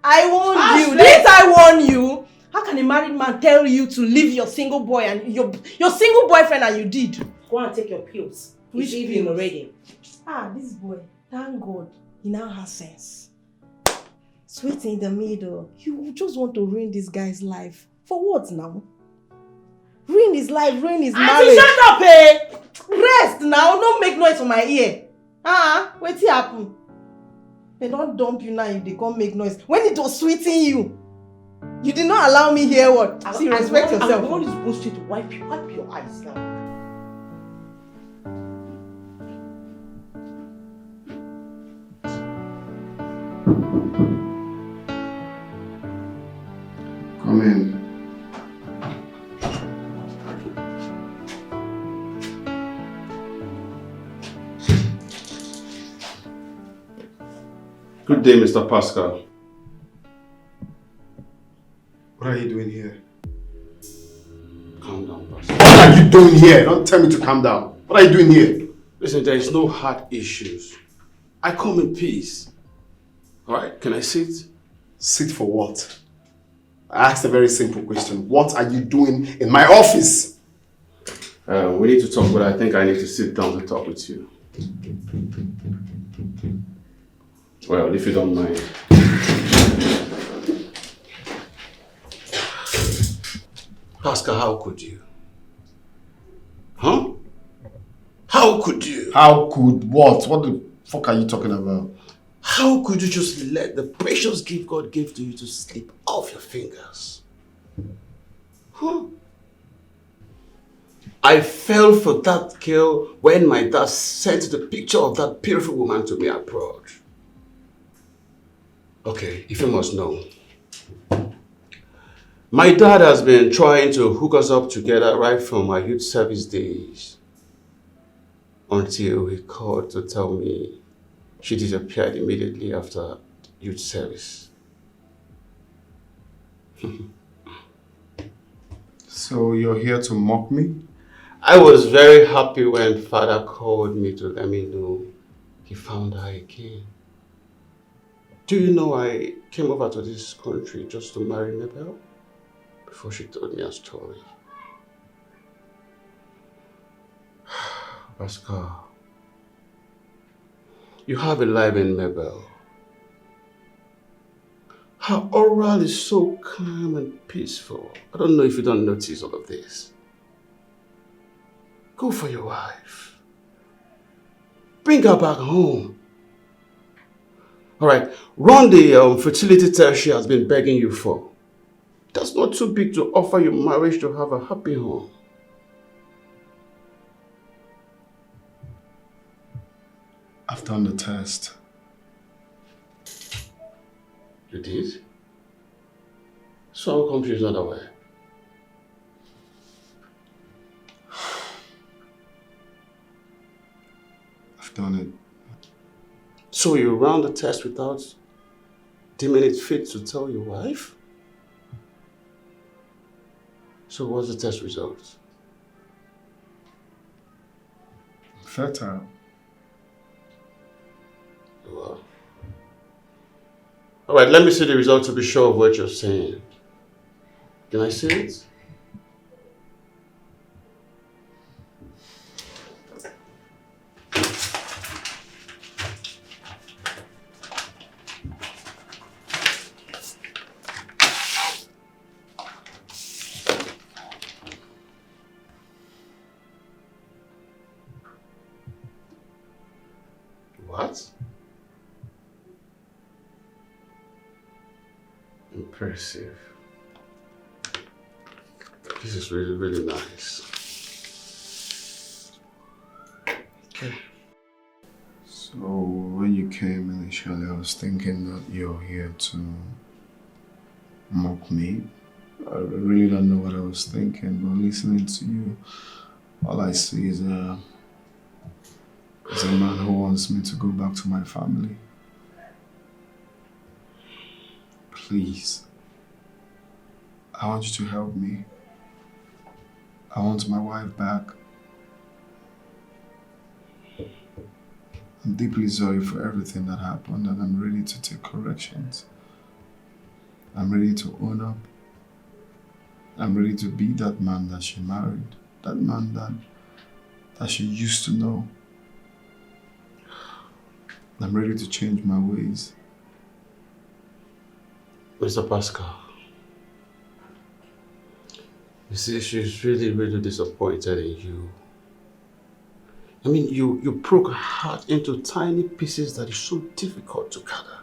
I warned you. Didn't I warn you? How can a married man tell you to leave your single boy and your single boyfriend and you did? Go and take your pills. Which It's evening pills? already. Ah, this boy, thank God, he now has sense. Sweet in the middle. You just want to ruin this guy's life. For what now? Ruin his life, ruin his marriage. Auntie, shut up, eh? Rest now, don't make noise for my ear. Wetin happen? They don't dump you now if they can't make noise. When it was sweeting you, you did not allow me hear what? See, respect yourself. I'm going to supposed to wipe your eyes now. Come in. Good day, Mr. Pascal. What are you doing here? Calm down, Pascal. What are you doing here? Don't tell me to calm down. What are you doing here? Listen, there is no hard issues. I come in peace. Alright, can I sit? Sit for what? I asked a very simple question. What are you doing in my office? We need to talk, but I think I need to sit down to talk with you. Well, if you don't mind. Pascal, how could you? Huh? How could you? How could what? What the fuck are you talking about? How could you just let the precious gift God gave to you to slip off your fingers? Huh? I fell for that girl when my dad sent the picture of that beautiful woman to me abroad. Okay, if you must know. My dad has been trying to hook us up together right from my youth service days. Until he called to tell me she disappeared immediately after youth service. So you're here to mock me? I was very happy when father called me to let me know he found her again. Do you know I came over to this country just to marry Mayel before she told me a story? Pascal, you have a life in Mayel. Her oral is so calm and peaceful. I don't know if you don't notice all of this. Go for your wife. Bring her back home. Alright, run the fertility test she has been begging you for. That's not too big to offer you marriage to have a happy home. I've done the test. You did? So how come she's not aware? I've done it. So you ran the test without deeming it fit to tell your wife? So what's the test result? Fertile. Wow. Alright, let me see the result to be sure of what you're saying. Can I see it? What? Impressive. This is really, really nice. Okay. So when you came initially, I was thinking that you're here to mock me. I really don't know what I was thinking, but listening to you, all I see is a man who wants me to go back to my family. Please, I want you to help me. I want my wife back. I'm deeply sorry for everything that happened, and I'm ready to take corrections. I'm ready to own up. I'm ready to be that man that she married. That man that that she used to know. I'm ready to change my ways. Mr. Pascal, you see, she's really, really disappointed in you. I mean, you broke her heart into tiny pieces that is so difficult to gather.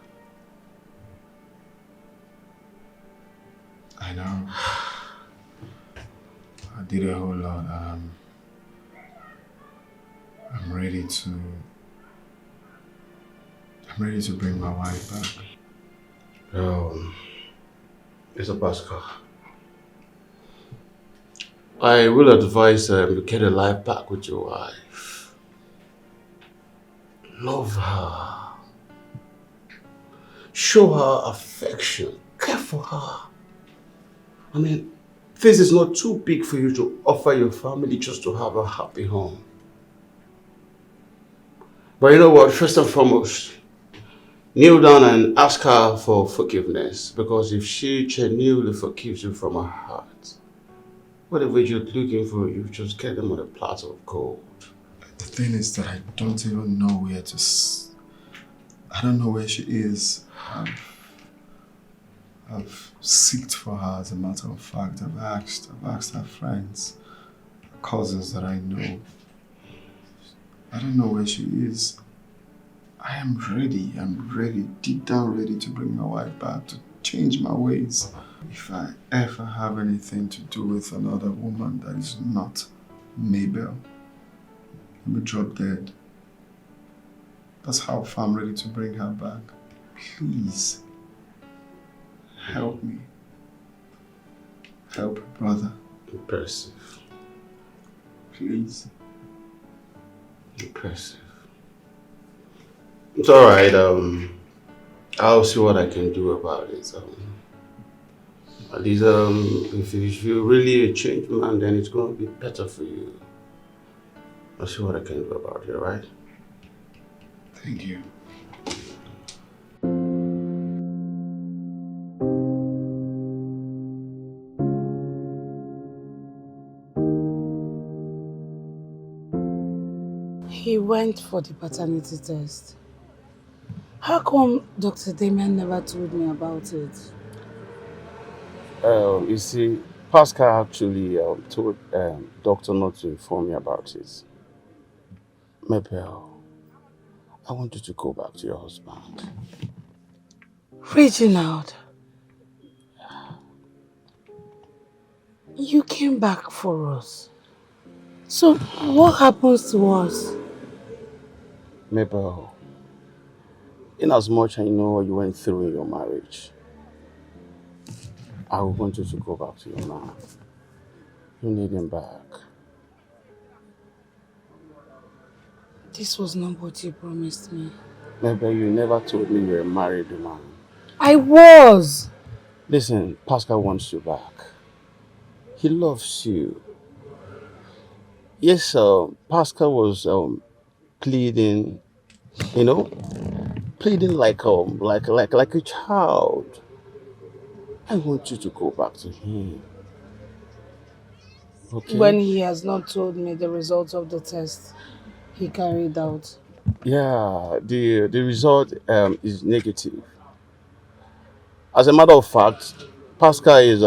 I know. I did a whole lot. I'm ready to bring my wife back. Mr. Pascal, I will advise you get a life back with your wife. Love her. Show her affection. Care for her. I mean, this is not too big for you to offer your family just to have a happy home. But you know what? First and foremost, kneel down and ask her for forgiveness. Because if she genuinely forgives you from her heart, whatever you're looking for, you just get them on a platter of gold. The thing is that I don't even know where to... I don't know where she is. I've seeked for her, as a matter of fact. I've asked her friends, cousins that I know. I don't know where she is. I am ready. I'm ready, deep down ready to bring my wife back, to change my ways. If I ever have anything to do with another woman that is not Mayel, let me drop dead. That's how far I'm ready to bring her back. Please, help me. Help a brother. Impressive. Please. Impressive. It's alright, I'll see what I can do about it. At least, if you're really a changed man, then it's going to be better for you. I'll see what I can do about it, alright? Thank you. He went for the paternity test. How come Dr. Damien never told me about it? You see, Pascal actually told doctor not to inform me about it. Mayel, I want you to go back to your husband. Reginald, you came back for us. So what happens to us? Mayel, in as much I know what you went through in your marriage, I want you to go back to your man. You need him back. This was not what you promised me. Maybe you never told me you were a married man. I was! Listen, Pascal wants you back. He loves you. Yes, Pascal was pleading, pleading like a child. I want you to go back to him. Okay? When he has not told me the results of the test he carried out. Yeah, the result is negative. As a matter of fact, Pascal is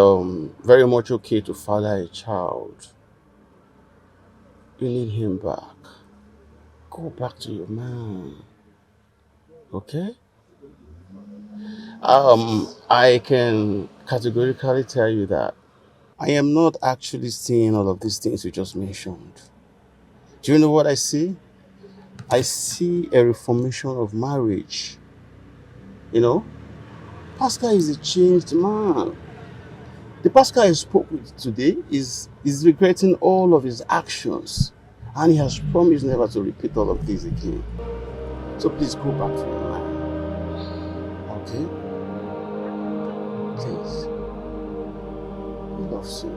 very much okay to father a child. You need him back. Go back to your man. Okay? I can categorically tell you that I am not actually seeing all of these things you just mentioned. Do you know what I see? I see a reformation of marriage. You know? Pascal is a changed man. The Pascal I spoke with today is regretting all of his actions. And he has promised never to repeat all of this again. So please go back to your man. Okay? Please. He loves you.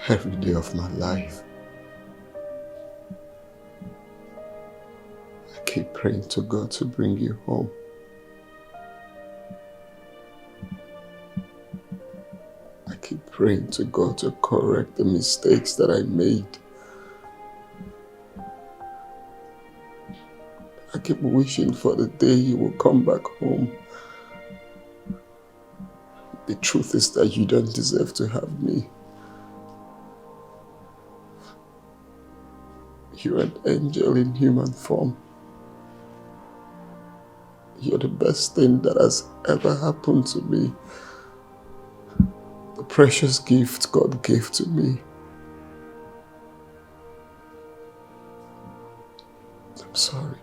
every day of my life. I keep praying to God to bring you home. I keep praying to God to correct the mistakes that I made. I keep wishing for the day you will come back home. The truth is that you don't deserve to have me. You're an angel in human form. You're the best thing that has ever happened to me. The precious gift God gave to me. I'm sorry.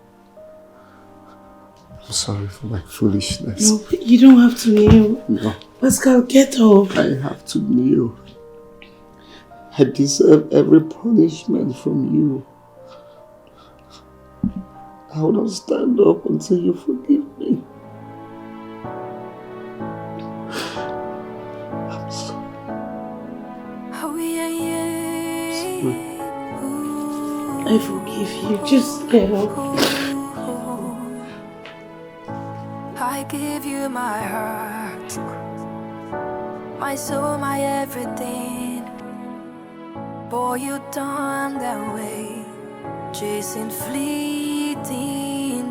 I'm sorry for my foolishness. No, you don't have to kneel. No. Pascal, get up. I have to kneel. I deserve every punishment from you. I will not stand up until you forgive me. I'm sorry. Oh, yeah, yeah. I forgive you. Just get up. I give you my heart, my soul, my everything. Boy, you done that way, chasing fleeting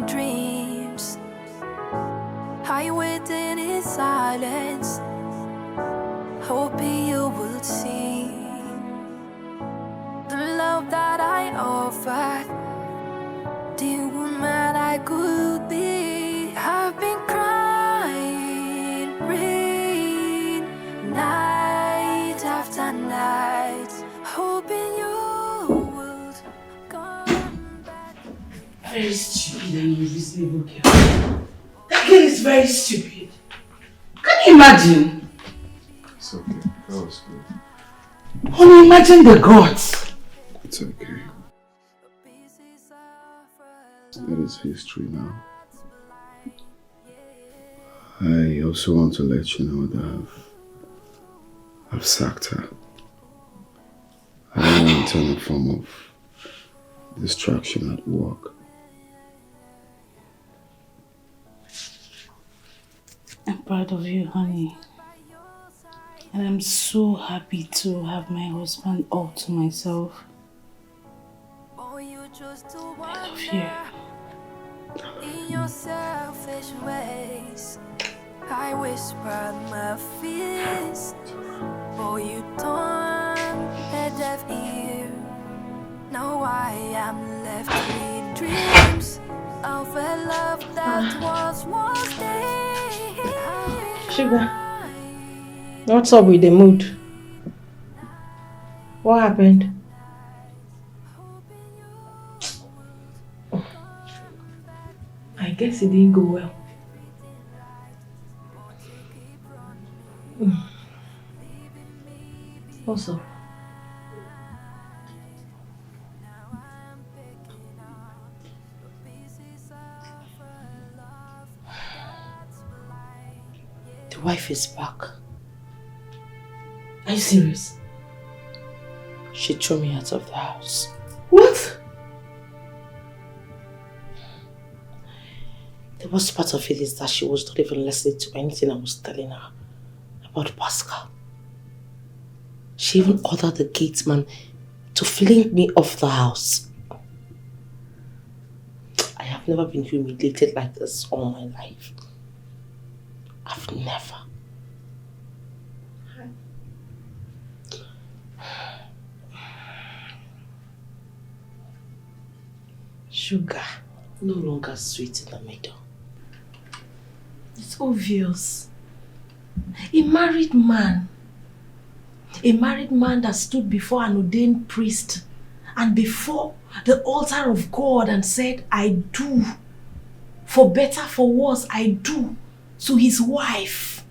dreams. I waited in silence, hoping you would see the love that I offered, the woman I could be. I've been crying, praying, night after night, hoping you would come back. Very stupid and unreasonable girl. That girl is very stupid. Can you imagine? It's okay. That was good. Only imagine the gods. It's okay. That is history now. I also want to let you know that I've sacked her. I don't want to turn a form of distraction at work. I'm proud of you, honey. And I'm so happy to have my husband all to myself. I love you. In your selfish ways, I whispered my fears. Oh, you turned a deaf ear. Now I am left with dreams of a love that was there. Sugar, what's up with the mood? What happened? I guess it didn't go well. What's up? The wife is back. Are you serious? She threw me out of the house. What? The worst part of it is that she was not even listening to anything I was telling her about Pascal. She even ordered the gateman to fling me off the house. I have never been humiliated like this all my life. I've never. Sugar, no longer sweet in the middle. It's obvious. A married man that stood before an ordained priest and before the altar of God and said, I do. For better, for worse, I do. To his wife.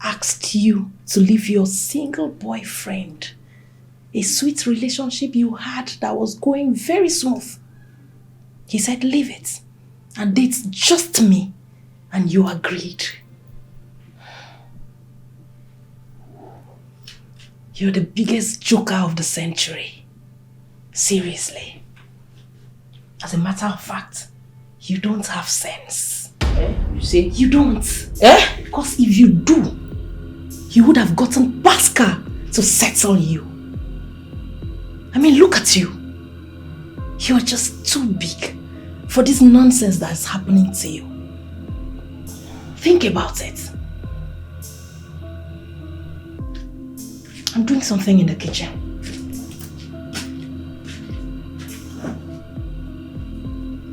Asked you to leave your single boyfriend. A sweet relationship you had that was going very smooth. He said, leave it and date just me. And you agreed. You're the biggest joker of the century. Seriously. As a matter of fact, you don't have sense. You see? You don't. Because if you do, you would have gotten Pascal to settle you. I mean, look at you. You're just too big for this nonsense that's happening to you. Think about it. I'm doing something in the kitchen.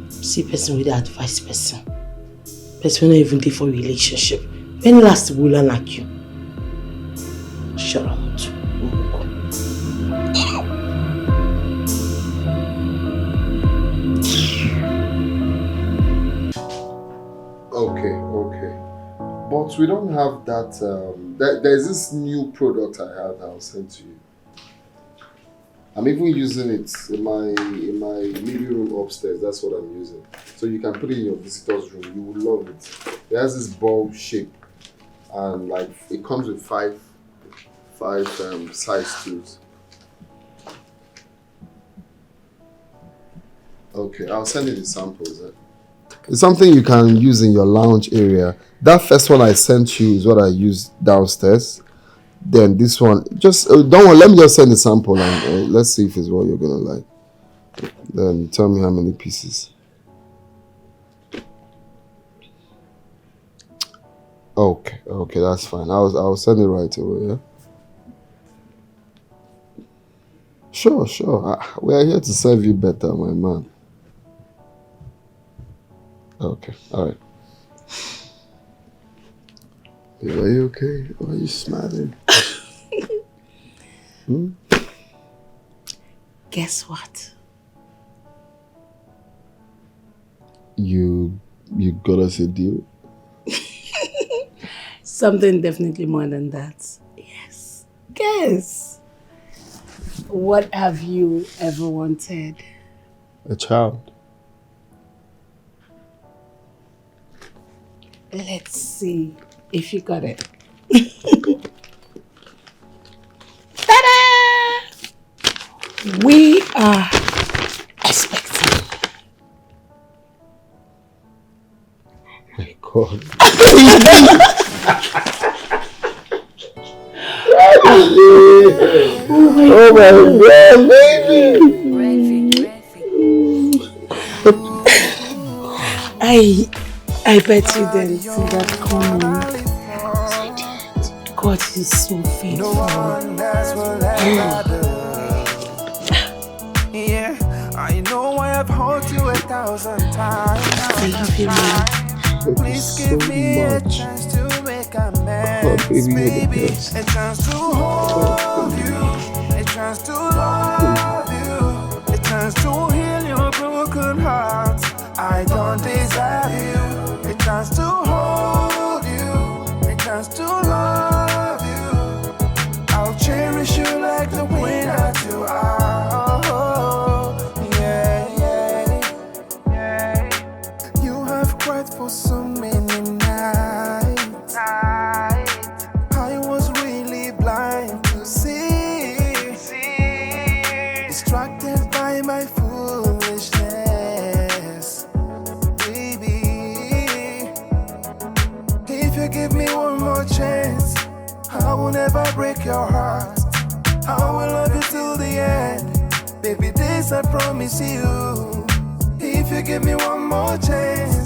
See, person with the advice person. Person not even there for relationship. When last will I like you? Shut up. Okay. But we don't have that. There's this new product I have that I'll send to you. I'm even using it in my living room upstairs. That's what I'm using. So you can put it in your visitor's room. You will love it. It has this bulb shape, and like it comes with five size tools. Okay, I'll send you the samples. It's something you can use in your lounge area. That first one I sent you is what I used downstairs. Then this one, just don't worry, let me just send the sample and let's see if it's what you're gonna like. Then tell me how many pieces. Okay, that's fine. I'll send it right away. Yeah. Sure. We are here to serve you better, my man. Okay, all right. Are you okay? Why are you smiling? Guess what? You got us a deal? Something definitely more than that. Yes. Guess. What have you ever wanted? A child. Let's see if you got it. Ta-da! We are expecting. My God. Oh my God, baby! I bet you didn't see that coming. God is so faithful. Yeah, I know I have hurt you 1,000 times. I love you, man. Please give me a chance to make amends, baby. A chance to hold you, a chance to love you, a chance to heal your broken heart. I don't deserve you. A chance to hold you, a chance to love you. I'll cherish you like the queen that you are. Oh, yeah. You have cried for so many nights. I was really blind to see. Distracted by my foolishness. If you give me one more chance, I will never break your heart. I will love you till the end. Baby, this I promise you. If you give me one more chance,